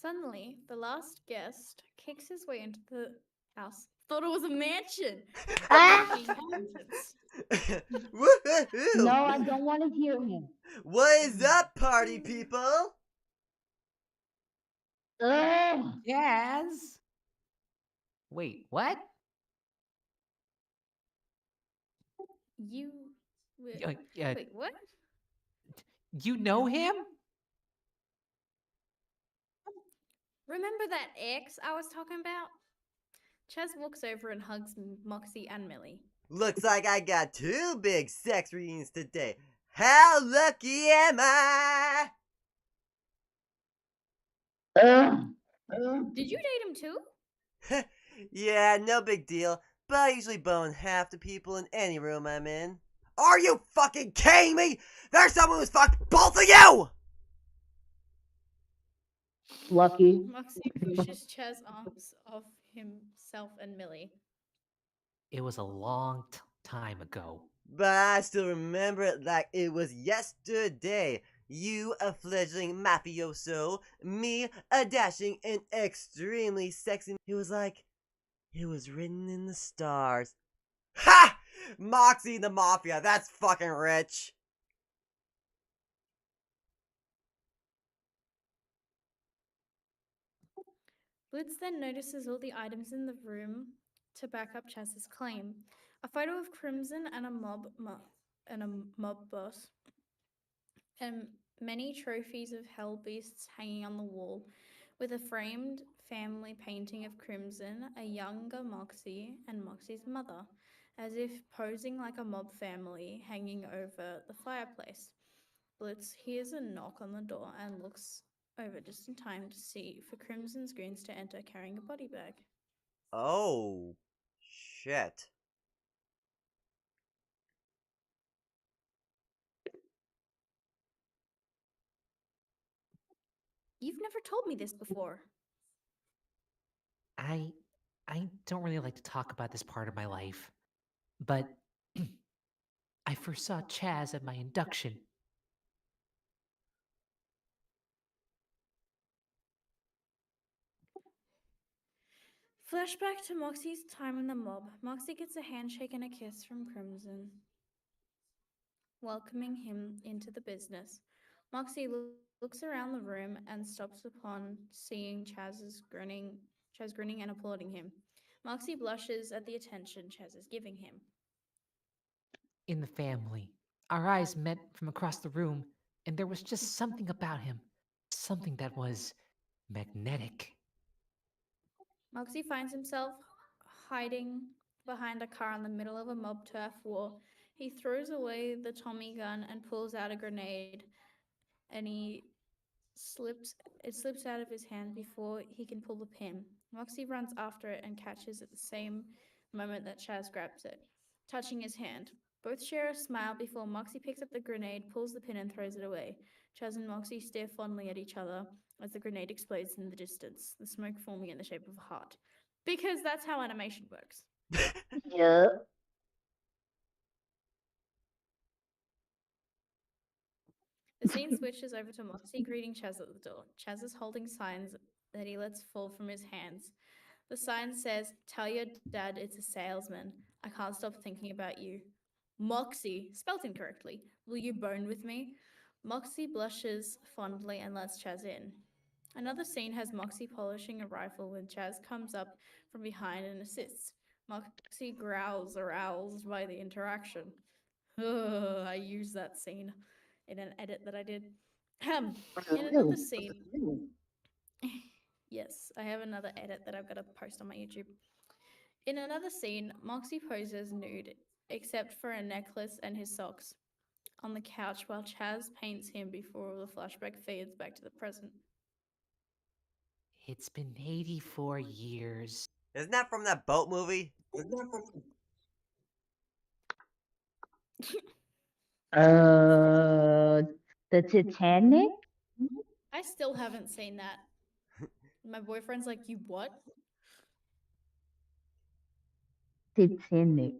Suddenly, the last guest kicks his way into the house. Thought it was a mansion. Ah! Being inhabitants. Woohoo! No, I don't want to hear him. What is up, party people? Ugh. Yes. Wait, what? You. Uh, Wait, what? you know him? Remember that ex I was talking about? Chaz walks over and hugs Moxie and Millie. Looks like I got 2 big sex reunions today. How lucky am I? Did you date him too? Yeah, no big deal. But I usually bone half the people in any room I'm in. Are you fucking kidding me? There's someone who's fucked both of you! Lucky. Moxie pushes Chaz's arms off himself and Millie. It was a long time ago. But I still remember it like it was yesterday. You, a fledgling mafioso, me, a dashing and extremely sexy. It was like it was written in the stars. Ha! Moxie the Mafia, that's fucking rich. Blitz then notices all the items in the room to back up Chaz's claim. A photo of Crimson and a mob boss, and many trophies of hell beasts hanging on the wall, with a framed family painting of Crimson, a younger Moxie, and Moxie's mother, as if posing like a mob family hanging over the fireplace. Blitz hears a knock on the door and looks over just in time to see for Crimson's goons to enter carrying a body bag. Oh, shit. You've never told me this before. I don't really like to talk about this part of my life, but I first saw Chaz at my induction. Flashback to Moxie's time in the mob. Moxie gets a handshake and a kiss from Crimson, welcoming him into the business. Moxie looks around the room and stops upon seeing Chaz grinning and applauding him. Moxie blushes at the attention Chaz is giving him. In the family, our eyes met from across the room, and there was just something about him. Something that was magnetic. Moxie finds himself hiding behind a car in the middle of a mob turf war. He throws away the Tommy gun and pulls out a grenade, and it slips out of his hand before he can pull the pin. Moxie runs after it and catches at the same moment that Chaz grabs it, touching his hand. Both share a smile before Moxie picks up the grenade, pulls the pin, and throws it away. Chaz and Moxie stare fondly at each other as the grenade explodes in the distance, the smoke forming in the shape of a heart. Because that's how animation works. Yeah. The scene switches over to Moxie greeting Chaz at the door. Chaz is holding signs that he lets fall from his hands. The sign says, "Tell your dad it's a salesman. I can't stop thinking about you." Moxie, spelt incorrectly. "Will you bone with me?" Moxie blushes fondly and lets Chaz in. Another scene has Moxie polishing a rifle when Chaz comes up from behind and assists. Moxie growls, aroused by the interaction. Ugh, I used that scene in an edit that I did. In another scene, yes, I have another edit that I've got to post on my YouTube. In another scene, Moxie poses nude, except for a necklace and his socks, on the couch while Chaz paints him before the flashback fades back to the present. It's been 84 years. Isn't that from that boat movie? Uh, the Titanic? I still haven't seen that. My boyfriend's like, "You what?" Titanic.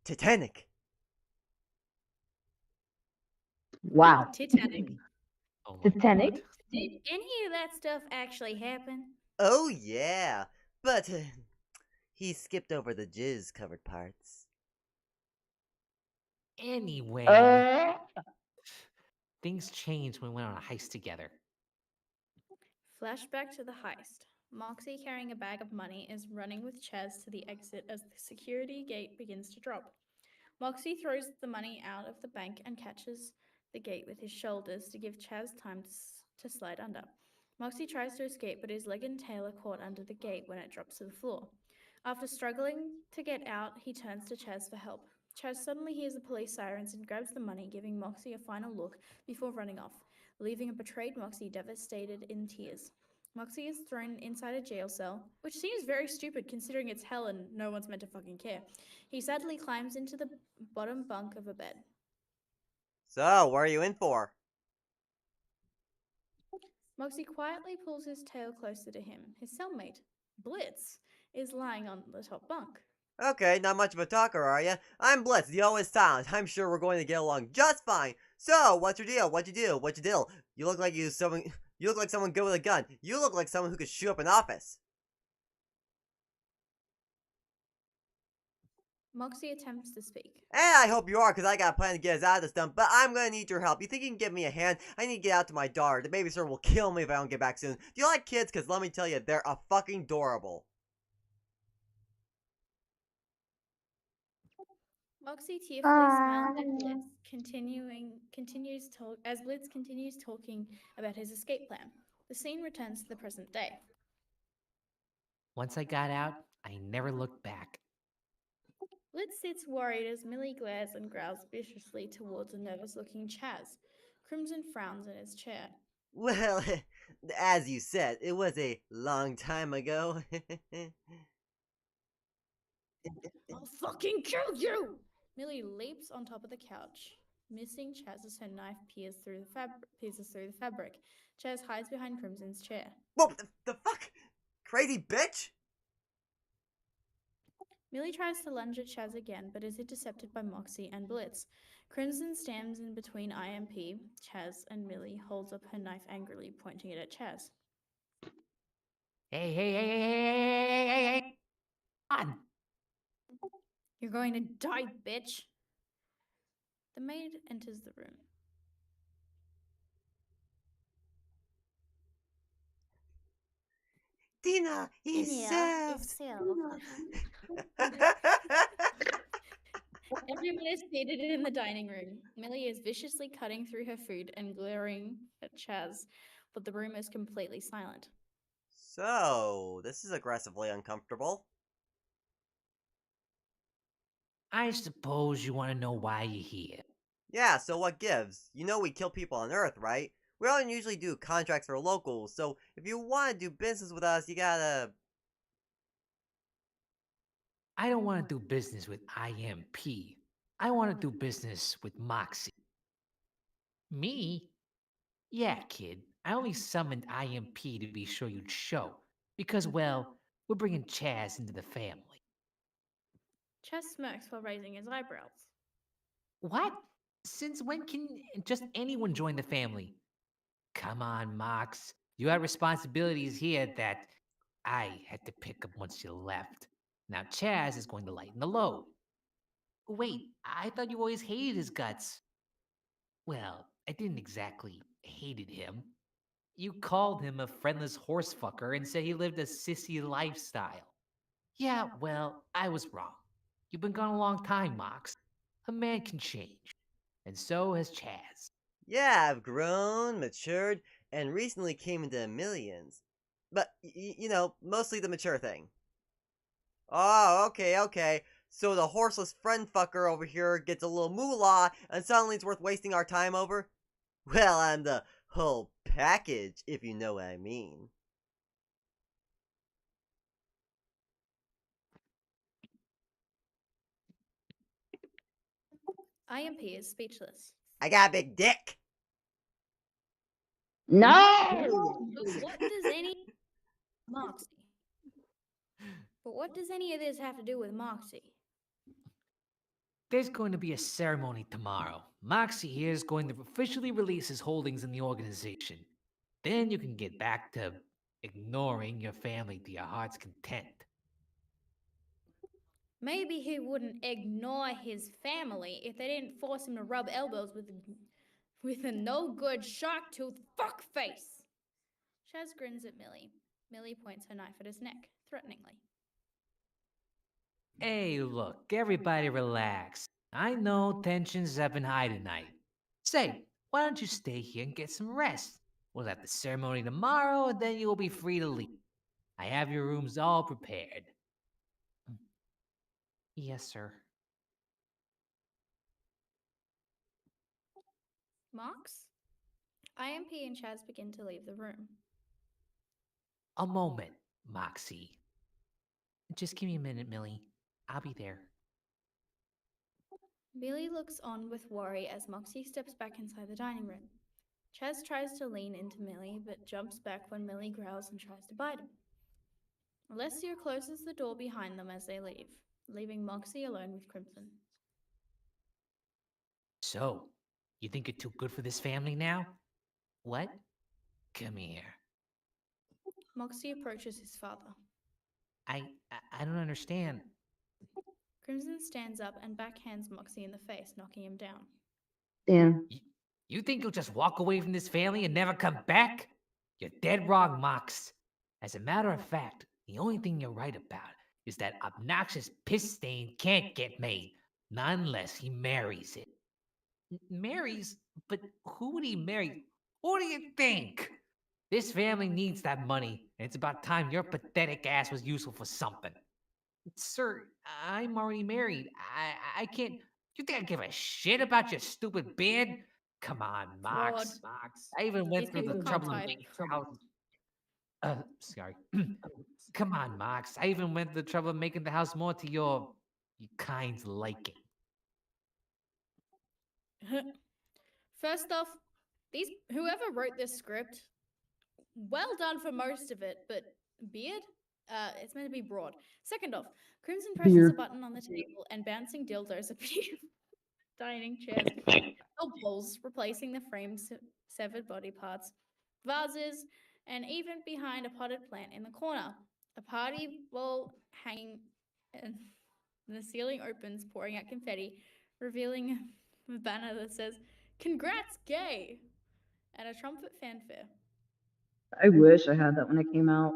Titanic. Wow. Titanic. Oh my Titanic? God. Did any of that stuff actually happen? Oh yeah, but he skipped over the jizz-covered parts. Anyway, Uh, things changed when we went on a heist together. Flashback to the heist. Moxie, carrying a bag of money, is running with Chaz to the exit as the security gate begins to drop. Moxie throws the money out of the bank and catches the gate with his shoulders to give Chaz time to slide under. Moxie tries to escape, but his leg and tail are caught under the gate when it drops to the floor. After struggling to get out, he turns to Chaz for help. Chaz suddenly hears the police sirens and grabs the money, giving Moxie a final look before running off, leaving a betrayed Moxie devastated in tears. Moxie is thrown inside a jail cell, which seems very stupid considering it's hell and no one's meant to fucking care. He sadly climbs into the bottom bunk of a bed. So, what are you in for? Moxie quietly pulls his tail closer to him. His cellmate, Blitz, is lying on the top bunk. Okay, not much of a talker, are ya? I'm Blitz, the always silent. I'm sure we're going to get along just fine. So, what's your deal? What'd you do? What'd you deal? You look like you look like someone good with a gun. You look like someone who could shoot up an office. Moxie attempts to speak. And I hope you are, because I got a plan to get us out of this dump, but I'm gonna need your help. You think you can give me a hand? I need to get out to my daughter. The babysitter will kill me if I don't get back soon. Do you like kids? Because let me tell you, they're a fucking adorable. Moxie tearfully smiles at Blitz, as Blitz continues talking about his escape plan. The scene returns to the present day. Once I got out, I never looked back. Blitz sits worried as Millie glares and growls viciously towards a nervous-looking Chaz. Crimson frowns in his chair. Well, as you said, it was a long time ago. "I'll fucking kill you!" Millie leaps on top of the couch, missing Chaz as her knife pierces through the fabric. Chaz hides behind Crimson's chair. Whoa, the fuck? Crazy bitch? Millie tries to lunge at Chaz again, but is intercepted by Moxie and Blitz. Crimson stands in between IMP, Chaz, and Millie holds up her knife angrily, pointing it at Chaz. Hey, hey, hey, hey, hey, hey, hey, hey, hey. On. You're going to die, bitch. The maid enters the room. Dinner is Dinner is served. served. Everyone is seated in the dining room. Millie is viciously cutting through her food and glaring at Chaz, but the room is completely silent. So, this is aggressively uncomfortable. I suppose you want to know why you're here. Yeah, so what gives? You know we kill people on Earth, right? We don't usually do contracts for locals, so if you want to do business with us, you gotta... I don't want to do business with IMP. I want to do business with Moxie. Me? Yeah, kid. I only summoned IMP to be sure you'd show. Because, well, we're bringing Chaz into the family. Chaz smirks while raising his eyebrows. What? Since when can just anyone join the family? Come on, Mox. You had responsibilities here that I had to pick up once you left. Now Chaz is going to lighten the load. Wait, I thought you always hated his guts. Well, I didn't exactly hated him. You called him a friendless horsefucker and said he lived a sissy lifestyle. Yeah, well, I was wrong. You've been gone a long time, Mox. A man can change. And so has Chaz. Yeah, I've grown, matured, and recently came into millions. But, you know, mostly the mature thing. Oh, okay. So the horseless friend fucker over here gets a little moolah, and suddenly it's worth wasting our time over? Well, I'm the whole package, if you know what I mean. IMP is speechless. I got a big dick! No! But what does any Moxie? But what does any of this have to do with Moxie? There's going to be a ceremony tomorrow. Moxie here is going to officially release his holdings in the organization. Then you can get back to ignoring your family to your heart's content. Maybe he wouldn't ignore his family if they didn't force him to rub elbows with a no-good shark-toothed fuckface. Chaz grins at Millie. Millie points her knife at his neck, threateningly. Hey, look, everybody relax. I know tensions have been high tonight. Say, why don't you stay here and get some rest? We'll have the ceremony tomorrow, and then you'll be free to leave. I have your rooms all prepared. Yes, sir. Mox? IMP and Chaz begin to leave the room. A moment, Moxie. Just give me a minute, Millie. I'll be there. Millie looks on with worry as Moxie steps back inside the dining room. Chaz tries to lean into Millie, but jumps back when Millie growls and tries to bite him. Alessio closes the door behind them as they leave, leaving Moxie alone with Crimson. So, you think you're too good for this family now? What? Come here. Moxie approaches his father. I don't understand. Crimson stands up and backhands Moxie in the face, knocking him down. Damn. You think you'll just walk away from this family and never come back? You're dead wrong, Mox. As a matter of fact, the only thing you're right about is that obnoxious piss stain can't get made, not unless he marries it. Marries? But who would he marry? Who do you think? This family needs that money, and it's about time your pathetic ass was useful for something. Sir, I'm already married. I can't. You think I give a shit about your stupid beard? Come on, Mox. I even These went through people the can't trouble of type. making the house. Sorry. Come on, Mox. I even went through the trouble of making the house more to your kind's liking. First off, whoever wrote this script, well done for most of it, but beard? It's meant to be broad. Second off, Crimson presses a Beard. button on the table and bouncing dildos appear. Dining chairs, bowls replacing the frame's severed body parts, vases, and even behind a potted plant in the corner. A party ball hanging and the ceiling opens, pouring out confetti, revealing a banner that says, "Congrats, gay!" and a trumpet fanfare. I wish I had that when it came out.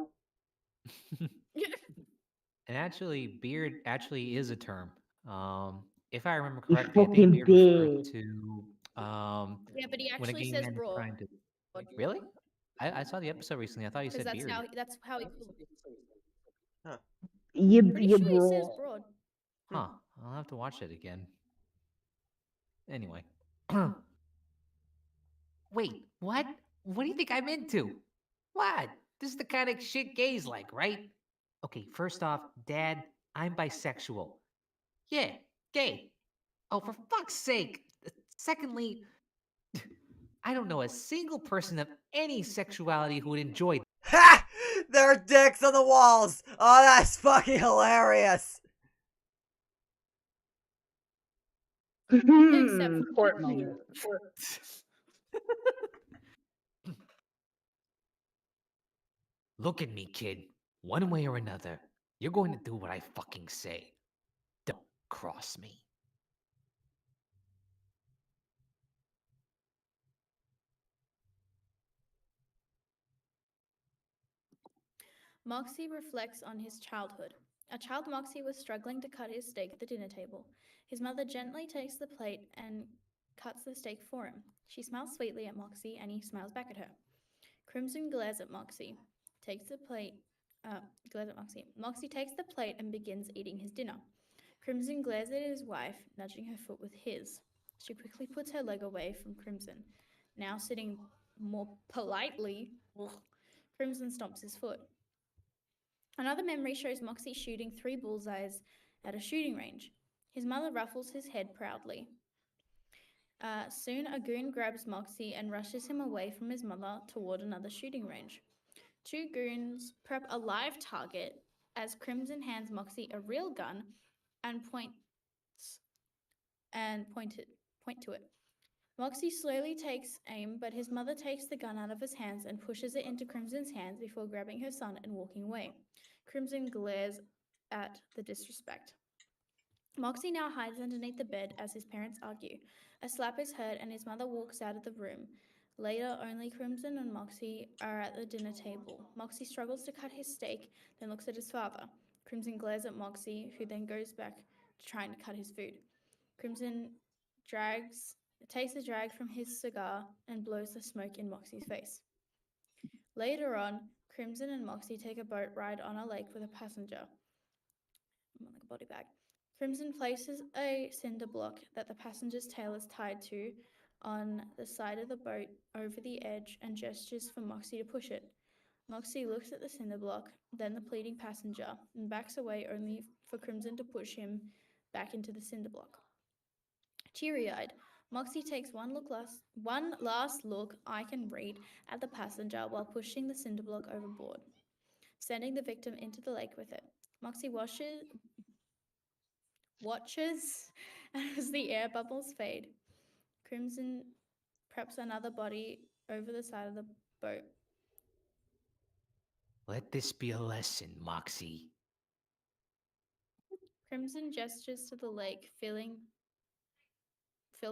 And actually, beard actually is a term. If I remember You correctly, I think fucking beard refers bitch. to Yeah, but he when a actually gay says man is broad. trying to. Really? I saw the episode recently. I thought you Because said beard. that's how he Huh. pretty You sure he says bro. broad. Huh. I'll have to watch it again. Anyway. Wait, what? What do you think I'm into? What? This is the kind of shit gays like, right? Okay, first off, Dad, I'm bisexual. Yeah, gay. Oh, for fuck's sake. Secondly, I don't know a single person of any sexuality who would enjoy. Ha! There are dicks on the walls! Oh, that's fucking hilarious! Except for Court Mikey. moment. Look at me, kid. One way or another, you're going to do what I fucking say. Don't cross me. Moxie reflects on his childhood. A child Moxie was struggling to cut his steak at the dinner table. His mother gently takes the plate and cuts the steak for him. She smiles sweetly at Moxie and he smiles back at her. Crimson glares at Moxie, takes the plate, glares at Moxie. Moxie takes the plate and begins eating his dinner. Crimson glares at his wife, nudging her foot with his. She quickly puts her leg away from Crimson. Now sitting more politely, Crimson stomps his foot. Another memory shows Moxie shooting 3 bullseyes at a shooting range. His mother ruffles his head proudly. Soon, a goon grabs Moxie and rushes him away from his mother toward another shooting range. 2 goons prep a live target as Crimson hands Moxie a real gun and point to it. Moxie slowly takes aim, but his mother takes the gun out of his hands and pushes it into Crimson's hands before grabbing her son and walking away. Crimson glares at the disrespect. Moxie now hides underneath the bed as his parents argue. A slap is heard and his mother walks out of the room. Later, only Crimson and Moxie are at the dinner table. Moxie struggles to cut his steak, then looks at his father. Crimson glares at Moxie, who then goes back to trying to cut his food. Crimson takes a drag from his cigar and blows the smoke in Moxie's face. Later on, Crimson and Moxie take a boat ride on a lake with a passenger. I'm like a body bag. Crimson places a cinder block that the passenger's tail is tied to on the side of the boat over the edge and gestures for Moxie to push it. Moxie looks at the cinder block, then the pleading passenger, and backs away only for Crimson to push him back into the cinder block. Teary-eyed, Moxie takes one last look I can read at the passenger while pushing the cinder block overboard, sending the victim into the lake with it. Moxie watches as the air bubbles fade. Crimson preps another body over the side of the boat. Let this be a lesson, Moxie. Crimson gestures to the lake, filled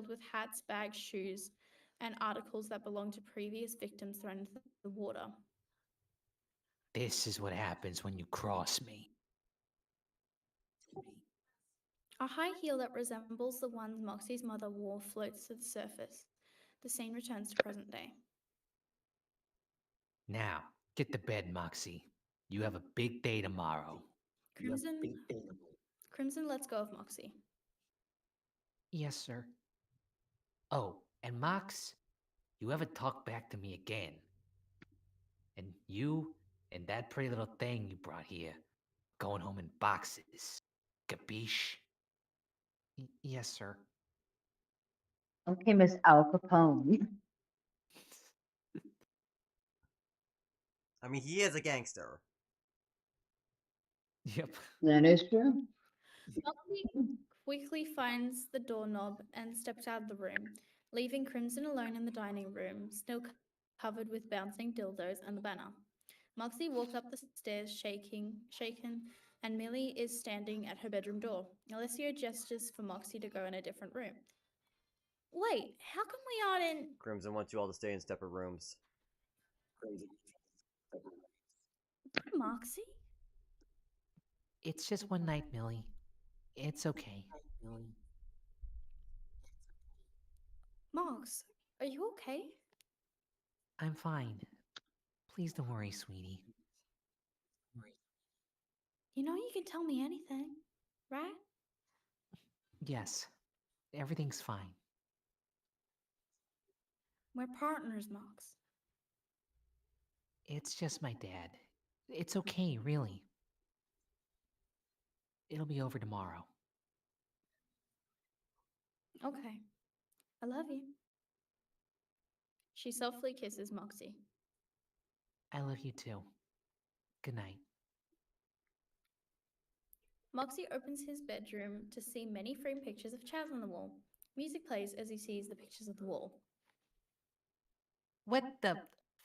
with hats, bags, shoes, and articles that belong to previous victims thrown into the water. This is what happens when you cross me. A high heel that resembles the one Moxie's mother wore floats to the surface. The scene returns to present day. Now, get to bed, Moxie. You have a big day tomorrow. Crimson lets go of Moxie. Yes, sir. Oh, and Mox, you ever talk back to me again? And you and that pretty little thing you brought here, going home in boxes. Capiche? Yes, sir. Okay, Miss Al Capone. I mean, he is a gangster. Yep. That is true. Moxie quickly finds the doorknob and steps out of the room, leaving Crimson alone in the dining room, still covered with bouncing dildos and the banner. Moxie walks up the stairs shaken, and Millie is standing at her bedroom door. Alessio gestures for Moxie to go in a different room. Wait, how come we aren't in... Crimson wants you all to stay in separate rooms. Moxie? It's just one night, Millie. It's okay. Mox, are you okay? I'm fine. Please don't worry, sweetie. You know you can tell me anything, right? Yes, everything's fine. We're partners, Mox. It's just my dad. It's okay, really. It'll be over tomorrow. Okay. I love you. She softly kisses Moxie. I love you too. Good night. Moxie opens his bedroom to see many framed pictures of Chaz on the wall. Music plays as he sees the pictures of the wall. What the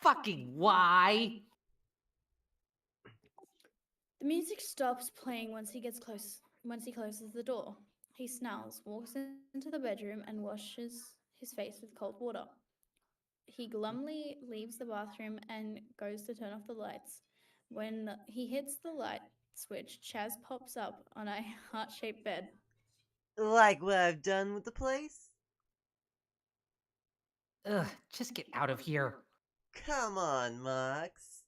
fucking why? The music stops playing once he closes the door. He snarls, walks into the bedroom, and washes his face with cold water. He glumly leaves the bathroom and goes to turn off the lights. When he hits the light switch, Chaz pops up on a heart-shaped bed. Like what I've done with the place? Ugh, just get out of here. Come on, Mox.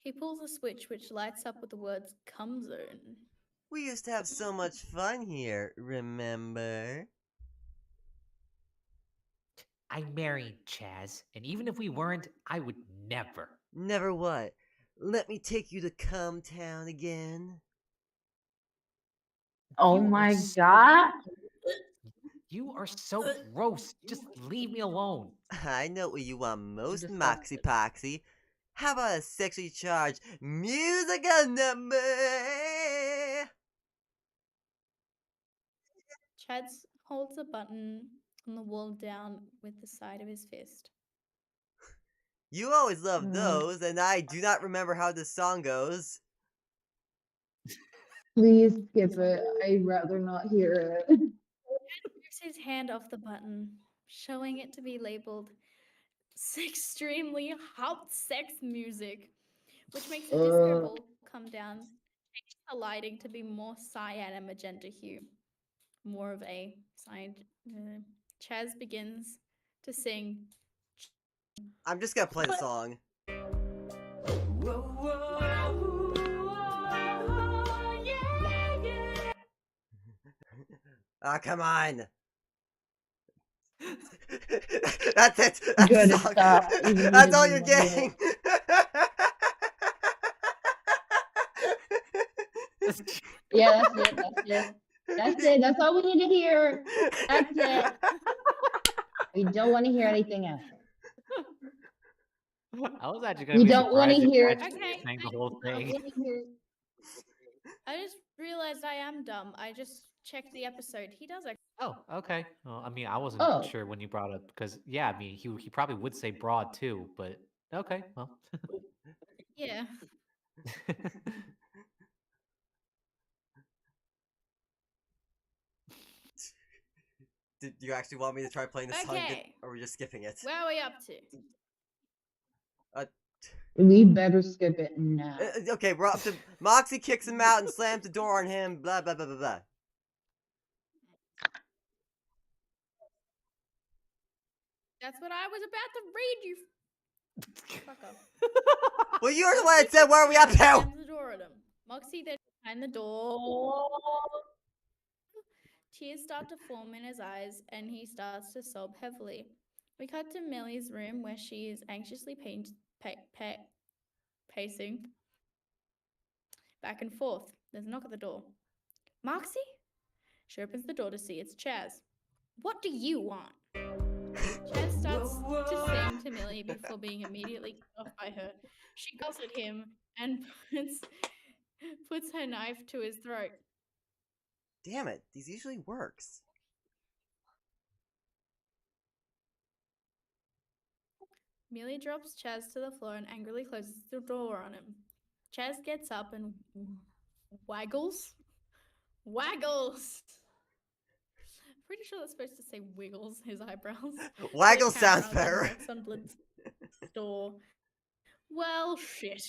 He pulls a switch which lights up with the words "Cum Zone." We used to have so much fun here, remember? I'm married, Chaz, and even if we weren't, I would never. Never what? Let me take you to Cum Town again? Oh You are my s- god. You are so gross. Just leave me alone. I know what you want most, Disgusting. Moxie Poxy. How about a sexually charged musical number? Chaz holds a button on the wall down with the side of his fist. You always loved Mm. those, and I do not remember how this song goes. Please skip it. I'd rather not hear it. Moves his hand off the button, showing it to be labeled extremely hot sex music, which makes the disco ball come down, changes the lighting to be more cyan and magenta hue. More of a cyan. Chaz begins to sing. I'm just gonna play the song. Ah, come on. That's it. That's Good the to song. stop. Even That's you all didn't you're want to getting. Yeah, that's it. That's it. That's it. That's all we need to hear. That's it. We don't want to hear anything else. I was actually gonna We be don't want to surprised if hear. Chaz Okay. sang the whole thing. I just realized I am dumb. I just checked the episode. He does actually. Oh, okay. Well, I mean, I wasn't Oh. sure when you brought up because yeah, I mean, he probably would say broad too, but okay, well. Yeah. Did you actually want me to try playing the song, Okay. or are we just skipping it? Where are we up to? We better skip it now. Okay, we're up to Moxie kicks him out and slams the door on him. Blah blah blah blah blah. That's what I was about to read you. Fuck off. Well, you're the one that said where are we up to? Slams the door at him. Moxie then behind the door. Tears start to form in his eyes, and he starts to sob heavily. We cut to Millie's room where she is anxiously pacing back and forth. There's a knock at the door. Moxie? She opens the door to see it's Chaz. What do you want? Chaz starts to sing to Millie before being immediately cut off by her. She yells at him and puts her knife to his throat. Damn it, these usually works. Millie drops Chaz to the floor and angrily closes the door on him. Chaz gets up and waggles. Waggles! Pretty sure that's supposed to say wiggles his eyebrows. Waggle sounds better. Knocks on Blitz's door. Well, shit.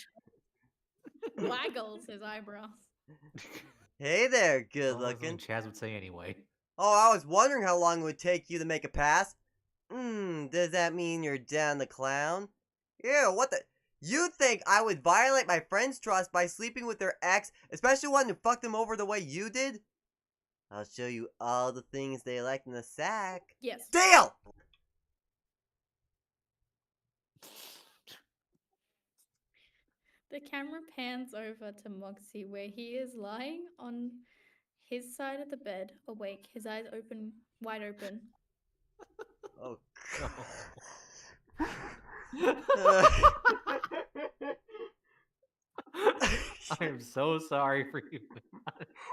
Waggles his eyebrows. Hey there, good Well, that's looking. something Chaz would say anyway. Oh, I was wondering how long it would take you to make a pass. Does that mean you're down the clown? Ew, what the? You think I would violate my friend's trust by sleeping with their ex, especially one who fucked them over the way you did? I'll show you all the things they like in the sack. Yes. Deal! The camera pans over to Moxie where he is lying on his side of the bed, awake, his eyes open, wide open. Oh, I am so sorry for you.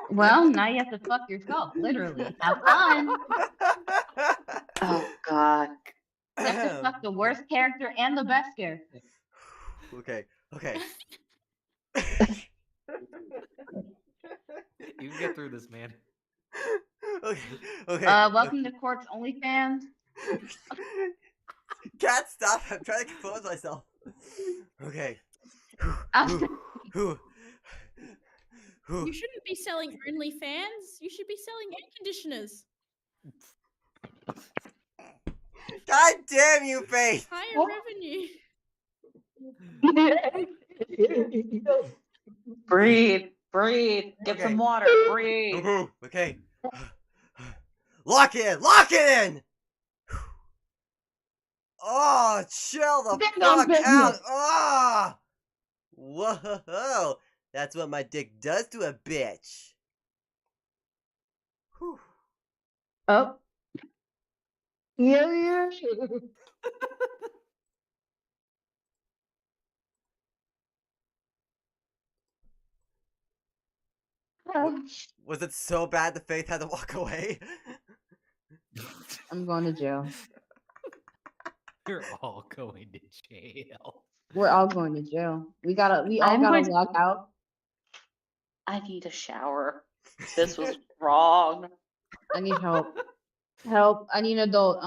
Well, now you have to fuck yourself, literally. Have fun. Oh God. Jester fucked the worst character and the best character. Okay, okay. You can get through this, man. Okay, okay. Welcome to Court's OnlyFans. Cat, stop. I'm trying to compose myself. Okay. Whew. You shouldn't be selling OnlyFans. You should be selling air conditioners. God damn you, Faith! Higher revenue. Breathe, breathe. Get Okay. some water. Breathe. Okay. Lock it in! Lock it in! Oh, chill the Big on fuck business. out! Oh! Whoa! That's what my dick does to a bitch. Whew. Oh. Yeah. Was it so bad the Faith had to walk away? I'm going to jail. You're all going to jail. We're all going to jail. We all I'm gotta going to- walk out. I need a shower. This was wrong. I need help. Help. I need an adult.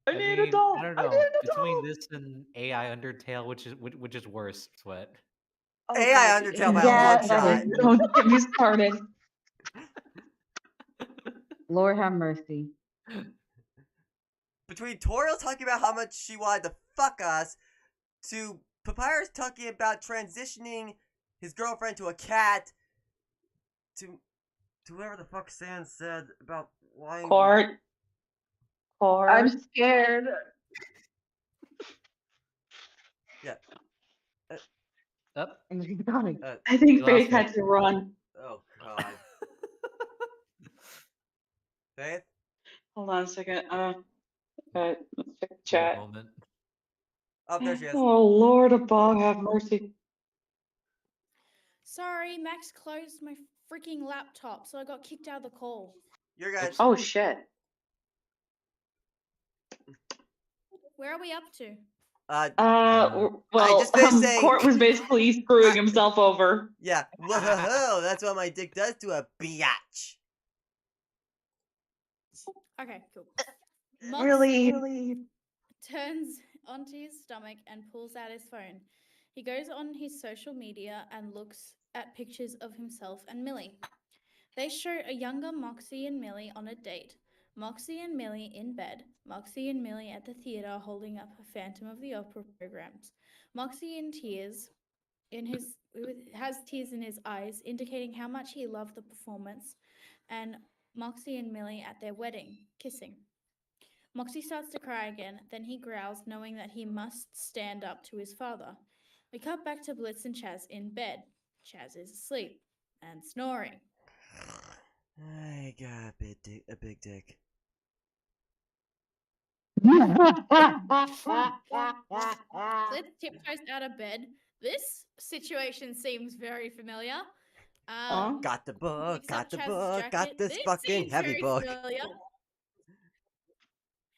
I need a doll. I don't I know. need a Between doll. this and AI Undertale, which is worse, Sweat? Oh, AI God. Undertale by a Yeah, long that shot. is. Don't get me started. Lord have mercy. Between Toriel talking about how much she wanted to fuck us, to Papyrus talking about transitioning his girlfriend to a cat, to whatever the fuck Sans said about lying. Court. I'm scared. Up. I'm going. I think You Faith lost had to run. Oh god. Faith? Hold on a second. Let's check the Wait a chat. moment. Oh, there she is. Oh, Lord above, have mercy. Sorry, Max closed my freaking laptop, so I got kicked out of the call. You're good. Oh, shit. Where are we up to? Well, just finished saying- Court was basically screwing himself over. Yeah. Whoa, that's what my dick does to a biatch. Okay, cool. Mox Really? turns onto his stomach and pulls out his phone. He goes on his social media and looks at pictures of himself and Millie. They show a younger Moxie and Millie on a date. Moxie and Millie in bed. Moxie and Millie at the theater holding up a Phantom of the Opera programs. Moxie in tears has tears in his eyes, indicating how much he loved the performance, and Moxie and Millie at their wedding, kissing. Moxie starts to cry again, then he growls, knowing that he must stand up to his father. We cut back to Blitz and Chaz in bed. Chaz is asleep and snoring. I got a big dick. Blitz tiptoes out of bed. This situation seems very familiar. Got the book, picks got up the Chaz's book, got jacket. this fucking seems heavy very book. familiar.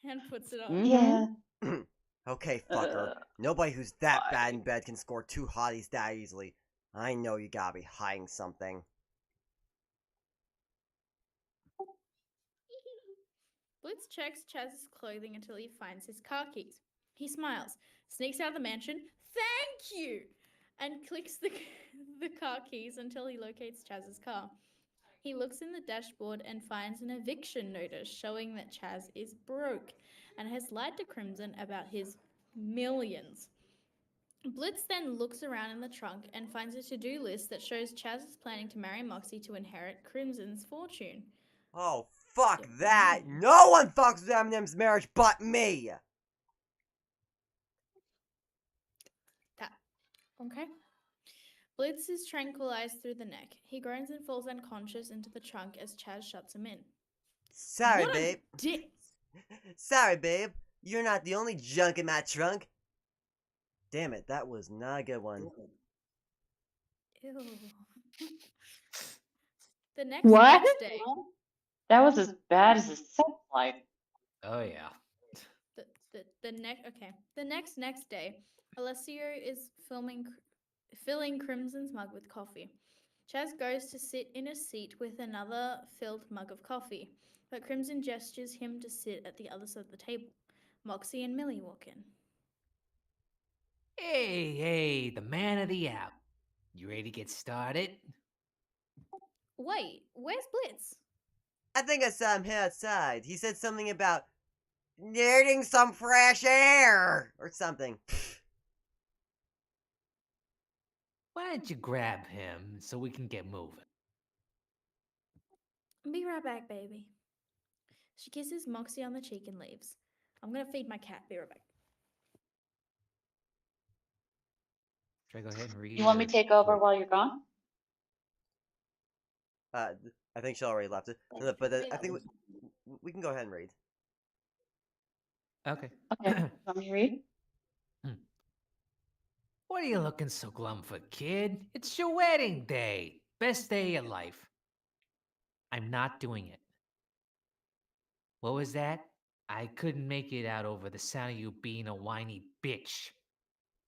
And puts it on. Yeah. Okay, fucker. Nobody who's that bad in bed can score 2 hotties that easily. I know you gotta be hiding something. Blitz checks Chaz's clothing until he finds his car keys. He smiles, sneaks out of the mansion, thank you, and clicks the car keys until he locates Chaz's car. He looks in the dashboard and finds an eviction notice showing that Chaz is broke and has lied to Crimson about his millions. Blitz then looks around in the trunk and finds a to-do list that shows Chaz is planning to marry Moxie to inherit Crimson's fortune. Oh, fuck that! No one fucks with Eminem's marriage but me! Okay. Blitz is tranquilized through the neck. He groans and falls unconscious into the trunk as Chaz shuts him in. Sorry, What a babe. dick! Sorry, babe. You're not the only junk in my trunk. Damn it, that was not a good one. Ew. The next day. That was as bad as a sex life. Oh yeah. The next day, Alessio is filling Crimson's mug with coffee. Chaz goes to sit in a seat with another filled mug of coffee, but Crimson gestures him to sit at the other side of the table. Moxie and Millie walk in. Hey, the man of the hour. You ready to get started? Wait, where's Blitz? I think I saw him outside. He said something about needing some fresh air or something. Why don't you grab him so we can get moving? Be right back, baby. She kisses Moxie on the cheek and leaves. I'm gonna feed my cat. Be right back. Should I go ahead and read? You want me to take over while you're gone? I think she already left it. But I think we can go ahead and read. Okay. Okay. Want me to read? What are you looking so glum for, kid? It's your wedding day. Best day of your life. I'm not doing it. What was that? I couldn't make it out over the sound of you being a whiny bitch.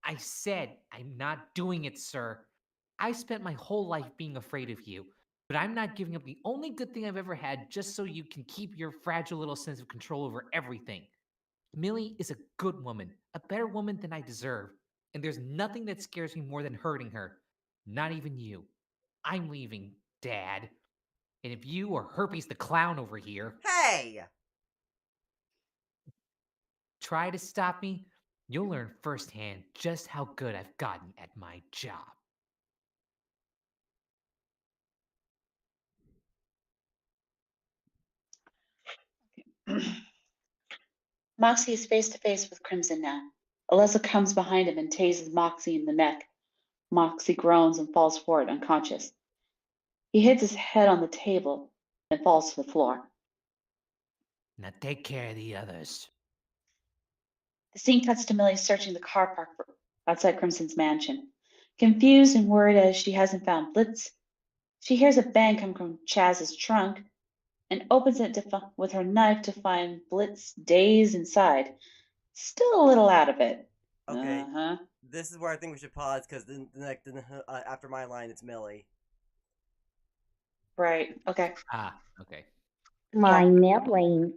I said I'm not doing it, sir. I spent my whole life being afraid of you, but I'm not giving up the only good thing I've ever had just so you can keep your fragile little sense of control over everything. Millie is a good woman, a better woman than I deserve, and there's nothing that scares me more than hurting her. Not even you. I'm leaving, Dad. And if you or Herpes the clown over here Hey! try to stop me, you'll learn firsthand just how good I've gotten at my job. Moxie is face to face with Crimson now. Alessa comes behind him and tases Moxie in the neck. Moxie groans and falls forward unconscious. He hits his head on the table and falls to the floor. Now take care of the others. The scene cuts to Millie searching the car park outside Crimson's mansion. Confused and worried as she hasn't found Blitz, she hears a bang come from Chaz's trunk and opens it with her knife to find Blitz dazed inside, still a little out of it. Okay, this is where I think we should pause because after my line, it's Millie. Right. Okay. Okay. My Millie.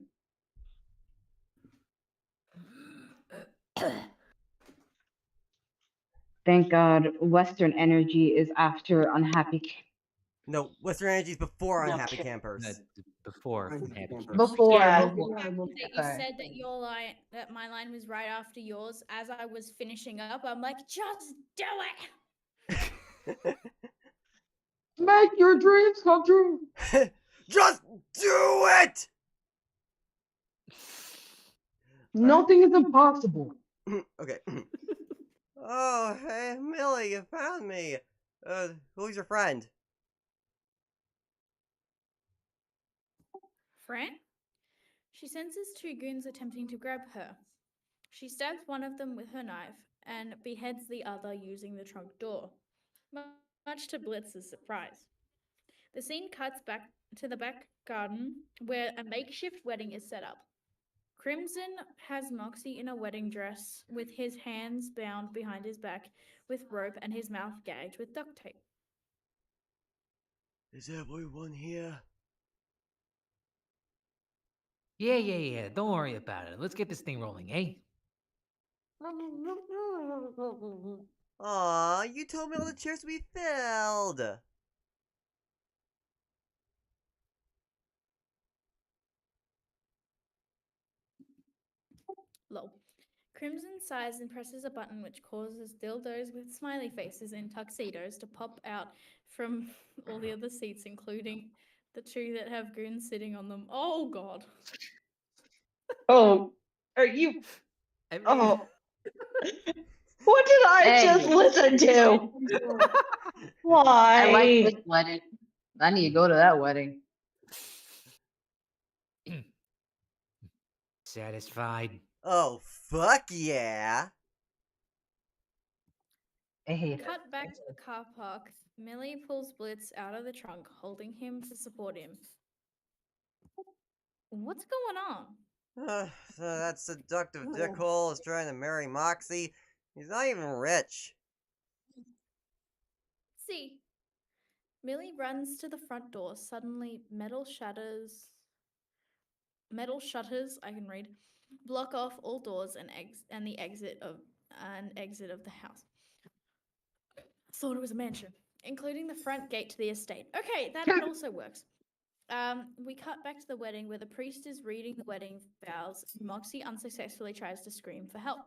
Thank God Western Energy is after Unhappy. No, Western Energy's before Unhappy Campers. Before Unhappy Campers. Before. Yeah. You said that your line, that my line was right after yours. As I was finishing up, I'm like, just do it. Make your dreams come true. Just do it! Nothing is impossible. Okay. Oh, hey, Millie, you found me. Who's your friend? Fran? She senses two goons attempting to grab her. She stabs one of them with her knife and beheads the other using the trunk door, much to Blitz's surprise. The scene cuts back to the back garden where a makeshift wedding is set up. Crimson has Moxie in a wedding dress with his hands bound behind his back with rope and his mouth gagged with duct tape. Is everyone here? Yeah. Don't worry about it. Let's get this thing rolling, eh? Aw, you told me all the chairs would be filled. Lol. Crimson sighs and presses a button which causes dildos with smiley faces in tuxedos to pop out from all the other seats, including the two that have goons sitting on them. Oh god. Oh, are you? I mean, Oh, what did I Hey. just listen to? I like Why? this wedding. I need to go to that wedding. satisfied. Oh, fuck yeah. Hey. Cut back to the car park. Millie pulls Blitz out of the trunk, holding him to support him. What's going on? So that seductive dickhole is trying to marry Moxie. He's not even rich. See. Millie runs to the front door. Suddenly, metal shutters, I can read, block off all doors and the exit of the house. Thought it was a mansion, including the front gate to the estate. Okay, that also works. We cut back to the wedding where the priest is reading the wedding vows. Moxie unsuccessfully tries to scream for help.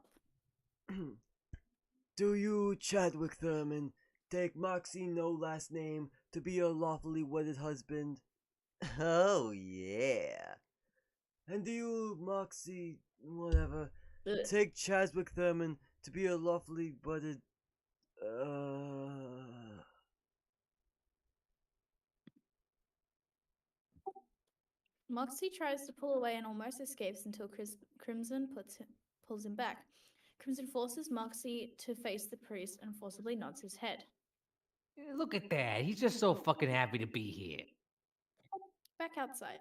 Do you, Chadwick Thurman, take Moxie no last name to be your lawfully wedded husband? Oh, yeah. And do you, Moxie, whatever, take Chadwick Thurman to be your lawfully wedded, Moxie tries to pull away and almost escapes until Crimson pulls him back. Crimson forces Moxie to face the priest and forcibly nods his head. Look at that. He's just so fucking happy to be here. Back outside.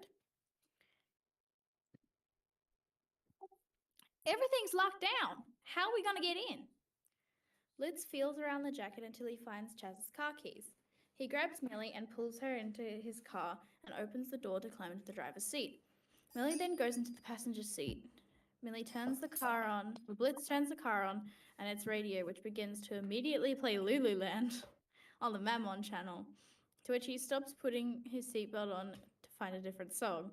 Everything's locked down. How are we gonna get in? Litz feels around the jacket until he finds Chaz's car keys. He grabs Millie and pulls her into his car and opens the door to climb into the driver's seat. Millie then goes into the passenger seat. Blitz turns the car on and its radio, which begins to immediately play Lululand on the Mammon channel, to which he stops putting his seatbelt on to find a different song,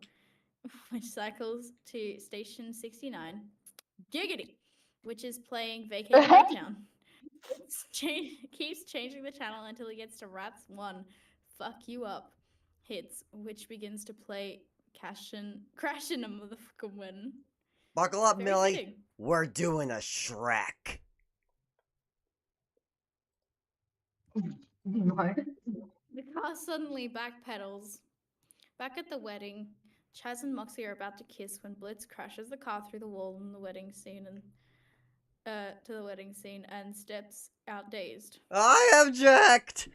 which cycles to station 69, Giggity, which is playing Vacation Breakdown. Keeps changing the channel until he gets to Rats 1, Fuck You Up hits, which begins to play Crashin' a Motherfucking Wedding. Buckle up, Very Millie. fitting. We're doing a Shrek. What? The car suddenly backpedals. Back at the wedding, Chaz and Moxie are about to kiss when Blitz crashes the car through the wall in the wedding scene and steps out dazed. I object!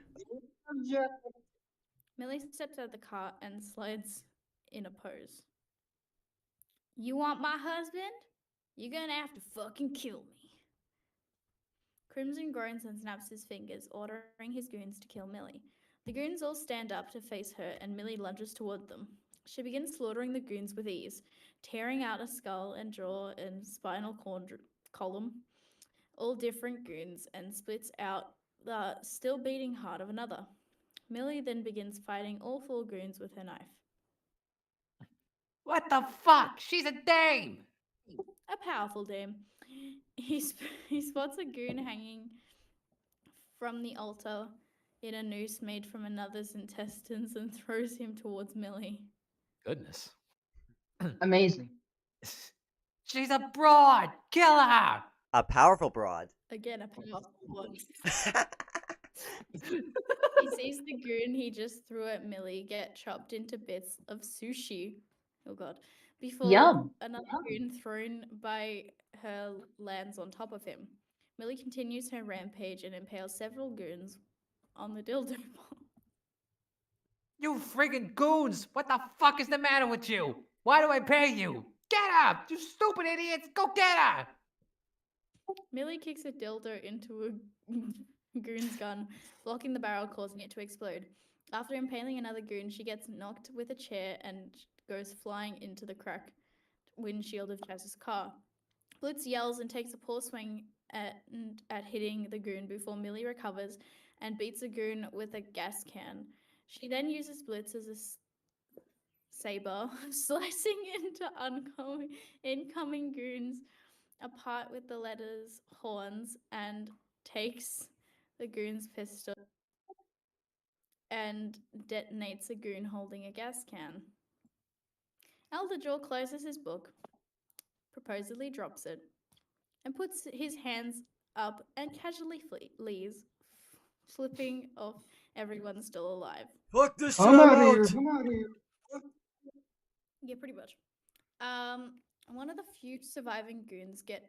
Millie steps out of the car and slides in a pose. You want my husband? You're gonna have to fucking kill me. Crimson groans and snaps his fingers, ordering his goons to kill Millie. The goons all stand up to face her, and Millie lunges toward them. She begins slaughtering the goons with ease, tearing out a skull and jaw and spinal column, all different goons, and splits out the still beating heart of another. Millie then begins fighting all 4 goons with her knife. What the fuck? She's a dame! A powerful dame. He spots a goon hanging from the altar in a noose made from another's intestines and throws him towards Millie. Goodness. Amazing. She's a broad! Kill her! A powerful broad. Again, a powerful one. He sees the goon he just threw at Millie get chopped into bits of sushi. Oh god. Before Yum. another goon thrown by her lands on top of him. Millie continues her rampage and impales several goons on the dildo ball. You friggin' goons! What the fuck is the matter with you? Why do I pay you? Get her! You stupid idiots! Go get her! Millie kicks a dildo into a goon's gun, blocking the barrel, causing it to explode. After impaling another goon, she gets knocked with a chair and goes flying into the cracked windshield of Chaz's car. Blitz yells and takes a poor swing at hitting the goon before Millie recovers and beats a goon with a gas can. She then uses Blitz as a saber, slicing into incoming goons apart with the letter's horns, and takes the goon's pistol and detonates a goon holding a gas can. Elder Jaw closes his book, proposedly drops it, and puts his hands up and casually leaves, flipping off everyone still alive. Fuck this shit Come out of out! here. Come out of here. Yeah, pretty much. One of the few surviving goons gets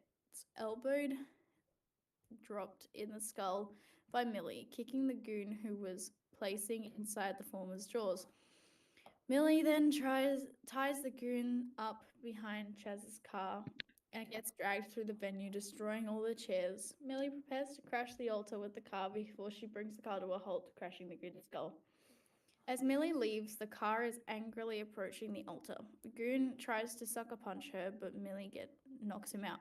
elbowed, dropped in the skull by Millie, kicking the goon who was placing inside the former's jaws. Millie then ties the goon up behind Chaz's car and gets dragged through the venue, destroying all the chairs. Millie prepares to crash the altar with the car before she brings the car to a halt, crashing the goon's skull. As Millie leaves, the car is angrily approaching the altar. The goon tries to sucker punch her, but Millie knocks him out.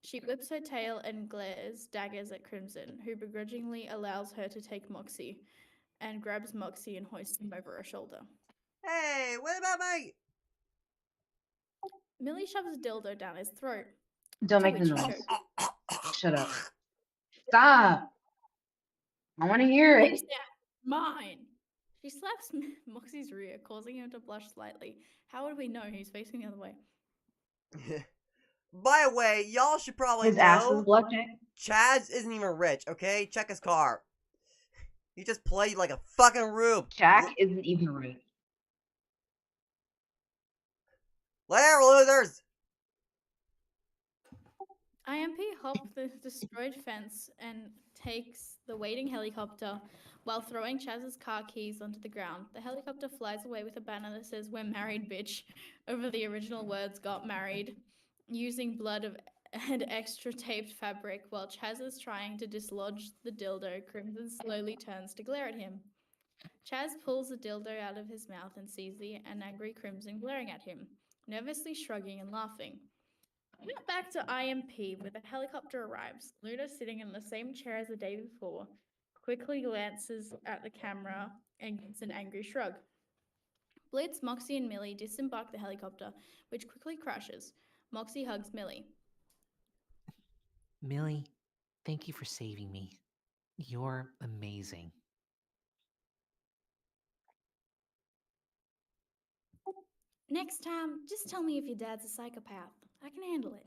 She whips her tail and glares daggers at Crimson, who begrudgingly allows her to take Moxie, and grabs Moxie and hoists him over her shoulder. Hey, what about my... Millie shoves a dildo down his throat. Don't to make the which noise. choke. Shut up. Stop. I want to hear it. Mine! She slaps Moxie's rear, causing him to blush slightly. How would we know he's facing the other way? By the way, y'all should probably His ass is know blushing. Chaz isn't even rich, okay? Check his car. He just played like a fucking rube. Jack isn't even rich. Later, losers! IMP hops the destroyed fence and takes the waiting helicopter while throwing Chaz's car keys onto the ground. The helicopter flies away with a banner that says, "We're married, bitch," over the original words, "got married," using blood and extra taped fabric. While Chaz is trying to dislodge the dildo, Crimson slowly turns to glare at him. Chaz pulls the dildo out of his mouth and sees an angry Crimson glaring at him, nervously shrugging and laughing. Back to IMP, where the helicopter arrives. Luna, sitting in the same chair as the day before, quickly glances at the camera and gives an angry shrug. Blitz, Moxie, and Millie disembark the helicopter, which quickly crashes. Moxie hugs Millie. Millie, thank you for saving me. You're amazing. Next time, just tell me if your dad's a psychopath. I can handle it.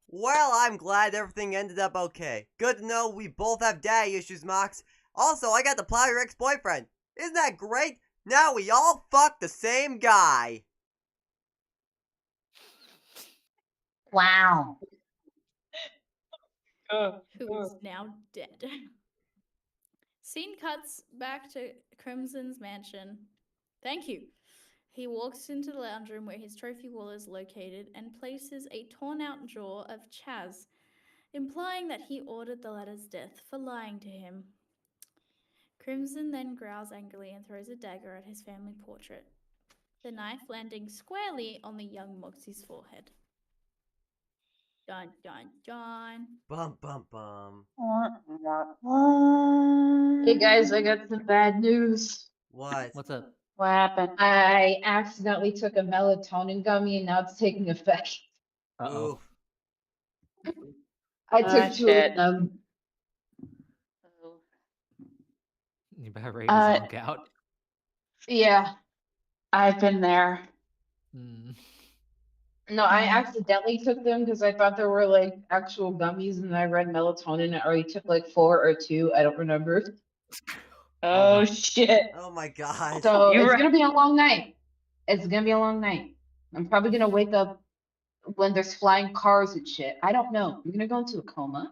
Well, I'm glad everything ended up okay. Good to know we both have daddy issues, Mox. Also, I got to plow your ex-boyfriend. Isn't that great? Now we all fuck the same guy. Wow. Who is now dead. Scene cuts back to Crimson's mansion. Thank you. He walks into the lounge room where his trophy wall is located and places a torn-out jaw of Chaz, implying that he ordered the latter's death for lying to him. Crimson then growls angrily and throws a dagger at his family portrait, the knife landing squarely on the young Moxie's forehead. Dun, dun, dun. Bum, bum, bum. Hey guys, I got some bad news. What? What's up? What happened? I accidentally took a melatonin gummy and now it's taking effect. Uh-oh. Oof. I Ah, took two shit. of them. You better ready to zonk out. Yeah. I've been there. Mm. No, I accidentally took them because I thought there were like actual gummies and I read melatonin. I already took like 4 or 2. I don't remember. Oh, no. shit. Oh my god. So You it's were- gonna be a long night. It's gonna be a long night. I'm probably gonna wake up when there's flying cars and shit. I don't know. I'm gonna go into a coma.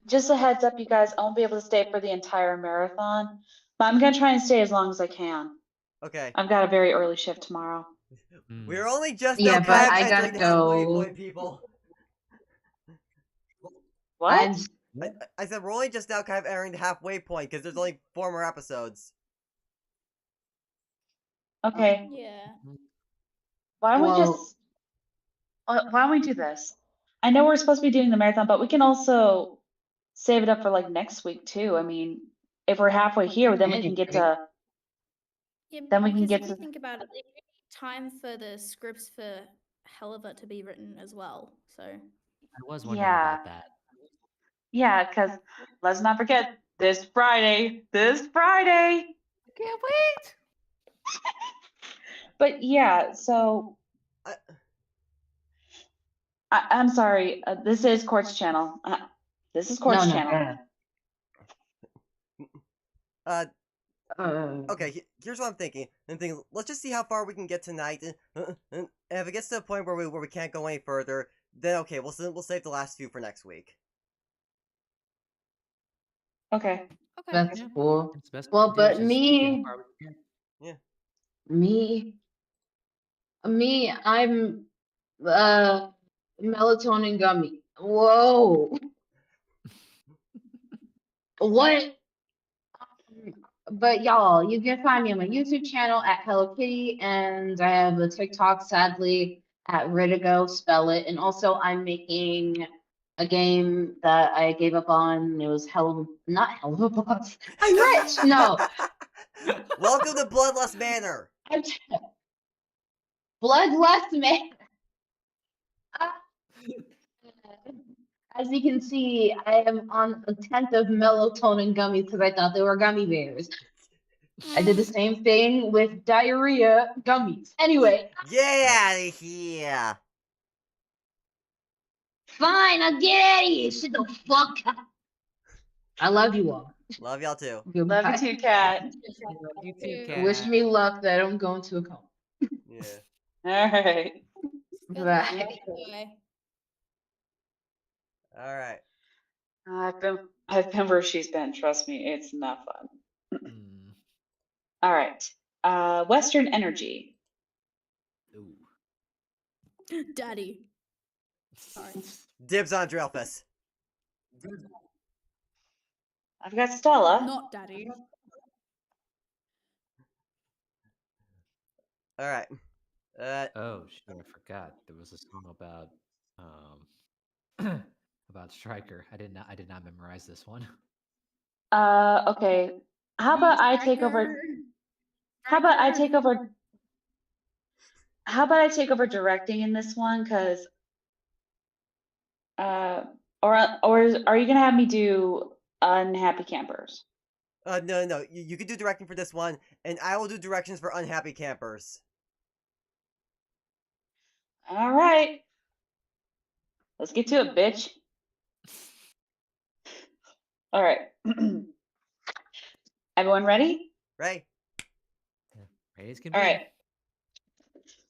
Just a heads up, you guys, I won't be able to stay for the entire marathon, but I'm gonna try and stay as long as I can. Okay. I've got a very early shift tomorrow. We're only just Yeah, now but kind of I gotta entering the halfway go. point, people. What? I said we're only just now kind of entering the halfway point because there's only 4 more episodes. Okay. Yeah. Why don't we Well- just? Why don't we do this? I know we're supposed to be doing the marathon, but we can also save it up for like next week too. I mean, if we're halfway here, then we can get to. Yeah, Then we can because get if you to. think about it, they need time for the scripts for Helluva to be written as well. So I was wondering Yeah. about that. Yeah, because let's not forget this Friday. This Friday. Can't wait. But yeah, so I'm sorry. This is Court's channel. This is Court's No, channel. yeah. Okay, here's what I'm thinking. Let's just see how far we can get tonight. And if it gets to a point where we can't go any further, then okay, we'll save the last few for next week. Okay. okay. That's Yeah. cool. It's best Well, to do but is just get me, how far we can. I'm melatonin gummy. Whoa. What? But y'all, you can find me on my YouTube channel at Hello Kitty, and I have a TikTok, sadly, at Riddigo, spell it. And also, I'm making a game that I gave up on. It was not Helluva Boss. I'm rich. No, Welcome to Bloodlust Manor. I'm Bloodlust Man. As you can see, I am on a 10th of melatonin gummies because I thought they were gummy bears. I did the same thing with diarrhea gummies. Anyway, Get out of here. fine, I'll get out of here. Shut the fuck up. I love you all. Love y'all too. Goodbye. Love you too, Kat. You too, Kat. Wish me luck that I don't go into a coma. Yeah. All right. Good luck. Bye. Bye. All right. I've been where she's been. Trust me, it's not fun. Hmm. All right. Western Energy. Ooh. Daddy. Sorry. Dibs on Drelfus. I've got Stella. Not daddy. All right. Oh shit! I forgot there was a song about about Striker. I did not memorize this one. Okay. How about I take over? How about I take over? How about I take over directing in this one? Cause or are you gonna have me do Unhappy Campers? No. You can do directing for this one, and I will do directions for Unhappy Campers. All right. Let's get to it, bitch. All right. Everyone ready? Right? Ready as can All be. right.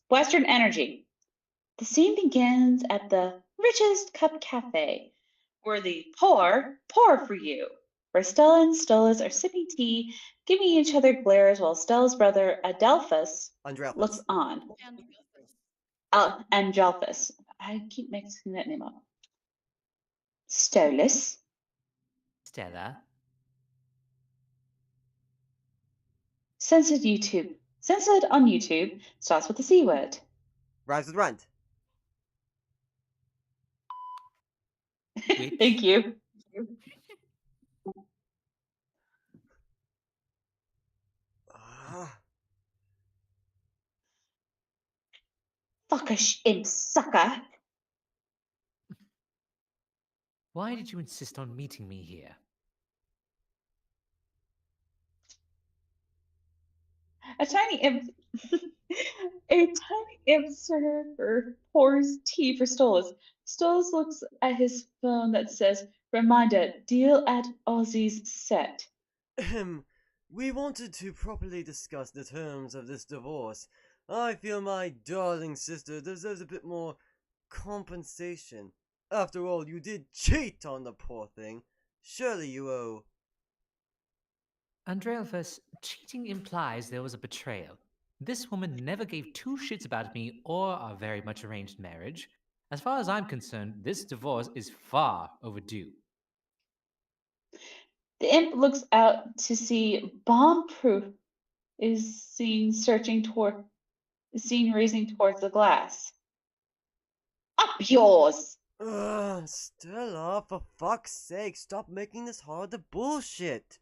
Western Energy. The scene begins at the Richest Cup Cafe, where the poor pour for you, where Stella and Stolas are sipping tea, giving each other glares while Stella's brother Adelphus Andrelfus. looks on. Angelphus. I keep mixing that name up. Stolas. Stella. Censored YouTube. Censored on YouTube starts with the C word. Rhymes with runt. Which? Thank you. Fuckish imp sucker. Why did you insist on meeting me here? A tiny imp. A tiny imp server pours tea for Stolas. Stolas looks at his phone that says, "Reminder: deal at Aussie's set." We wanted to properly discuss the terms of this divorce. I feel my darling sister deserves a bit more compensation. After all, you did cheat on the poor thing. Surely you owe... Andrealphus, cheating implies there was a betrayal. This woman never gave two shits about me or our very much arranged marriage. As far as I'm concerned, this divorce is far overdue. The imp looks out to see bomb-proof is seen raising towards the glass. Up yours! Ugh, Stella, for fuck's sake, stop making this hard to bullshit.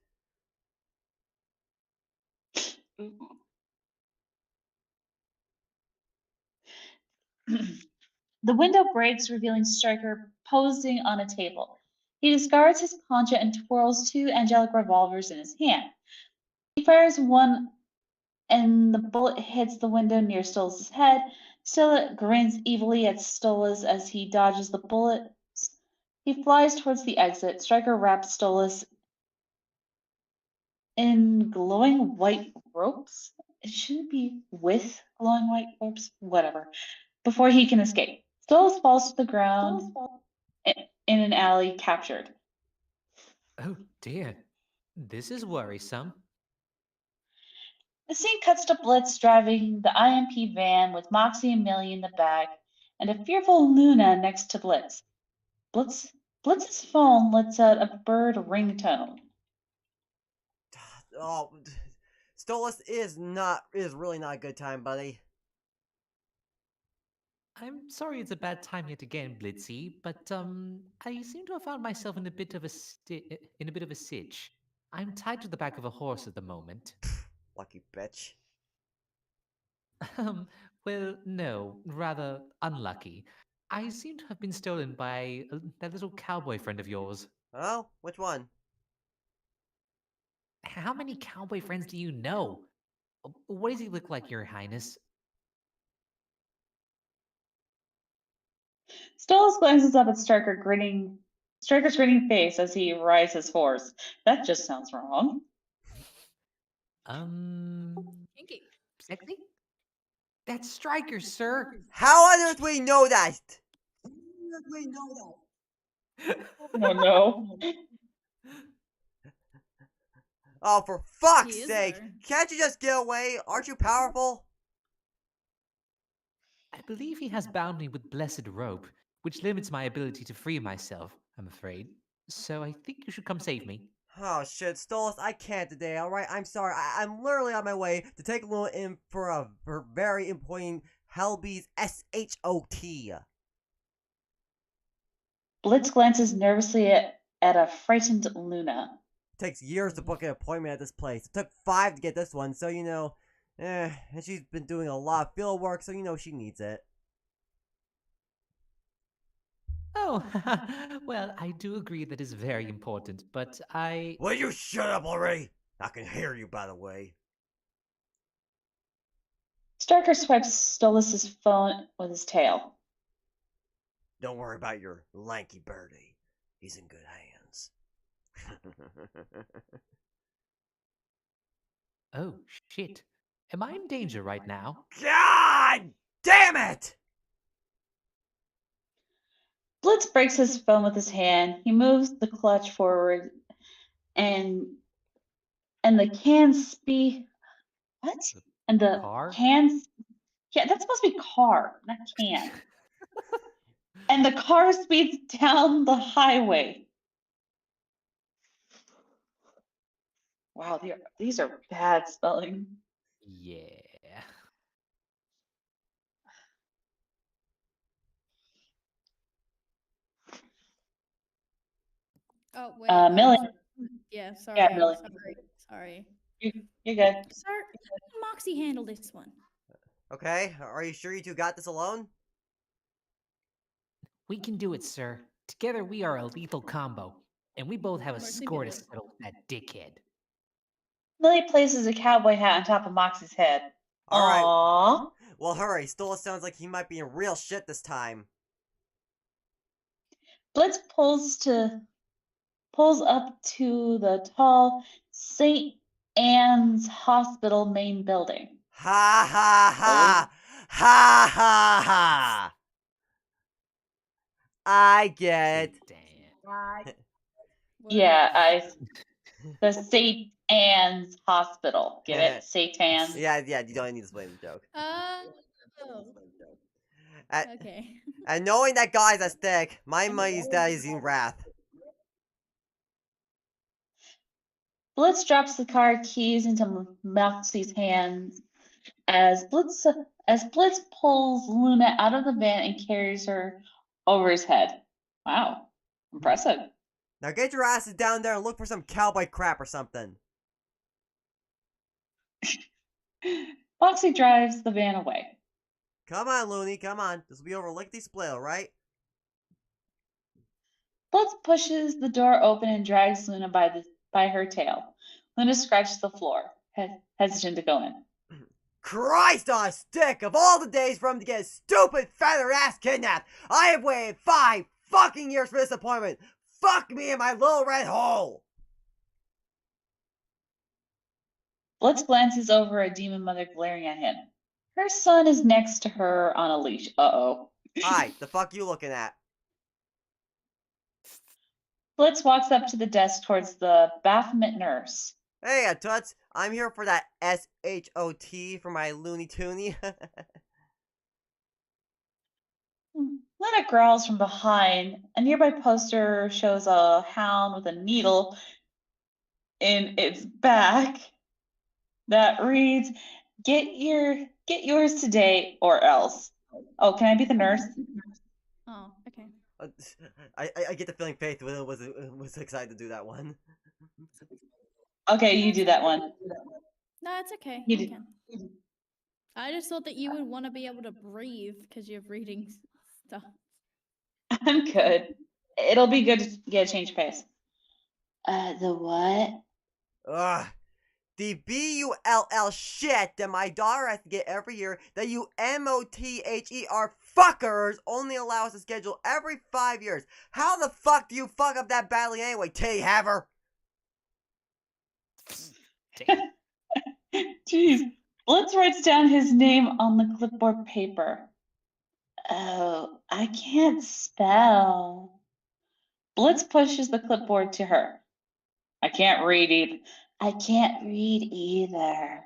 The window breaks, revealing Stryker posing on a table. He discards his plancha and twirls two angelic revolvers in his hand. He fires one, and the bullet hits the window near Stolas' head. Stella grins evilly at Stolas as he dodges the bullet. He flies towards the exit. Stryker wraps Stolas in glowing white ropes. It shouldn't be with glowing white ropes. Whatever. Before he can escape. Stolas falls to the ground in an alley, captured. Oh dear, this is worrisome. The scene cuts to Blitz driving the IMP van with Moxie and Millie in the back and a fearful Luna next to Blitz. Blitz's phone lets out a bird ringtone. Oh, Stolas is really not a good time, buddy. I'm sorry it's a bad time yet again, Blitzy, but I seem to have found myself in a bit of a sitch. I'm tied to the back of a horse at the moment. Lucky bitch. Well, no, rather unlucky. I seem to have been stolen by that little cowboy friend of yours. Oh, which one? How many cowboy friends do you know? What does he look like, Your Highness? Stolas glances up at Stryker's grinning face as he rides his horse. That just sounds wrong. Kinky. Sexy? That's Stryker, sir. How on earth we know that? Oh no. Oh, for He fuck's is sake! there. Can't you just get away? Aren't you powerful? I believe he has bound me with blessed rope, which limits my ability to free myself, I'm afraid. So I think you should come save me. Oh shit, Stolas, I can't today, alright? I'm sorry. I'm literally on my way to take Luna in for a very important Helby's SHOT. Blitz glances nervously at a frightened Luna. Takes years to book an appointment at this place. It took 5 to get this one, so and she's been doing a lot of field work, so she needs it. Oh, well, I do agree that is very important, but I... Will you shut up already? I can hear you, by the way. Stryker swipes Stolas' phone with his tail. Don't worry about your lanky birdie. He's in good hands. Oh, shit. Am I in danger right now? God damn it! Blitz breaks his phone with his hand. He moves the clutch forward and the can speed. What? And the Car? cans. Yeah, that's supposed to be car, not can. And the car speeds down the highway. Wow, these are bad spelling. Yeah. Oh wait. Millie. Yeah. Sorry. Yeah, Millie. Sorry. You're good. Sir, Moxie handle this one. Okay, are you sure you two got this alone? We can do it, sir. Together we are a lethal combo, and we both have a Or score to maybe- settle with that dickhead. Millie places a cowboy hat on top of Moxie's head. Alright. Aww. Well, hurry. Stola sounds like he might be in real shit this time. Blitz pulls up to the tall St. Anne's Hospital main building. Ha ha ha! Ha ha ha! I get it. Damn. Yeah, The Satan's Hospital. Get it? Satan's. Yeah, you don't need to explain the joke. Oh. And, Okay. and knowing that guy's a stick, my money's that he's in wrath. Blitz drops the car keys into Moxie's hands as Blitz pulls Luna out of the van and carries her over his head. Wow, impressive. Now get your asses down there and look for some cowboy crap or something. Moxie drives the van away. Come on, Looney, come on. This will be over lickety-split, alright? Blitz pushes the door open and drags Luna by her tail. Luna scratches the floor, hesitant to go in. Christ on a stick! Of all the days for him to get his stupid feather ass kidnapped, I have waited 5 fucking years for this appointment! Fuck me in my little red hole! Blitz glances over at Demon Mother glaring at him. Her son is next to her on a leash. Uh-oh. Hi, the fuck you looking at? Blitz walks up to the desk towards the Baphomet nurse. Hey, Toots, I'm here for that SHOT for my Looney Tooney. Luna growls from behind. A nearby poster shows a hound with a needle in its back that reads, Get yours today or else. Oh, can I be the nurse? Oh, okay. I get the feeling Faith was excited to do that one. Okay, you do that one. No, it's okay. You I do. can. I just thought that you would want to be able to breathe because you're reading stuff. I'm good. It'll be good to get a change of pace. The what? Ugh. The BULL shit that my daughter has to get every year that you MOTHER fuckers only allow us to schedule every 5 years. How the fuck do you fuck up that badly anyway, Titty Haver? Jeez. Blitz writes down his name on the clipboard paper. Oh, I can't spell. Blitz pushes the clipboard to her. I can't read either.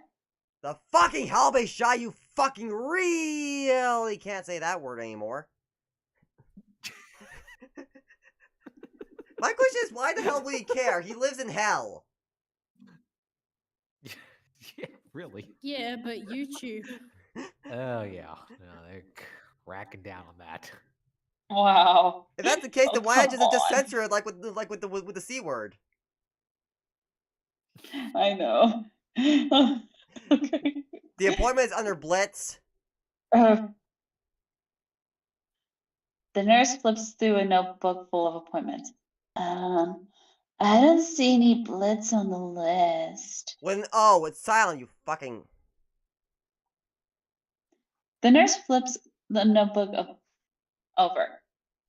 The fucking Helluva shot, you fucking really can't say that word anymore. My question is, why the hell would he care? He lives in hell. Yeah, really. Yeah, but YouTube. Oh yeah, no, they're cracking down on that. Wow. If that's the case, Oh, then why not come just on. censor it like with the C word? I know. Okay. The appointment is under Blitz. The nurse flips through a notebook full of appointments. I don't see any Blitz on the list. It's silent, you fucking... The nurse flips the notebook over.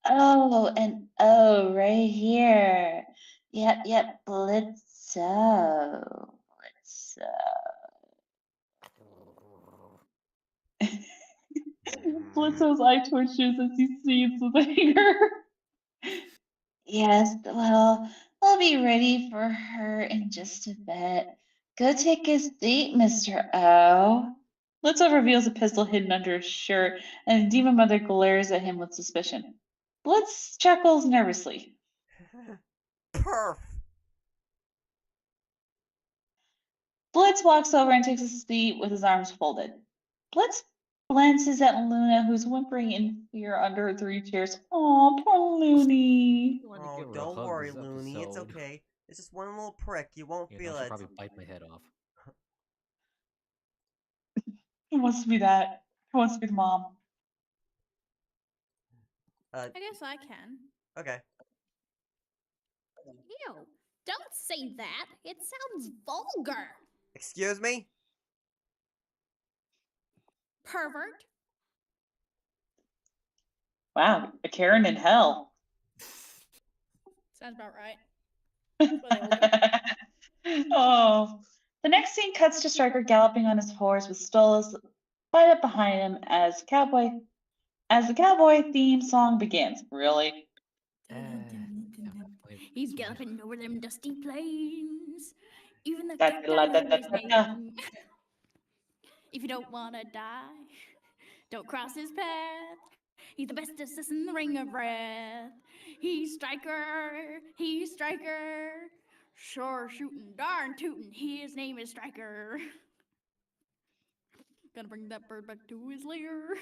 Oh, and oh, right here. Yep, Blitzo. Blitzo's eye twitches as he sees the anger. Yes, well, I'll be ready for her in just a bit. Go take a seat, Mr. O. Blitzo reveals a pistol hidden under his shirt, and Demon Mother glares at him with suspicion. Blitz chuckles nervously. Perf. Blitz walks over and takes a seat with his arms folded. Blitz glances at Luna, who's whimpering in fear under her 3 chairs. Aw, poor Looney. Oh, don't worry, Looney. It's okay. It's just one little prick. You won't feel I'll it. probably bite my head off. Who wants to be that? Who wants to be the mom? I guess I can. Okay. Ew, don't say that. It sounds vulgar. Excuse me? Pervert. Wow, a Karen in hell. Sounds about right. That's what they all do. Oh. The next scene cuts to Striker galloping on his horse with Stolas right up behind him as the cowboy theme song begins. Really? He's galloping over them dusty plains. Even the Da- cacti da- da- know da- his da- da. name. If you don't wanna die, don't cross his path. He's the bestest in the ring of wrath. He's Striker, he's Striker. Sure shooting, darn tootin', his name is Striker. Gonna bring that bird back to his lair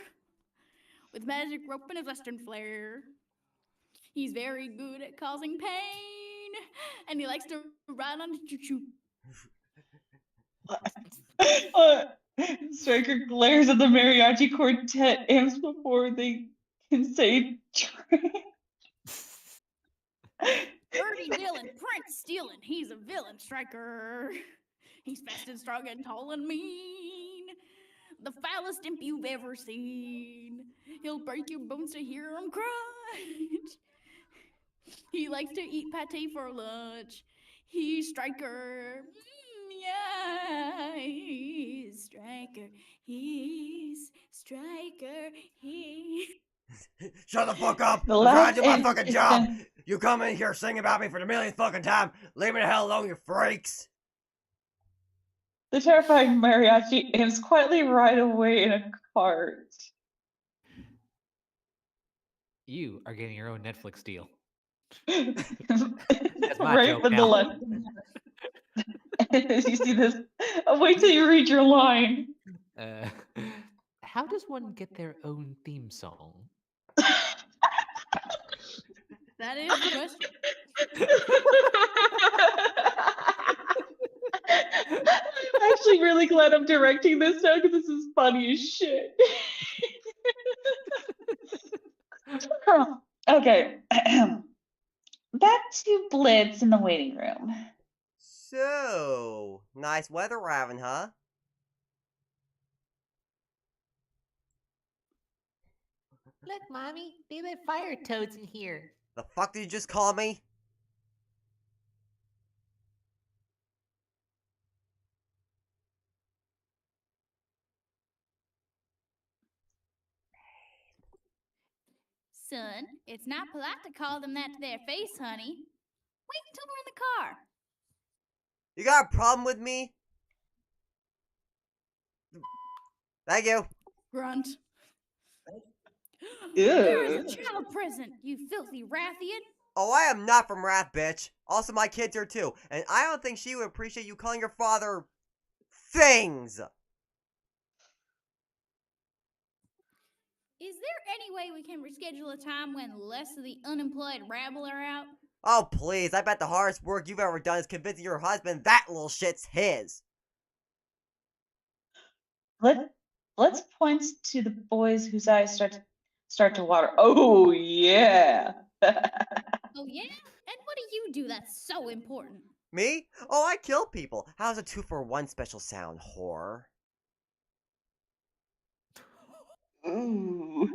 with magic rope and his western flair. He's very good at causing pain, and he likes to ride on a choo-choo. Striker glares at the mariachi quartet amps before they can say Birdie Dillon, Prince Stealing, he's a villain Striker. He's fast and strong and tall and mean. The foulest imp you've ever seen. He'll break your bones to hear him crunch. He likes to eat pate for lunch. He's Striker. Yeah, he's Striker. He's Striker. Shut the fuck up! The I'm trying to do my last fucking is job! the- You come in here singing about me for the millionth fucking time! Leave me the hell alone, you freaks! The terrifying mariachi amps quietly ride away in a cart. You are getting your own Netflix deal. Right my joke with the now. left. You see this? Wait till you read your line. How does one get their own theme song? That is the question. I'm actually really glad I'm directing this now because this is funny as shit. Okay. Back to Blitz in the waiting room. So, nice weather we're having, huh? Look, Mommy, they let fire toads in here. The fuck did you just call me? Son, it's not polite to call them that to their face, honey. Wait until we're in the car. You got a problem with me? Thank you. Grunt. There is a Ew. child present, you filthy Rathian. Oh, I am not from Wrath, bitch. Also, my kids are too. And I don't think she would appreciate you calling your father things. Is there any way we can reschedule a time when less of the unemployed rabble are out? Oh, please. I bet the hardest work you've ever done is convincing your husband that little shit's his. Blitz points to the boys whose eyes start to water. Oh yeah. Oh, yeah? And what do you do that's so important? Me? Oh, I kill people. How's a 2-for-1 special sound, whore? Ooh.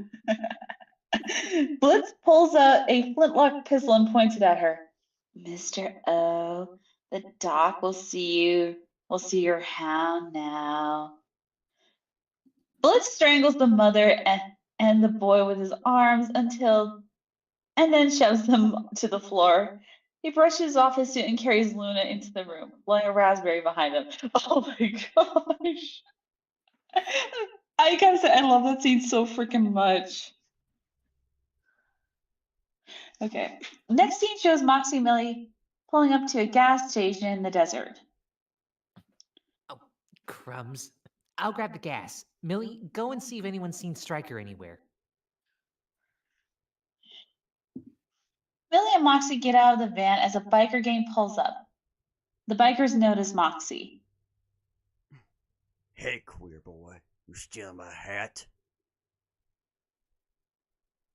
Blitz pulls out a flintlock pistol and points it at her. Mr. O, the doc will see you. Will see your hound now. Blitz strangles the mother and the boy with his arms and then shoves them to the floor. He brushes off his suit and carries Luna into the room, blowing a raspberry behind him. Oh my gosh. I gotta say, I love that scene so freaking much. Okay. Next scene shows Moxie and Millie pulling up to a gas station in the desert. Oh, crumbs. I'll grab the gas. Millie, go and see if anyone's seen Stryker anywhere. Millie and Moxie get out of the van as a biker gang pulls up. The bikers notice Moxie. Hey, queer boy. You stealing my hat?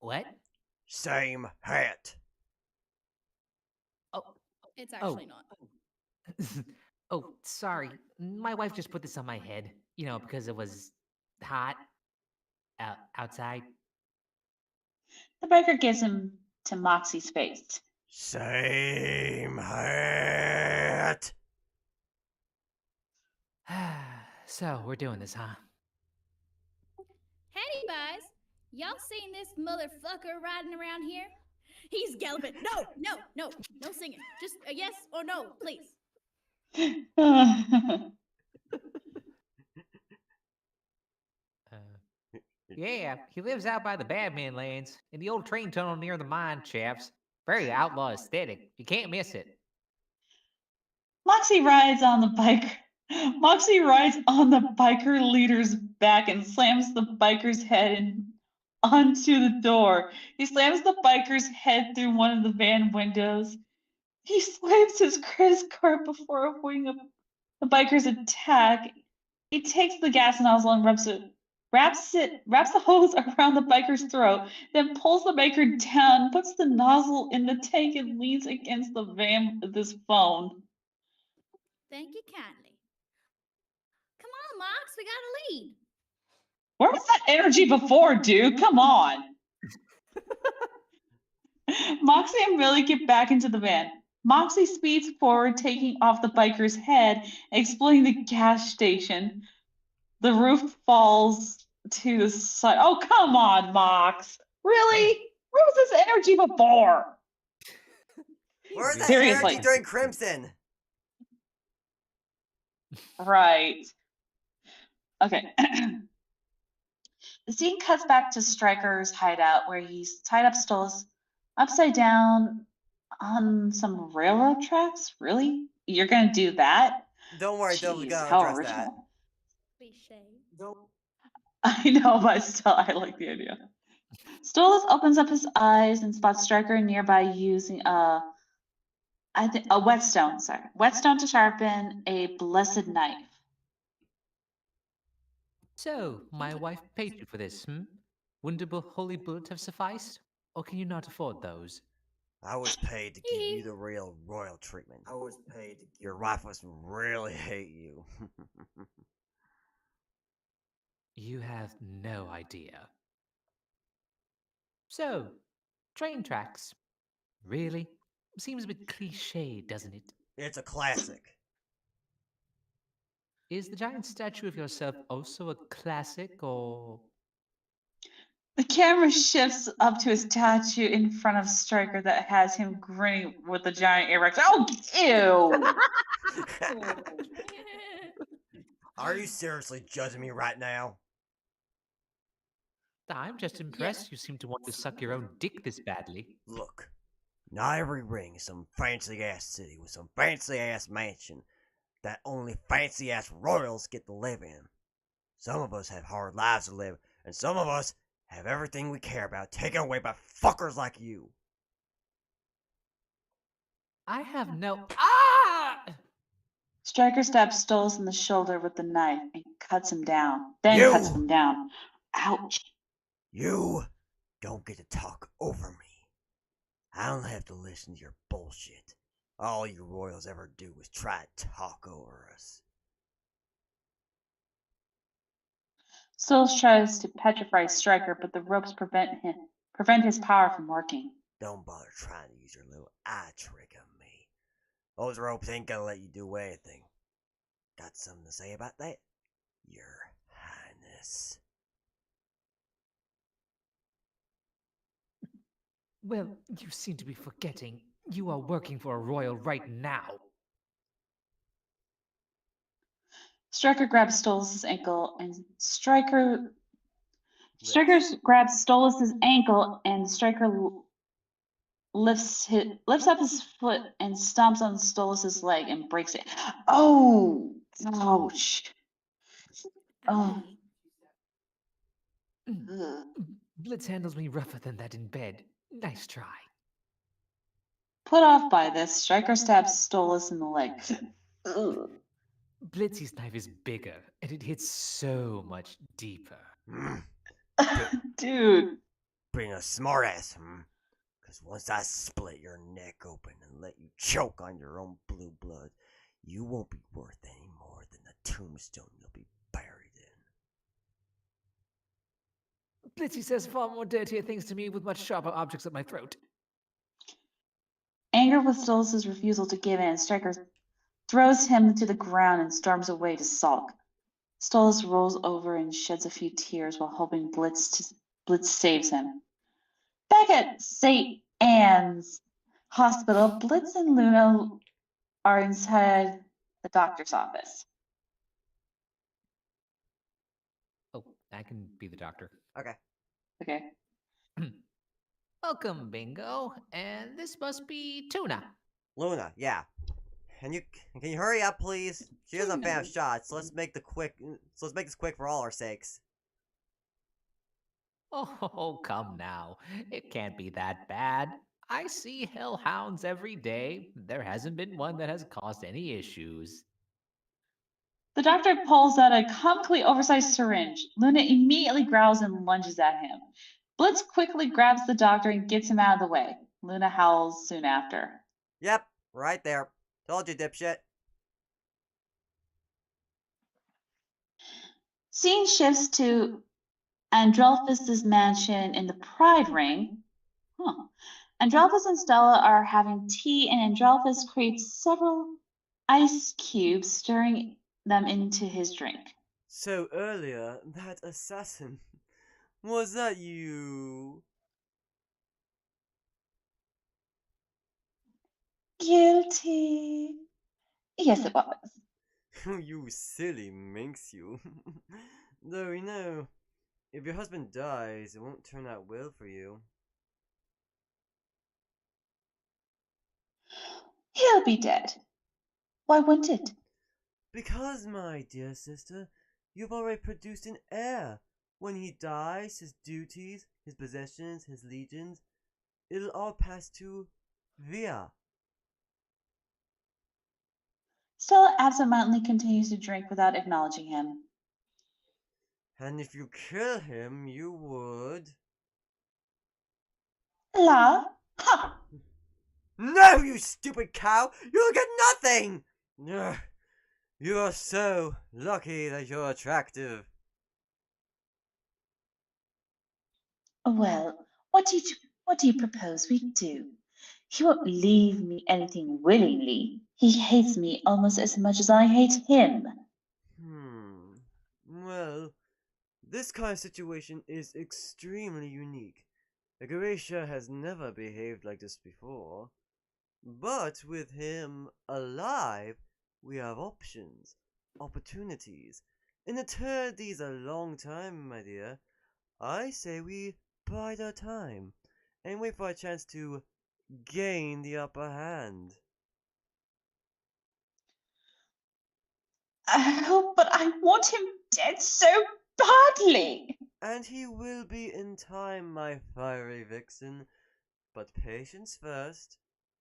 What? Same hat. Oh, It's actually not. oh, sorry. My wife just put this on my head. You know, because it was hot outside. The biker gives him to Moxie's face. Same hat. So, we're doing this, huh? Howdy, boys. Y'all seen this motherfucker riding around here? He's galloping. No singing. Just a yes or no, please. Yeah, he lives out by the Badman lanes, in the old train tunnel near the mine shafts. Very outlaw aesthetic. You can't miss it. Moxie rides on the bike. Moxie rides on the biker leader's back and slams the biker's head onto the door. He slams the biker's head through one of the van windows. He swipes his credit card before avoiding the biker's attack. He takes the gas nozzle and wraps the hose around the biker's throat, then pulls the biker down, puts the nozzle in the tank, and leans against the van with his phone. Thank you kindly. Come on, Mox, we gotta lead. Where was that energy before, dude? Come on. Moxie and Billy get back into the van. Moxie speeds forward, taking off the biker's head, exploding the gas station. The roof falls to the side. Oh, come on, Mox. Really? Where was this energy before? Where's that Seriously. energy during Crimson? Right. Okay. The scene cuts back to Stryker's hideout where he's tied up Stolas upside down on some railroad tracks. Really? You're gonna do that? Don't worry, they'll Jeez, go how address that. original. Cliche. I know, but still, I like the idea. Stolas opens up his eyes and spots Stryker nearby using a whetstone. Sorry, whetstone to sharpen a blessed knife. So, my wife paid you for this, Wouldn't a holy bullet have sufficed? Or can you not afford those? I was paid to give you the real royal treatment. I was paid to give your wife must really hate you. You have no idea. So, train tracks. Really? Seems a bit cliche, doesn't it? It's a classic. Is the giant statue of yourself also a classic, or... The camera shifts up to a statue in front of Stryker that has him grinning with a giant erection. Oh, ew! Are you seriously judging me right now? I'm just impressed you seem to want to suck your own dick this badly. Look, not every ring is some fancy-ass city with some fancy-ass mansion that only fancy-ass royals get to live in. Some of us have hard lives to live, and some of us have everything we care about taken away by fuckers like you. I have no... Ah! Stryker stabs Stolas in the shoulder with the knife and cuts him down. Then You! cuts him down. Ouch. You don't get to talk over me. I don't have to listen to your bullshit. All you royals ever do is try to talk over us. Stolas tries to petrify Stryker, but the ropes prevent his power from working. Don't bother trying to use your little eye trick on me. Those ropes ain't gonna let you do anything. Got something to say about that? Your Highness. Well, you seem to be forgetting. You are working for a royal right now. Stryker grabs Stolas' ankle and Stryker grabs Stolas' ankle and Stryker lifts up his foot and stomps on Stolas' leg and breaks it. Oh, ouch. Oh. Ugh. Blitz handles me rougher than that in bed. Nice try. Put off by this, Stryker stabs Stolas in the leg. Ugh. Blitzy's knife is bigger, and it hits so much deeper. Dude. Being a smartass, Because once I split your neck open and let you choke on your own blue blood, you won't be worth any more than the tombstone you'll be buried in. Blitzy says far more dirtier things to me with much sharper objects at my throat. Anger with Stolas' refusal to give in, Stryker throws him to the ground and storms away to sulk. Stolas rolls over and sheds a few tears while hoping Blitz saves him. Back at Anne's hospital, Blitz and Luna are inside the doctor's office. Oh, I can be the doctor. Okay. Okay. Welcome, Bingo. And this must be Tuna. Luna, yeah. Can you hurry up, please? She doesn't have shots. So let's make this quick for all our sakes. Oh, come now. It can't be that bad. I see hellhounds every day. There hasn't been one that has caused any issues. The doctor pulls out a comically oversized syringe. Luna immediately growls and lunges at him. Blitz quickly grabs the doctor and gets him out of the way. Luna howls soon after. Yep, right there. Told you, dipshit. Scene shifts to Androlphus' mansion in the Pride Ring. Androlphus and Stella are having tea, and Androlphus creates several ice cubes, stirring them into his drink. So earlier, that assassin, was that you? Guilty. Yes, it was. You silly minx, you. Though, you know, if your husband dies, it won't turn out well for you. He'll be dead. Why wouldn't it? Because, my dear sister, you've already produced an heir. When he dies, his duties, his possessions, his legions, it'll all pass to Via. Stella absentmindedly continues to drink without acknowledging him. And if you kill him, you would... Love? Ha! No, you stupid cow! You'll get nothing! Ugh. You are so lucky that you're attractive. Well, what do you propose we do? He won't leave me anything willingly. He hates me almost as much as I hate him. Well, this kind of situation is extremely unique. Agracia has never behaved like this before. But with him alive, we have options, opportunities. In eternity's a long time, my dear. I say we bide our time and wait for a chance to gain the upper hand. But I want him dead so badly. And he will be in time, my fiery vixen. But patience first.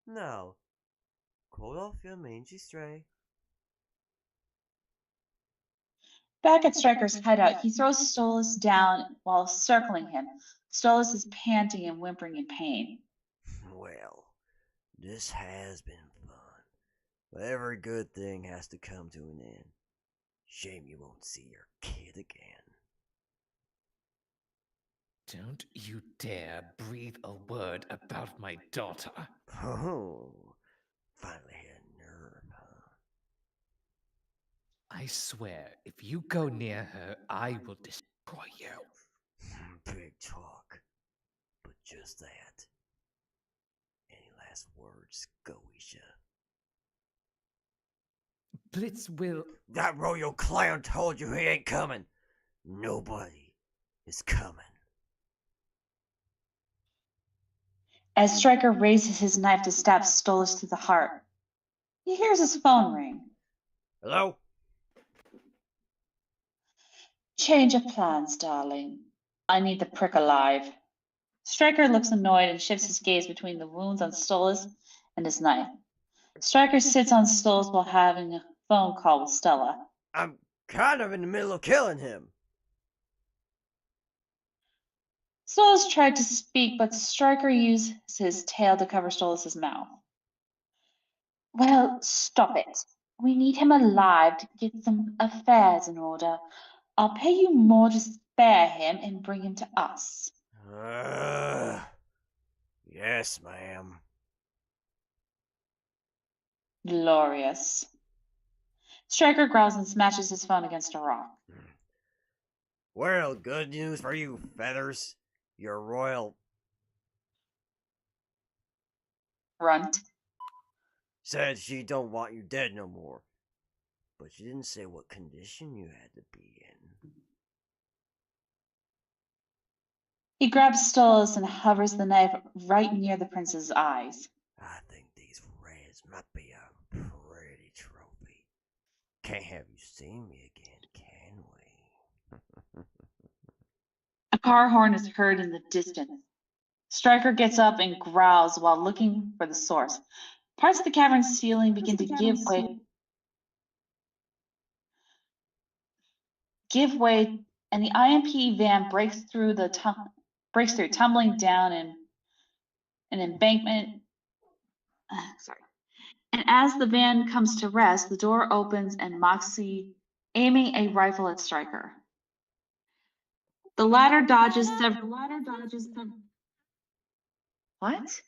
Now, call off your mangy stray. Back at Stryker's hideout, he throws Stolas down while circling him. Stolas is panting and whimpering in pain. Well, this has been fun. But every good thing has to come to an end. Shame you won't see your kid again. Don't you dare breathe a word about my daughter. Oh, finally had nerve, huh? I swear, if you go near her, I will destroy you. Big talk. But just that. Any last words, Goetia? Blitz will... That royal clown told you he ain't coming. Nobody is coming. As Stryker raises his knife to stab Stolas through the heart, he hears his phone ring. Hello? Change of plans, darling. I need the prick alive. Stryker looks annoyed and shifts his gaze between the wounds on Stolas and his knife. Stryker sits on Stolas while having a phone call with Stella. I'm kind of in the middle of killing him. Stolas tried to speak, but Stryker used his tail to cover Stolas' mouth. Well, stop it. We need him alive to get some affairs in order. I'll pay you more to spare him and bring him to us. Yes, ma'am. Glorious. Stryker growls and smashes his phone against a rock. Well, good news for you, Feathers. Your royal... Grunt. Said she don't want you dead no more. But she didn't say what condition you had to be in. He grabs Stolas and hovers the knife right near the prince's eyes. I think these reds might be a pretty trophy. Can't have you see me again, can we? A car horn is heard in the distance. Stryker gets up and growls while looking for the source. Parts of the cavern's ceiling begin to give way, and the IMP van breaks through, tumbling down an embankment. Sorry. And as the van comes to rest, the door opens and Moxie aiming a rifle at Stryker. The latter dodges several. What?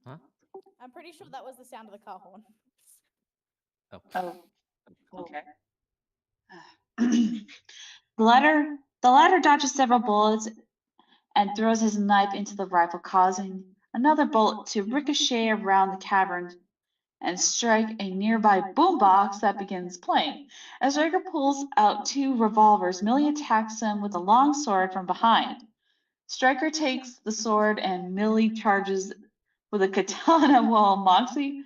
Huh? I'm pretty sure that was the sound of the car horn. Oh. Oh, okay. The latter dodges several bullets and throws his knife into the rifle, causing another bullet to ricochet around the cavern and strike a nearby boombox that begins playing. As Stryker pulls out two revolvers, Millie attacks him with a long sword from behind. Stryker takes the sword and Millie charges with a katana while Moxie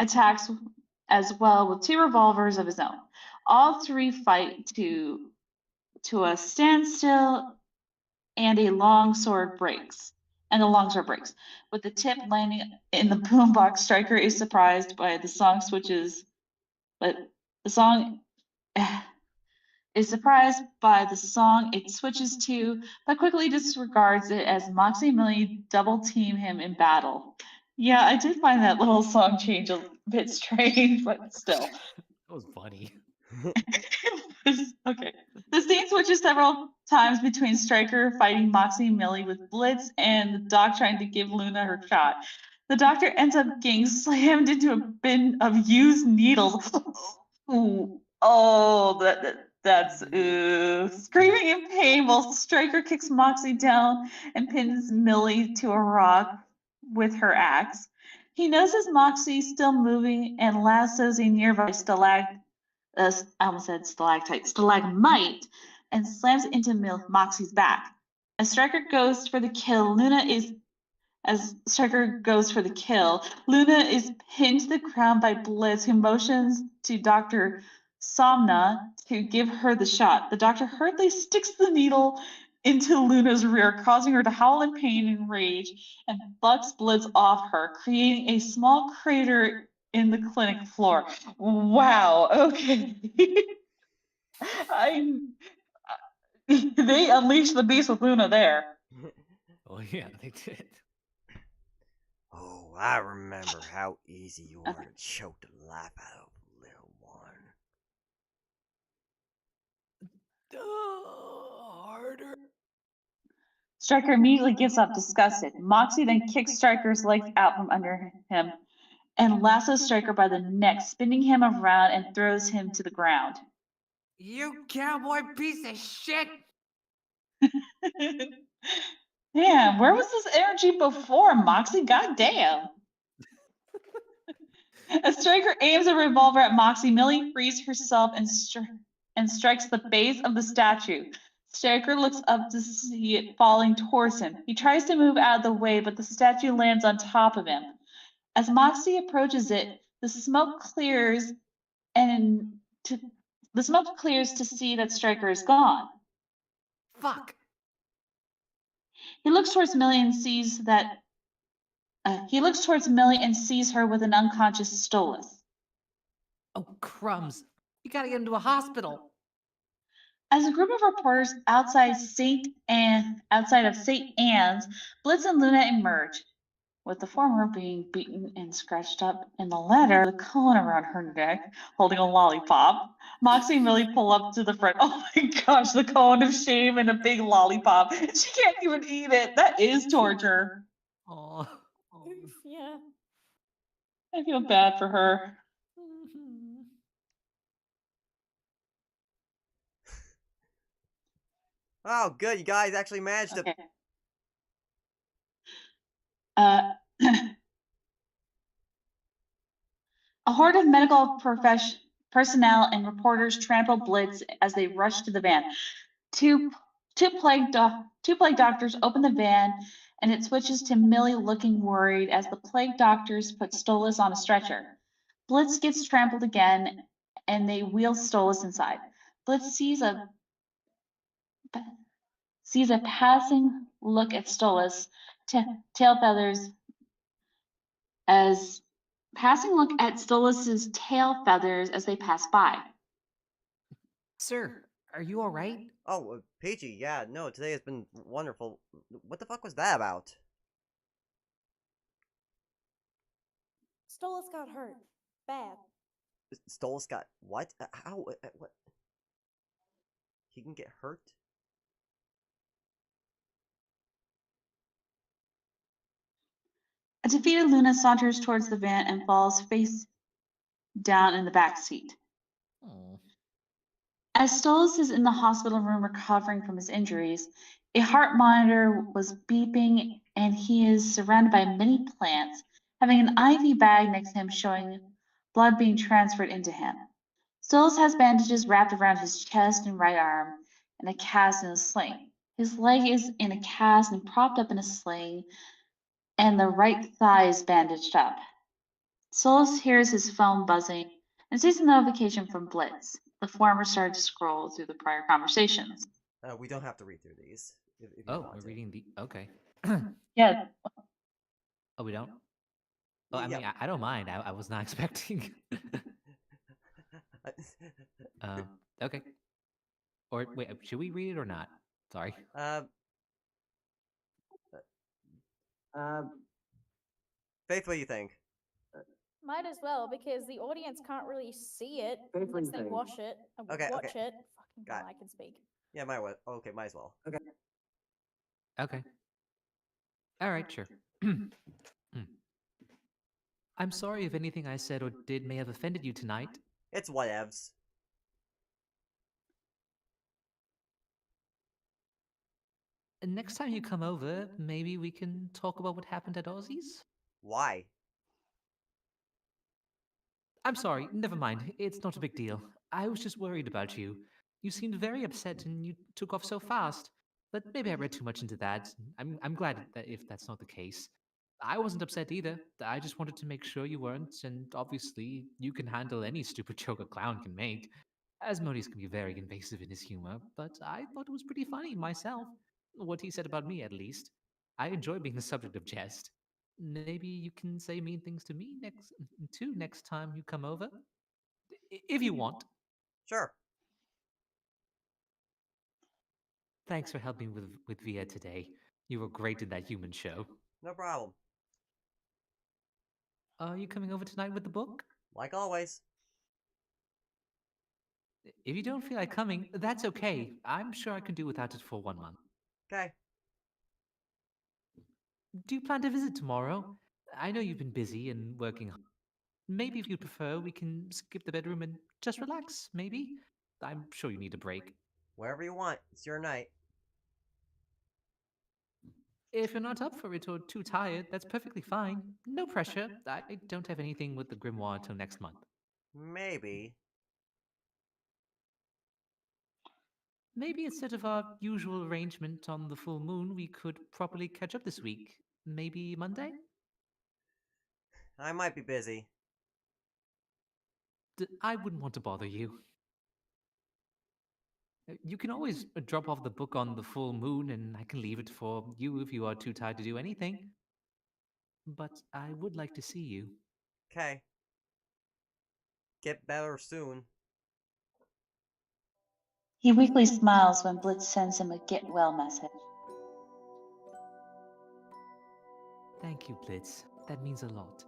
attacks as well with two revolvers of his own. All three fight to a standstill and a long sword breaks. With the tip landing in the boombox, Stryker is surprised by the song switches, but the song is surprised by the song it switches to, but quickly disregards it as Moxie and Millie double team him in battle. Yeah, I did find that little song change a bit strange, but still. That was funny. Okay. The scene switches several times between Stryker fighting Moxie and Millie with Blitz and the doc trying to give Luna her shot. The doctor ends up getting slammed into a bin of used needles. Ooh. Oh, that's screaming in pain while Stryker kicks Moxie down and pins Millie to a rock with her axe. He notices Moxie still moving and lassos a nearby stalagmite, and slams into Moxie's back. As Stryker goes for the kill, Luna is pinned to the ground by Blitz, who motions to Dr. Somna to give her the shot. The doctor hurriedly sticks the needle into Luna's rear, causing her to howl in pain and rage, and bucks Blitz off her, creating a small crater in the clinic floor. Wow, okay. They unleashed the beast with Luna there. Oh yeah, they did. Oh, I remember how easy you are to choke the life out of, little one. Harder. Stryker immediately gives up, disgusted. Moxie then kicks Stryker's legs out from under him and lassos Stryker by the neck, spinning him around and throws him to the ground. You cowboy piece of shit! Man, where was this energy before, Moxie? Goddamn. As Stryker aims a revolver at Moxie, Millie frees herself and strikes the base of the statue. Stryker looks up to see it falling towards him. He tries to move out of the way, but the statue lands on top of him. As Moxie approaches it, the smoke clears to see that Stryker is gone. Fuck. He looks towards Millie and sees her with an unconscious Stolas. Oh, crumbs. You gotta get him to a hospital. As a group of reporters outside of St. Anne's, Blitz and Luna emerge, with the former being beaten and scratched up, and the latter with a cone around her neck, holding a lollipop. Moxie and Millie pull up to the front. Oh my gosh, the cone of shame and a big lollipop. She can't even eat it. That is torture. Oh. Yeah. I feel bad for her. Oh, good. You guys actually managed to. Okay. Uh, A horde of medical personnel and reporters trample Blitz as they rush to the van. Two plague doctors open the van, and it switches to Millie looking worried as the plague doctors put Stolas on a stretcher. Blitz gets trampled again, and they wheel Stolas inside. Blitz sees a passing look at Stolas, tail feathers as tail feathers as they pass by. Sir, are you all right? Oh, Peachy, yeah, no, today has been wonderful. What the fuck was that about? Stolas got hurt. Bad. Stolas got what? How? What? He can get hurt? A defeated Luna saunters towards the van and falls face down in the back seat. Oh. As Stolas is in the hospital room recovering from his injuries, a heart monitor was beeping and he is surrounded by many plants, having an IV bag next to him showing blood being transferred into him. Stolas has bandages wrapped around his chest and right arm and a cast in a sling. His leg is in a cast and propped up in a sling, and the right thigh is bandaged up. Stolas hears his phone buzzing and sees a notification from Blitz. The former started to scroll through the prior conversations. We don't have to read through these. If you Oh, want we're to. reading the. Okay. Yeah. Oh, we don't? Oh, I mean, I don't mind. I was not expecting. Okay. Or wait, should we read it or not? Sorry. Faith, what do you think? Might as well, because the audience can't really see it unless they watch it. Okay, Watch okay. it. Fucking Got hell, it. I can speak. Yeah, might well. Okay, might as well. Okay. All right, sure. I'm sorry if anything I said or did may have offended you tonight. It's whatevs. And next time you come over, maybe we can talk about what happened at Ozzy's? Why? I'm sorry, never mind. It's not a big deal. I was just worried about you. You seemed very upset and you took off so fast. But maybe I read too much into that. I'm glad that if that's not the case. I wasn't upset either. I just wanted to make sure you weren't, and obviously you can handle any stupid joke a clown can make. Asmodeus can be very invasive in his humor, but I thought it was pretty funny myself. What he said about me, at least. I enjoy being the subject of jest. Maybe you can say mean things to me next time you come over, if you want. Sure. Thanks for helping with Via today. You were great in that human show. No problem. Are you coming over tonight with the book? Like always. If you don't feel like coming, that's okay. I'm sure I can do without it for 1 month. Okay. Do you plan to visit tomorrow? I know you've been busy and working hard. Maybe if you prefer, we can skip the bedroom and just relax, maybe? I'm sure you need a break. Wherever you want. It's your night. If you're not up for it or too tired, that's perfectly fine. No pressure. I don't have anything with the grimoire until next month. Maybe. Maybe instead of our usual arrangement on the full moon, we could properly catch up this week. Maybe Monday? I might be busy. I wouldn't want to bother you. You can always drop off the book on the full moon and I can leave it for you if you are too tired to do anything. But I would like to see you. Okay. Get better soon. He weakly smiles when Blitz sends him a get well message. Thank you, Blitz. That means a lot.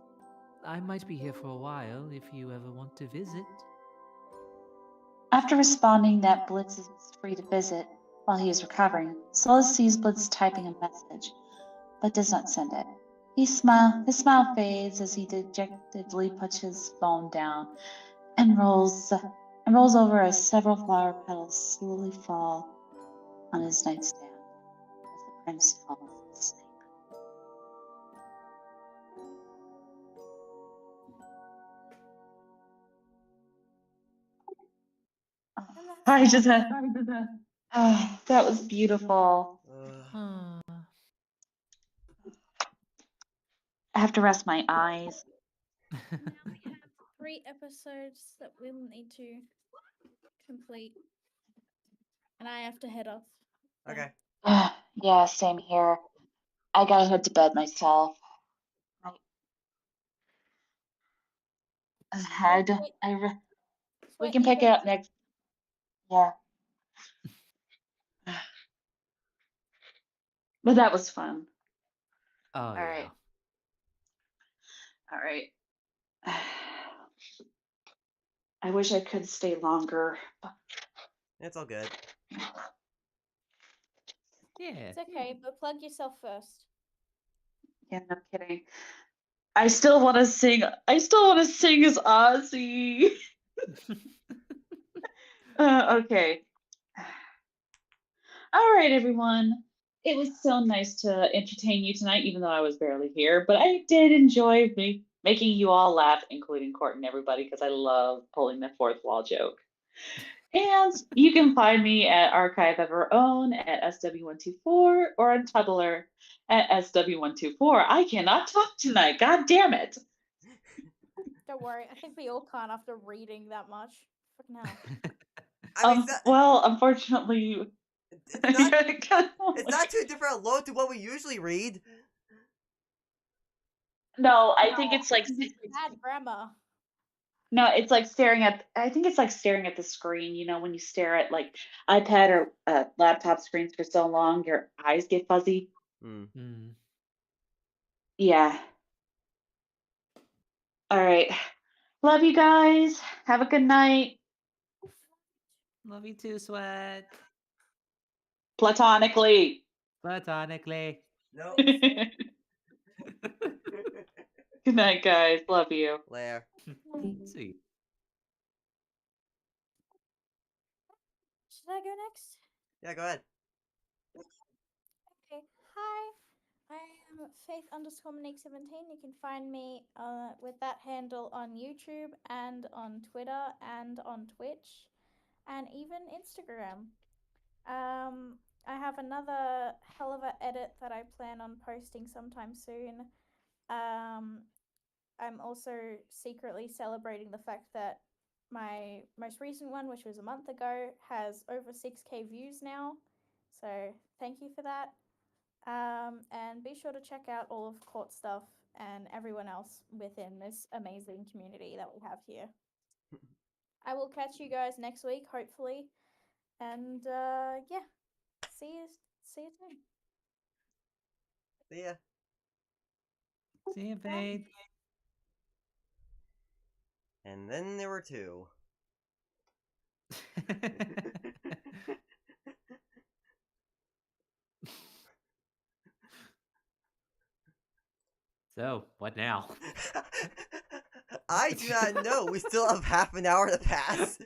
I might be here for a while if you ever want to visit. After responding that Blitz is free to visit while he is recovering, Solus sees Blitz typing a message, but does not send it. His smile fades as he dejectedly puts his phone down and rolls over as several flower petals slowly fall on his nightstand as the prince falls asleep. I just had. That was beautiful. Ugh. I have to rest my eyes. Now we have 3 episodes that we'll need to complete, and I have to head off. Okay. Yeah, same here. I gotta head to bed myself. I don't. Wait, We Sweat, can you pick it got up next. Yeah. But that was fun. Oh, All yeah. right. All right. I wish I could stay longer. It's all good. Yeah. It's okay, but plug yourself first. Yeah, no kidding. I still want to sing. I still want to sing as Ozzy. Okay. All right, everyone. It was so nice to entertain you tonight, even though I was barely here. But I did enjoy making you all laugh, including Court and everybody, because I love pulling the fourth wall joke. And you can find me at Archive of Our Own at SW124 or on Tumblr at SW124. I cannot talk tonight. God damn it. Don't worry, I think we all can't after reading that much. Fucking hell. I mean, Well, unfortunately, it's not too different load to what we usually read. No, I think it's like Bad grammar. no, it's like staring at. I think it's like staring at the screen. You know, when you stare at like iPad or laptop screens for so long, your eyes get fuzzy. Mm. Yeah. All right. Love you guys. Have a good night. Love you too, Sweat. Platonically. Platonically. No. Good night, guys. Love you. Lair. See. Should I go next? Yeah, go ahead. Okay. Hi. I am Faith_Monique17. You can find me with that handle on YouTube and on Twitter and on Twitch and even Instagram. I have another Helluva edit that I plan on posting sometime soon. I'm also secretly celebrating the fact that my most recent one, which was a month ago, has over 6K views now. So thank you for that. And be sure to check out all of Court stuff and everyone else within this amazing community that we have here. I will catch you guys next week, hopefully. And yeah, see you soon. See ya. See you, Faith. And then there were 2. So, what now? I do not know. We still have half an hour to pass.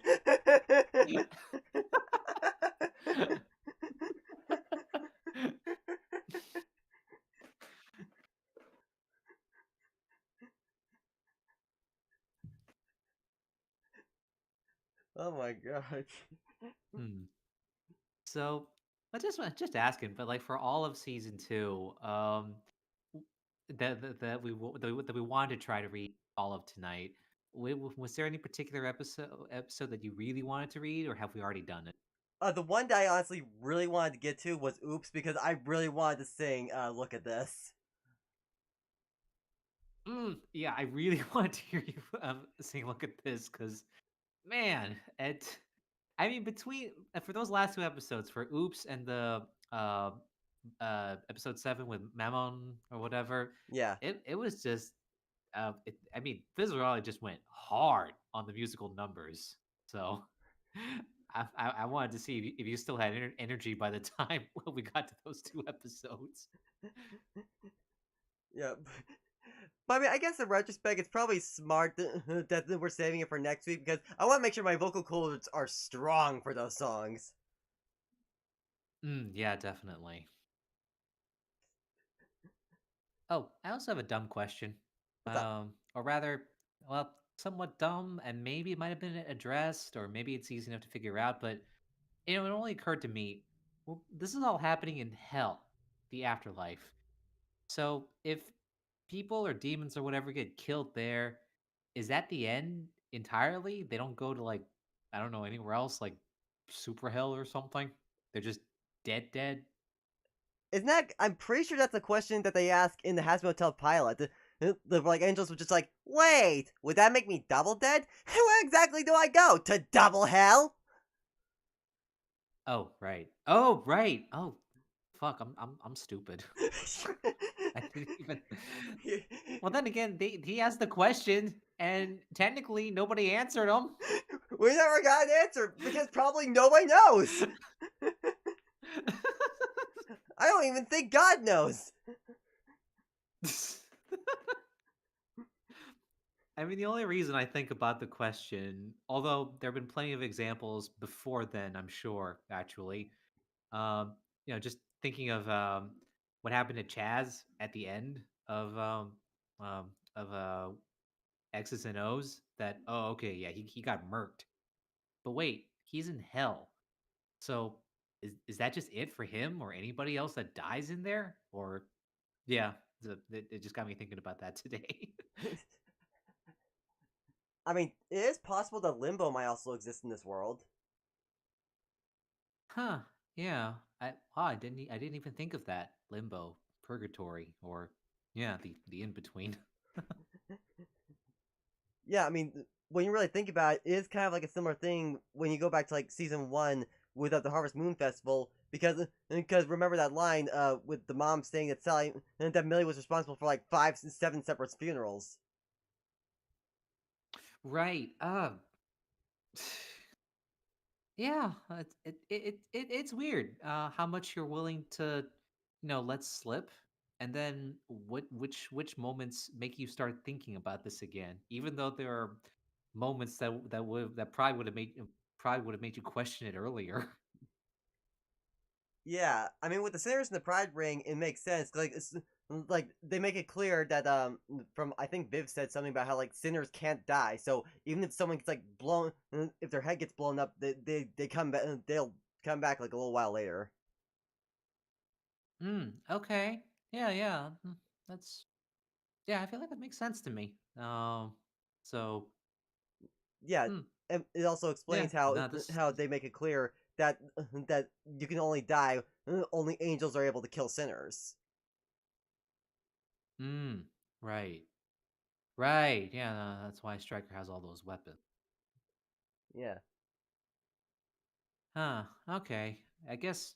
Oh my god. So, I just asking, but like for all of season 2, that we wanted to try to read all of tonight. Was there any particular episode that you really wanted to read, or have we already done it? The one that I honestly really wanted to get to was Oops, because I really wanted to sing Look at This. Yeah, I really want to hear you sing "Look at This" because, man, I mean, between for those last 2 episodes, for Oops and the episode 7 with Mammon or whatever, Yeah. it was just I mean, Fizzle just went hard on the musical numbers. So I wanted to see if you still had energy by the time we got to those 2 episodes. Yeah. But I mean, I guess in retrospect, it's probably smart that we're saving it for next week because I want to make sure my vocal cords are strong for those songs. Yeah, definitely. Oh, I also have a dumb question. What's up? Or rather, well, somewhat dumb, and maybe it might have been addressed, or maybe it's easy enough to figure out. But it only occurred to me, well, this is all happening in hell, the afterlife. So if people or demons or whatever get killed there, is that the end entirely? They don't go to like, I don't know, anywhere else like super hell or something? They're just dead? Isn't that? I'm pretty sure that's a question that they ask in the Hazbin Hotel pilot. The like angels were just like, wait, would that make me double dead? Where exactly do I go? To double hell? Oh, right. Oh, right. Oh, fuck, I'm stupid. I didn't even. Well, then again, he asked the question, and technically nobody answered him. We never got an answer because probably nobody knows. I don't even think God knows. I mean, the only reason I think about the question, although there have been plenty of examples before then, I'm sure, actually, um, just thinking of what happened to Chaz at the end of X's and O's. That, oh, okay, yeah, he got murked, but wait, he's in hell. So is that just it for him or anybody else that dies in there? Or yeah, it just got me thinking about that today. I mean, it is possible that limbo might also exist in this world. Huh? Yeah. I didn't even think of that. Limbo, purgatory, or yeah, the in between. Yeah, I mean, when you really think about it, it is kind of like a similar thing when you go back to like season one with the Harvest Moon Festival, because remember that line with the mom saying that Sally and that Millie was responsible for like 7 separate funerals. Right. Yeah. It's weird. How much you're willing to, let slip, and then which moments make you start thinking about this again, even though there are moments that probably would have made you question it earlier. Yeah, I mean, with the Sinners and the Pride Ring, it makes sense. Like, like they make it clear that from I think Viv said something about how like sinners can't die. So even if someone gets like blown, if their head gets blown up, they come back. They'll come back like a little while later. Okay. Yeah. That's Yeah, I feel like that makes sense to me. So, Yeah, hmm, and it also yeah, explains how no, this, how they make it clear that that you can only die. Only angels are able to kill sinners. mm, right, right, yeah, no, that's why Stryker has all those weapons. Yeah. Huh, okay, I guess,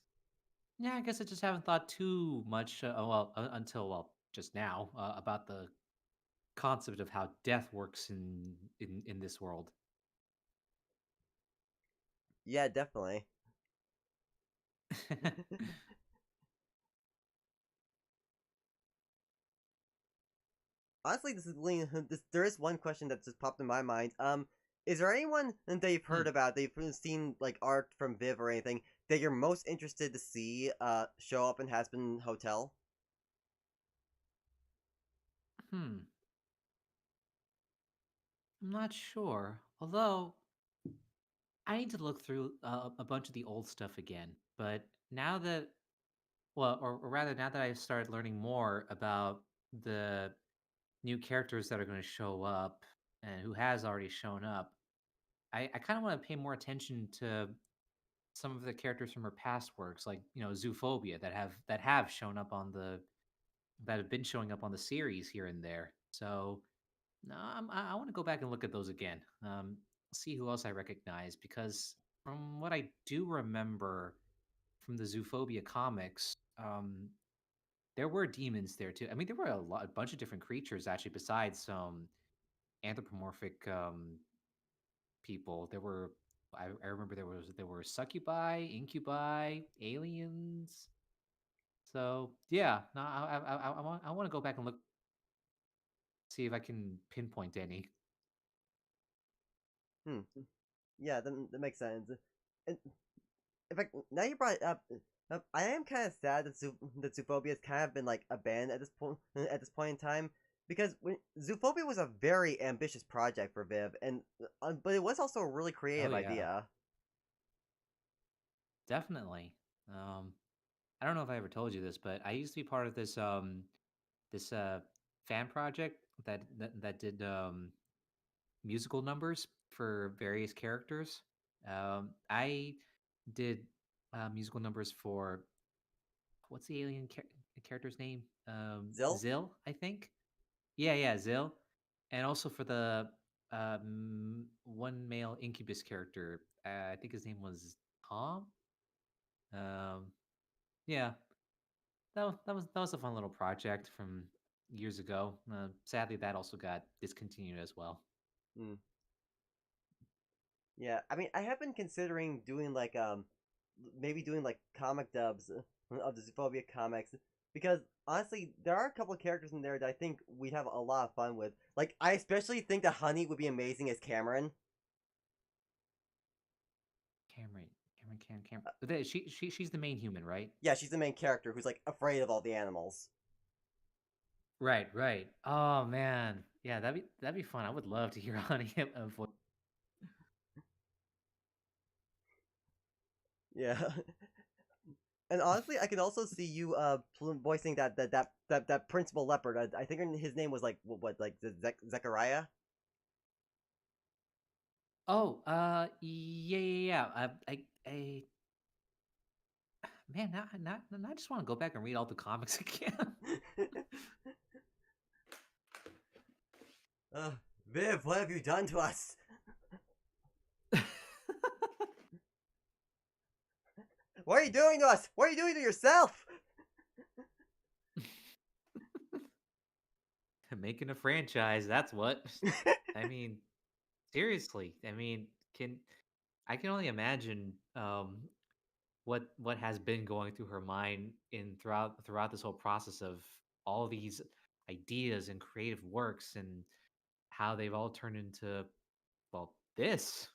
yeah, I guess I just haven't thought too much, until, well, just now, about the concept of how death works in this world. Yeah, definitely. Honestly, this is there is one question that just popped in my mind. Is there anyone that you've heard Hmm, about, that you've seen like art from Viv or anything that you're most interested to see show up in Hazbin Hotel? hmm, I'm not sure, although I need to look through a bunch of the old stuff again, but now that well, or rather, now that I've started learning more about the new characters that are going to show up and who has already shown up, I kind of want to pay more attention to some of the characters from her past works, like Zoophobia, that have shown up on the that have been showing up on the series here and there. So no, I want to go back and look at those again. See who else I recognize, because from what I do remember from the Zoophobia comics, there were demons there too. I mean, there were a bunch of different creatures actually, besides some anthropomorphic people. I remember there were succubi, incubi, aliens. So yeah, no, I want to go back and look, see if I can pinpoint any. Hmm. Yeah, that makes sense. And in fact, now you brought it up, I am kind of sad that that Zoophobia has kind of been like abandoned at this point. At this point in time, because Zootopia was a very ambitious project for Viv, and but it was also a really creative Oh, yeah. idea. Definitely. I don't know if I ever told you this, but I used to be part of this fan project that did musical numbers for various characters. I did musical numbers for what's the alien character's name? Zill? Zill, I think. Yeah, Zill, and also for the one male incubus character. I think his name was Tom. Um, yeah, that was a fun little project from years ago. Sadly, that also got discontinued as well. Hmm. Yeah, I mean, I have been considering doing like maybe doing like comic dubs of the Zootopia comics because honestly, there are a couple of characters in there that I think we'd have a lot of fun with. Like, I especially think that Honey would be amazing as Cameron. Cameron. She's the main human, right? Yeah, she's the main character who's like afraid of all the animals. Right. Oh man, yeah, that'd be fun. I would love to hear Honey voice. Yeah. And honestly, I can also see you voicing that principal leopard. I think his name was like what like Zechariah. Oh, yeah. I man, now I just want to go back and read all the comics again. Viv, what have you done to us? What are you doing to us? What are you doing to yourself? Making a franchise, that's what. I mean, seriously. I mean, I can only imagine what has been going through her mind in throughout this whole process of all these ideas and creative works and how they've all turned into, well, this.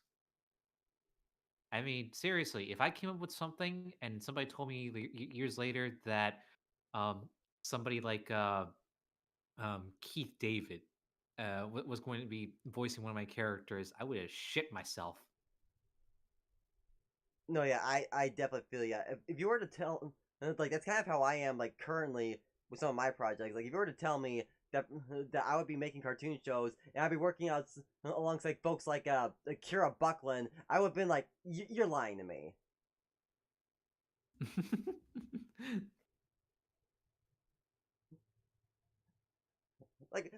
I mean, seriously, if I came up with something and somebody told me years later that um, somebody like Keith David was going to be voicing one of my characters, I would have shit myself. No, yeah, I definitely feel yeah. If you were to tell, like that's kind of how I am like currently with some of my projects. Like if you were to tell me that I would be making cartoon shows and I'd be working out alongside folks like Kira Buckland, I would have been like, you're lying to me. Like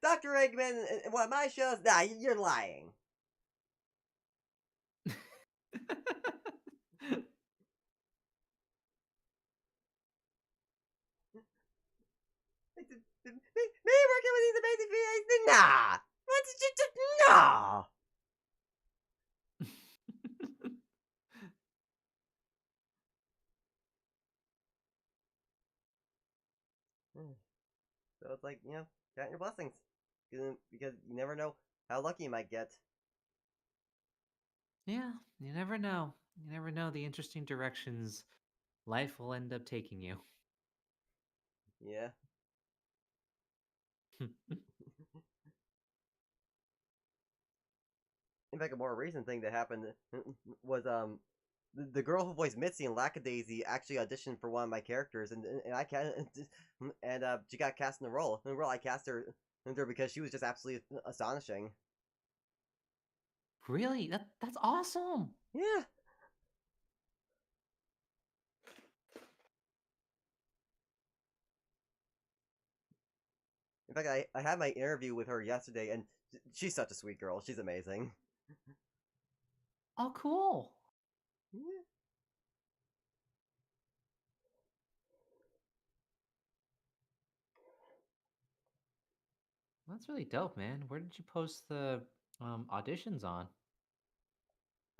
Dr. Eggman in one of my shows, nah, you're lying. Me working with these amazing VAs? Nah. What did you just nah? So it's like, count your blessings. Because you never know how lucky you might get. Yeah, you never know. You never know the interesting directions life will end up taking you. Yeah. In fact, a more recent thing that happened was the girl who voiced Mitzi in Lackadaisy actually auditioned for one of my characters, and I and she got cast in the role. In the role, I cast her because she was just absolutely astonishing. Really? That's awesome. Yeah. In fact, I had my interview with her yesterday, and she's such a sweet girl. She's amazing. Oh, cool. Yeah. That's really dope, man. Where did you post the auditions on?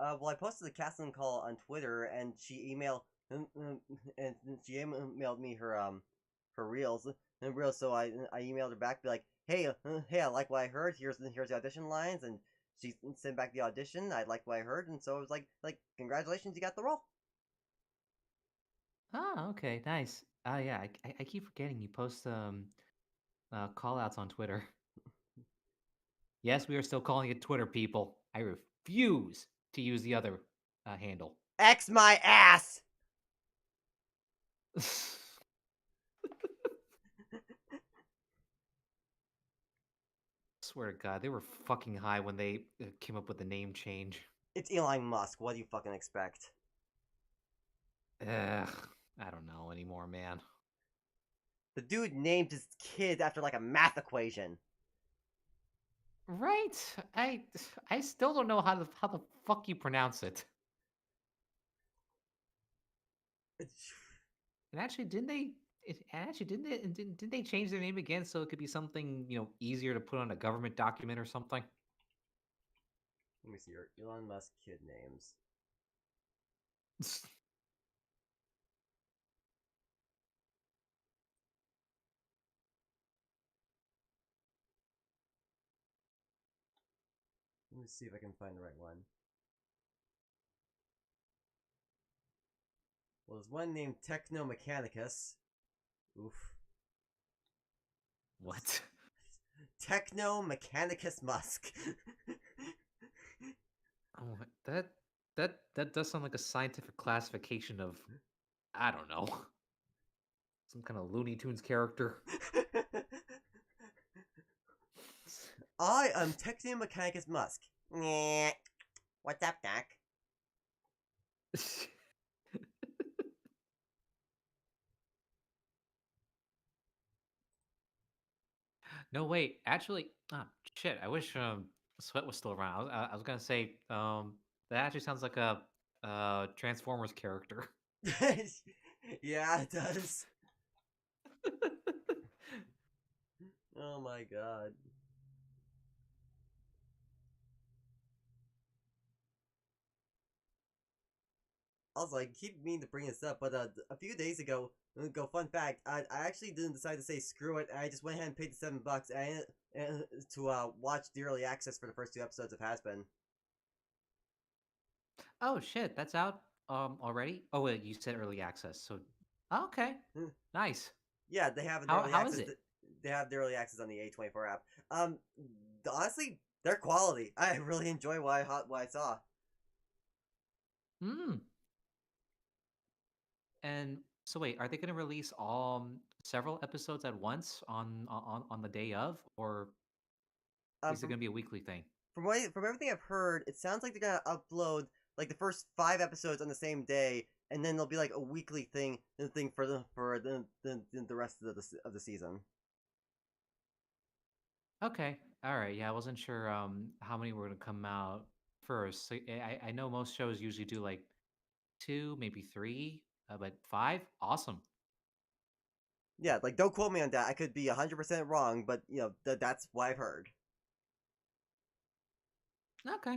Well, I posted the casting call on Twitter, and she emailed and she emailed me her reels and reels. So I emailed her back, be like, hey, I like what I heard. Here's the audition lines, and she sent back the audition. I like what I heard, and so it was like congratulations, you got the role. Oh, okay, nice. Yeah, I keep forgetting you post call outs on Twitter. Yes, we are still calling it Twitter, people. I refuse to use the other handle. X my ass! Swear to God, they were fucking high when they came up with the name change. It's Elon Musk. What do you fucking expect? Ugh, I don't know anymore, man. The dude named his kid after like a math equation. Right? I still don't know how the fuck you pronounce it. And actually, didn't they change their name again so it could be something easier to put on a government document or something? Let me see your Elon Musk kid names. Let me see if I can find the right one. Well, there's one named Techno Mechanicus. Oof. What? Techno Mechanicus Musk. Oh, that does sound like a scientific classification of, I don't know, some kind of Looney Tunes character. I am Techno Mechanicus Musk. Nyeh. What's up, Doc? No, wait. Actually, shit. I wish Sweat was still around. I was gonna say that actually sounds like a Transformers character. Yeah, it does. Oh my god. Also, I keep meaning to bring this up, but a few days ago, fun fact, I actually didn't decide to say screw it, and I just went ahead and paid the $7 and to watch the early access for the first 2 episodes of Has Been. Oh shit, that's out already. Oh wait, you said early access, so okay, nice. Yeah, they have the How early how access. is it? They have the early access on the A24 app. Honestly, they're quality. I really enjoy what I saw. Hmm. And so wait, are they gonna release several episodes at once on the day of, or is it From gonna be a weekly thing? from everything I've heard, it sounds like they're gonna upload like the first 5 episodes on the same day, and then there'll be like a weekly thing for the rest of the season. Okay, all right. Yeah, I wasn't sure how many were gonna come out first. So I know most shows usually do like two, maybe three, but five, awesome. Yeah, like don't quote me on that. I could be 100% wrong, but that's what I've heard. Okay.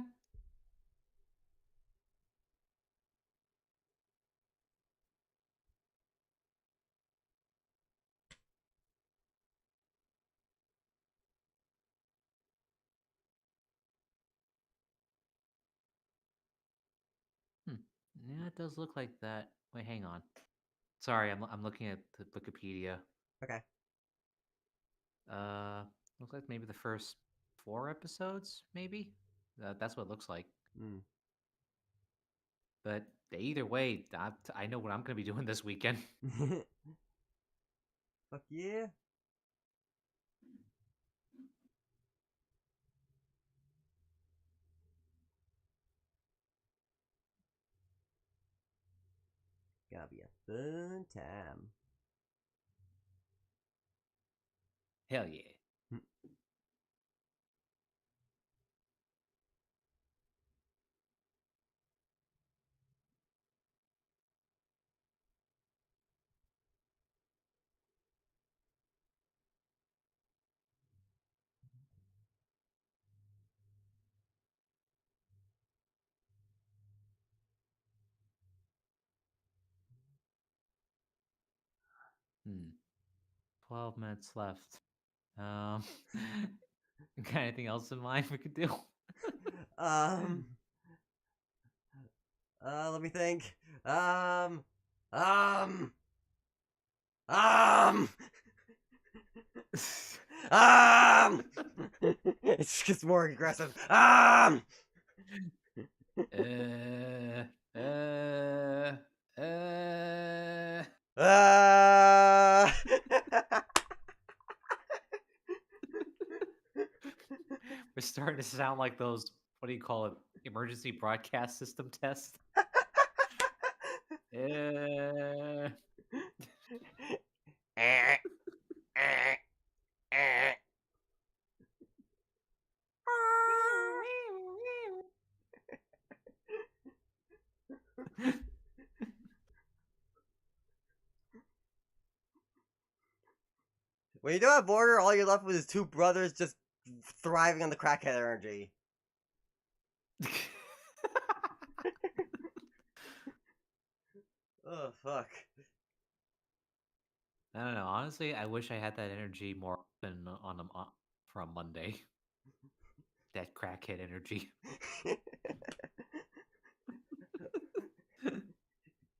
Hmm. Yeah, it does look like that. Wait, hang on. Sorry, I'm looking at the Wikipedia. Okay. Uh, looks like maybe the first 4 episodes, maybe. That's what it looks like. Mm. But either way, I know what I'm gonna be doing this weekend. Fuck yeah. Gonna be a fun time. Hell yeah. Hmm. 12 minutes left. Um, got anything else in mind we could do? um. Let me think. Um. Um. It just gets more aggressive. Uh, uh, uh. We're starting to sound like those, what do you call it? Emergency broadcast system test. Uh, When you don't have order, all you're left with is two brothers just thriving on the crackhead energy. Oh, fuck. I don't know. Honestly, I wish I had that energy more often for a Monday. That crackhead energy.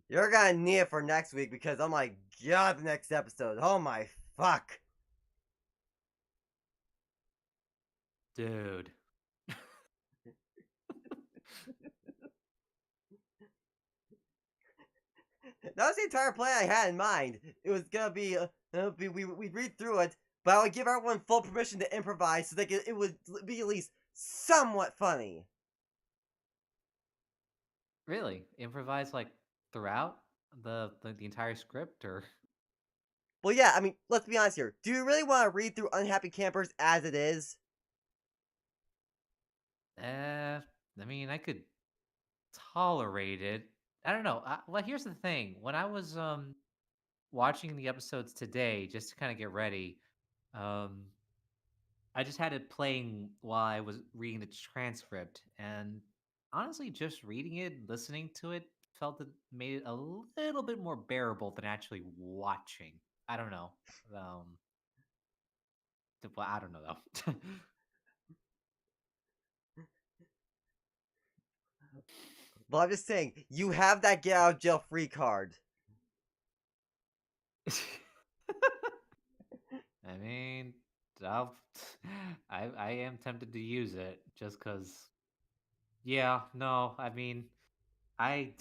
You're gonna need it for next week because, oh my god, the next episode. Oh my fuck. Dude. That was the entire plan I had in mind. It was gonna be, we'd read through it, but I would give everyone full permission to improvise so it would be at least somewhat funny. Really? Improvise like throughout the entire script, or? Well, yeah, I mean, let's be honest here. Do you really want to read through Unhappy Campers as it is? I mean, I could tolerate it. I don't know. Well, here's the thing. When I was watching the episodes today, just to kind of get ready, um, I just had it playing while I was reading the transcript, and honestly, just reading it, listening to it, felt it made it a little bit more bearable than actually watching. I don't know. Well, I don't know though. Well, I'm just saying, you have that get out of jail free card. I mean, I'll, I am tempted to use it just because. Yeah, no, I mean, I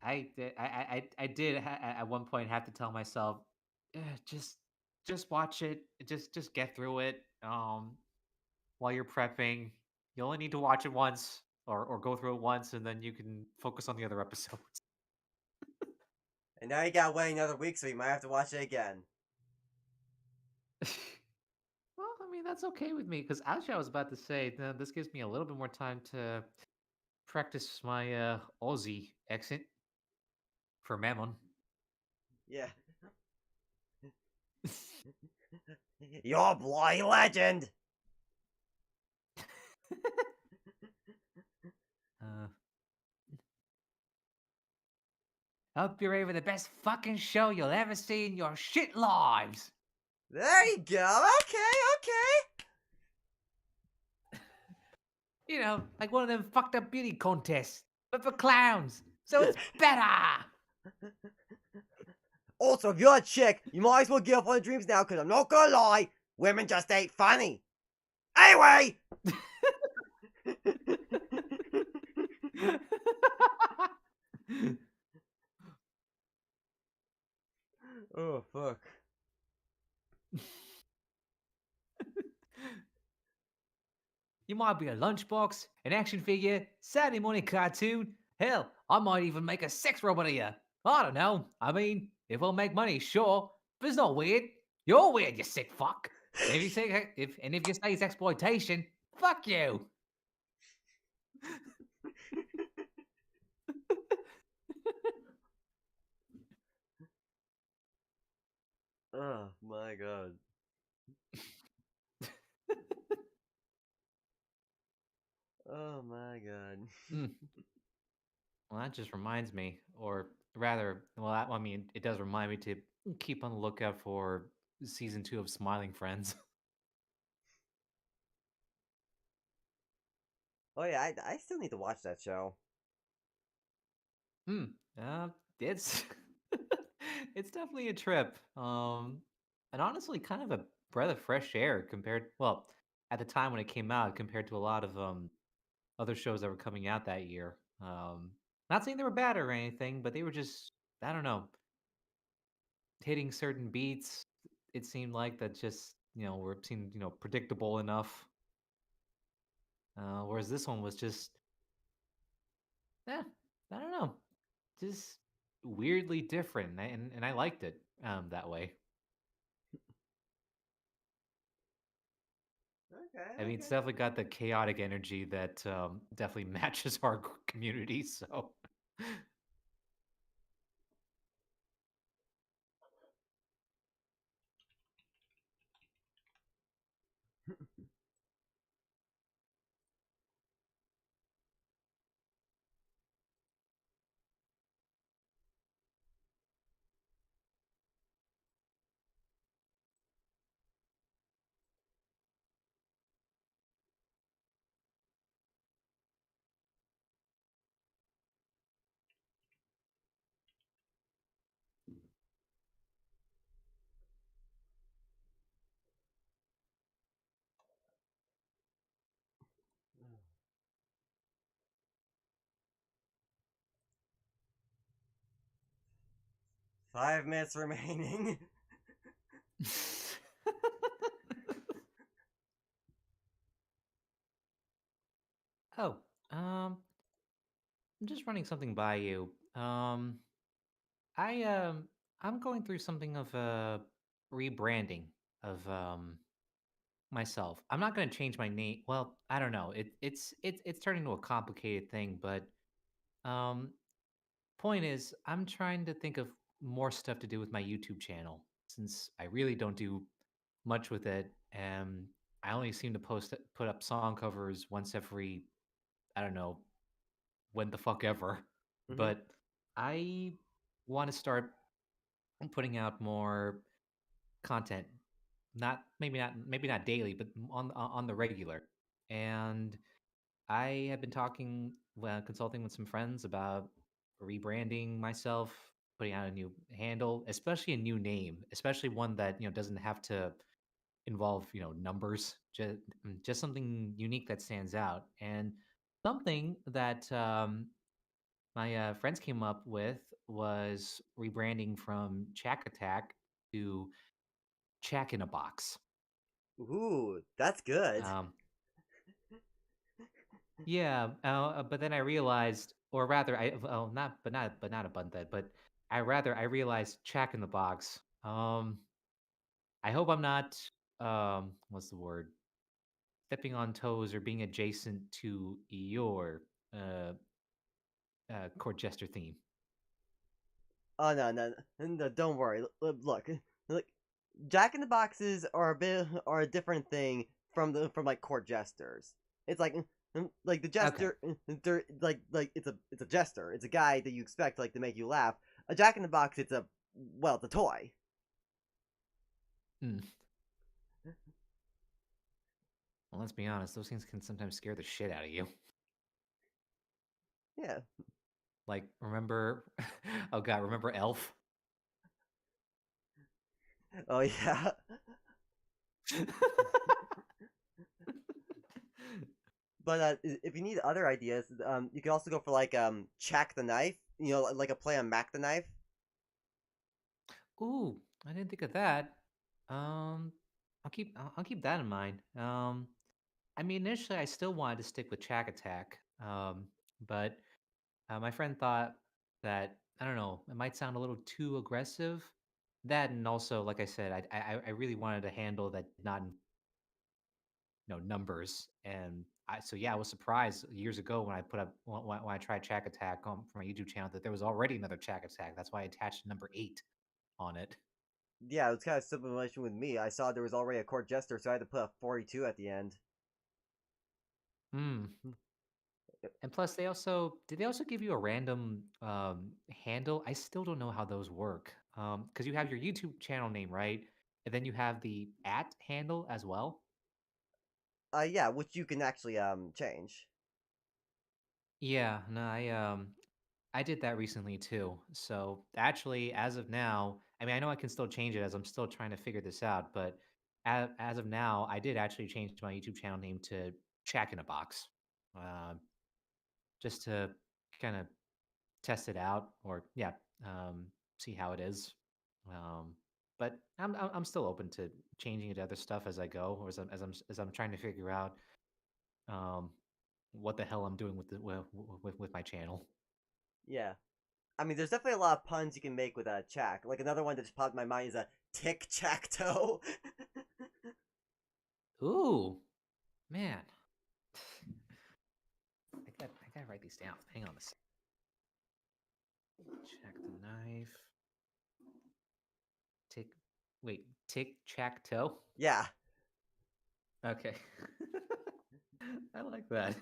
I did at one point have to tell myself, "Eh, just watch it, just get through it. While you're prepping, you only need to watch it once or go through it once, and then you can focus on the other episodes." And now you gotta wait another week, so you might have to watch it again. Well, I mean, that's okay with me because actually, I was about to say this gives me a little bit more time to practice my Aussie accent for Mammon. Yeah. You're a bloody legend! uh, Hope you're ready for the best fucking show you'll ever see in your shit lives. There you go. Okay. You know, like one of them fucked up beauty contests, but for clowns. So it's better. Also, if you're a chick, you might as well give up on the dreams now, because I'm not gonna lie, women just ain't funny. Anyway! Oh, fuck. You might be a lunchbox, an action figure, Saturday morning cartoon. Hell, I might even make a sex robot of you. I don't know. I mean, if we'll make money, sure. But it's not weird. You're weird, you sick fuck. And if you say if you say it's exploitation, fuck you. Oh, my God. Oh, my God. Well, that just reminds me, or rather, well, I mean, it does remind me to keep on the lookout for season 2 of Smiling Friends. Oh, yeah, I still need to watch that show. It's it's definitely a trip. And honestly, kind of a breath of fresh air compared, well, at the time when it came out, compared to a lot of other shows that were coming out that year. Not saying they were bad or anything, but they were just, I don't know, hitting certain beats. It seemed like that just, were seemed, predictable enough. Whereas this one was just, eh, I don't know, just weirdly different, and I liked it that way. Okay. I mean, it's Okay. definitely got the chaotic energy that definitely matches our community. So, 5 minutes remaining. oh, um, I'm just running something by you. I I'm going through something of a rebranding of myself. I'm not going to change my name. Well, I don't know. It's turning into a complicated thing, but um point is, I'm trying to think of more stuff to do with my YouTube channel since I really don't do much with it. And I only seem to put up song covers once every, I don't know, when the fuck ever. Mm-hmm. But I want to start putting out more content. Not maybe not daily, but on the regular. And I have been talking, well, consulting with some friends about rebranding myself, putting out a new handle, especially a new name, especially one that doesn't have to involve numbers. Just something unique that stands out, and something that my friends came up with was rebranding from Chack Attack to Chack in a Box. Ooh, that's good. Um, Yeah, but then I realized, or rather, not a bun bed, but I realized Jack in the Box. I hope I'm not, what's the word? Stepping on toes or being adjacent to your uh, court jester theme. Oh no, don't worry. Look, Jack in the Boxes are a different thing from like court jesters. It's like the Okay. jester, they're it's a jester. It's a guy that you expect like to make you laugh. A Jack in the Box, it's a toy. Hmm. Well, let's be honest; those things can sometimes scare the shit out of you. Yeah. Like, remember? Oh God, remember Elf? Oh yeah. But if you need other ideas, you can also go for like Chack the Knife. Like a play on Mac the Knife. Ooh, I didn't think of that. Um, I'll keep that in mind. I mean, initially I still wanted to stick with Chack Attack, but my friend thought that, I don't know, it might sound a little too aggressive. That, and also, like I said, I really wanted a handle that did not, numbers. And so yeah, I was surprised years ago when I put up when I tried Chack Attack for my YouTube channel that there was already another Chack Attack. That's why I attached number 8 on it. Yeah, it was kind of similar with me. I saw there was already a court jester, so I had to put a 42 at the end. Hmm. And plus, they also give you a random handle? I still don't know how those work. Because you have your YouTube channel name, right? And then you have the at handle as well. Yeah, which you can actually change. Yeah, no, I did that recently too. So actually, as of now, I mean, I know I can still change it as I'm still trying to figure this out, but as of now, I did actually change my YouTube channel name to Jack in a Box, uh, just to kind of test it out, or yeah, see how it is. Um, but I'm still open to changing it to other stuff as I go, or as I'm trying to figure out um, what the hell I'm doing with with my channel. Yeah. I mean, there's definitely a lot of puns you can make with a Chack. Like another one that just popped in my mind is a tic tac toe. Ooh, man, I gotta write these down. Hang on a sec. Check the knife. Tick. Wait, tic tac toe. Yeah. Okay, I like that.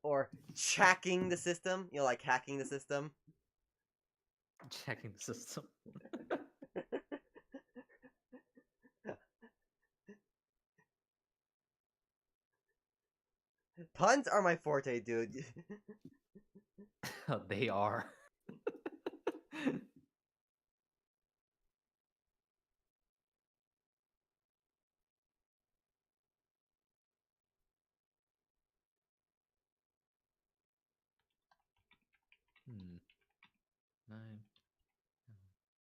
Or chacking the system. You know, like hacking the system. Checking the system. Puns are my forte, dude. They are. Hmm. Nine.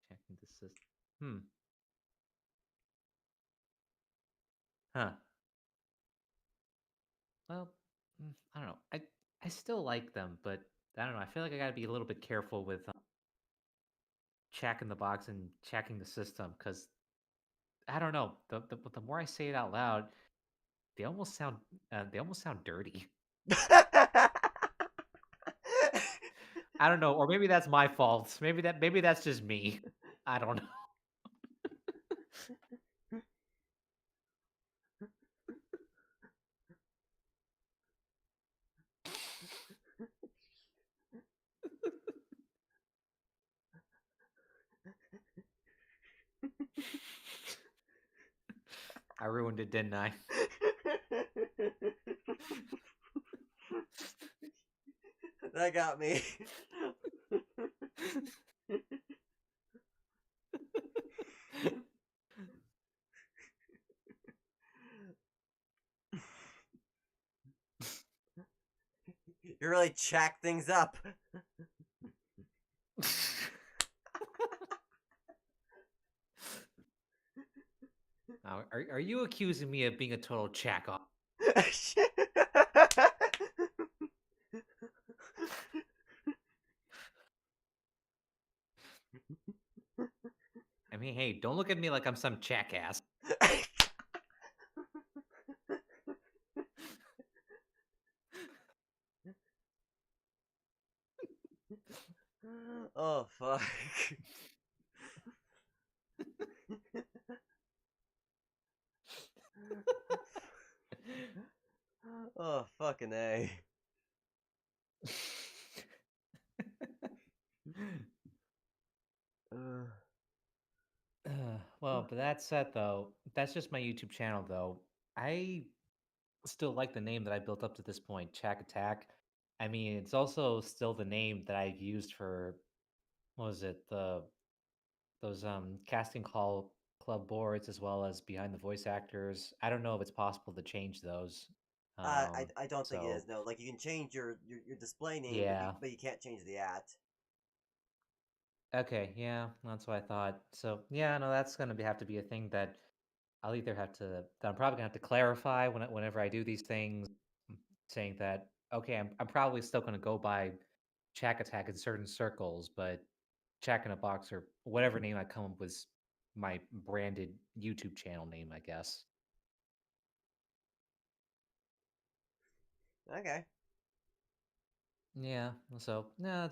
Checking the system. Hmm. Huh. Well, I don't know. I still like them, but I don't know. I feel like I gotta be a little bit careful with checking the box and checking the system, because I don't know. The more I say it out loud, they almost sound dirty. I don't know, or maybe that's my fault. Maybe that's just me. I don't know. I ruined it, didn't I? That got me. You really chack things up. Now, are you accusing me of being a total jack off? I mean, hey, don't look at me like I'm some jackass. Oh fuck. Oh fucking A. Well, but that said, though, that's just my YouTube channel, though. I still like the name that I built up to this point, Chack Attack. I mean, it's also still the name that I've used for, what was it, those casting call club boards, as well as behind the voice actors. I don't know if it's possible to change those. I don't think it So is. No, like you can change your display name, yeah. but you can't change the at. Okay, yeah, that's what I thought. So yeah, no, that's gonna have to be a thing that I'll either have to that I'm probably gonna have to clarify whenever I do these things, saying that okay, I'm probably still gonna go by Chack Attack in certain circles, but Jack in a Box or whatever name I come up with, my branded YouTube channel name, I guess. Okay. Yeah. So yeah,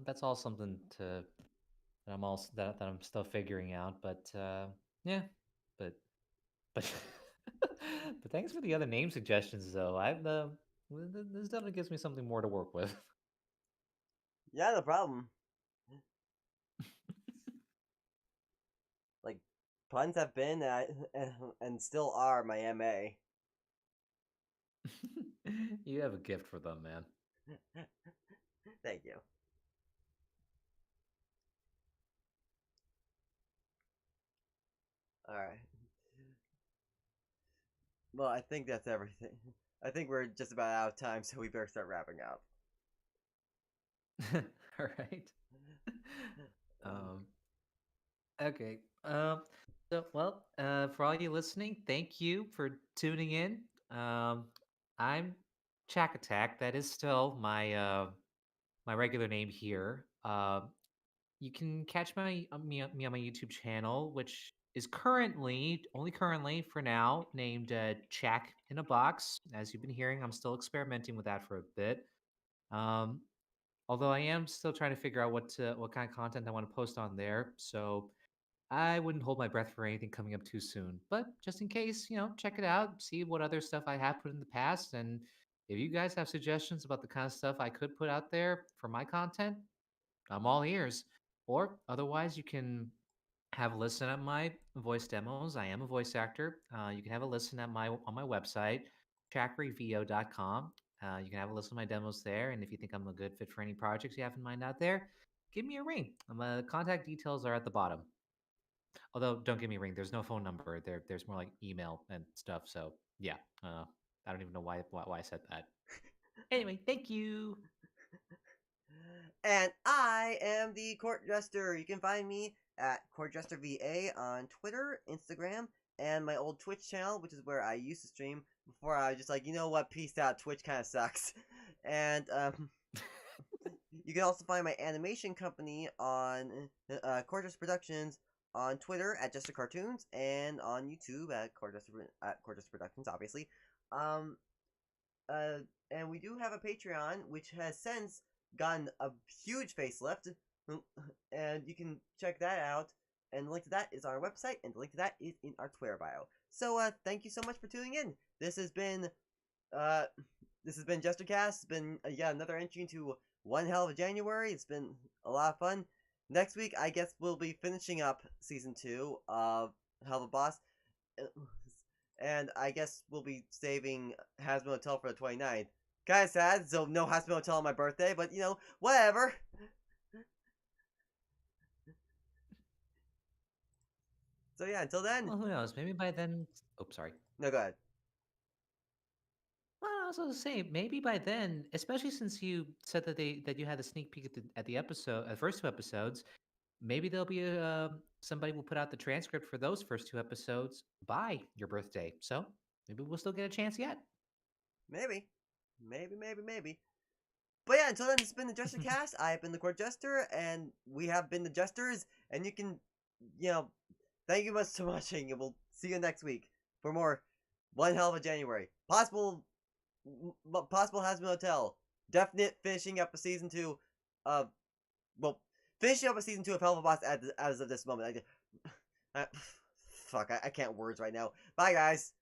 that's all something that that I'm still figuring out. But yeah, but but but thanks for the other name suggestions, though. This definitely gives me something more to work with. Yeah, no problem. Like puns have been and still are my MA. You have a gift for them, man. Thank you. All right. Well, I think that's everything. I think we're just about out of time, so we better start wrapping up. All right. Okay. For all you listening, thank you for tuning in. I'm Chack Attack. That is still my regular name here. You can catch me on my YouTube channel, which is currently for now named Chack in a Box. As you've been hearing, I'm still experimenting with that for a bit. Um, Although I am still trying to figure out what kind of content I want to post on there. So I wouldn't hold my breath for anything coming up too soon. But just in case, check it out, see what other stuff I have put in the past. And if you guys have suggestions about the kind of stuff I could put out there for my content, I'm all ears. Or otherwise, you can have a listen at my voice demos. I am a voice actor. You can have a listen at my on my website, chakryvo.com. You can have a listen to my demos there. And if you think I'm a good fit for any projects you have in mind out there, give me a ring. My contact details are at the bottom. Although, don't give me a ring. There's no phone number. There's more like email and stuff. So yeah, I don't even know why I said that. Anyway, thank you. And I am the Court Jester. You can find me at Court Jester VA on Twitter, Instagram, and my old Twitch channel, which is where I used to stream before I was just like, you know what, peace out, Twitch kind of sucks. And you can also find my animation company on Court Jester Productions on Twitter at Jester Cartoons and on YouTube at Court Jester Productions, obviously. And we do have a Patreon, which has since gotten a huge facelift, and you can check that out. And the link to that is on our website, and the link to that is in our Twitter bio. So, thank you so much for tuning in. This has been JesterCast. It's been another entry into one hell of a January. It's been a lot of fun. Next week, I guess we'll be finishing up season 2 of Helluva Boss. And I guess we'll be saving Hasbro Hotel for the 29th. Kinda sad, so no Hasbro Hotel on my birthday, but whatever. So yeah, until then. Well, who knows? Maybe by then. Oh, sorry. No, go ahead. Well, I was going to say maybe by then, especially since you said that you had a sneak peek at the first 2 episodes. Maybe there'll be somebody will put out the transcript for those first 2 episodes by your birthday. So maybe we'll still get a chance yet. Maybe. But yeah, until then, it's been the JesterCast. I have been the Court Jester, and we have been the Jesters. And you can, thank you so much, and we'll see you next week for more One Hell of a January. Possible Hasbro Hotel. Definite finishing up a season 2 of, finishing up a season 2 of Helluva Boss as of this moment. Fuck, I can't words right now. Bye, guys.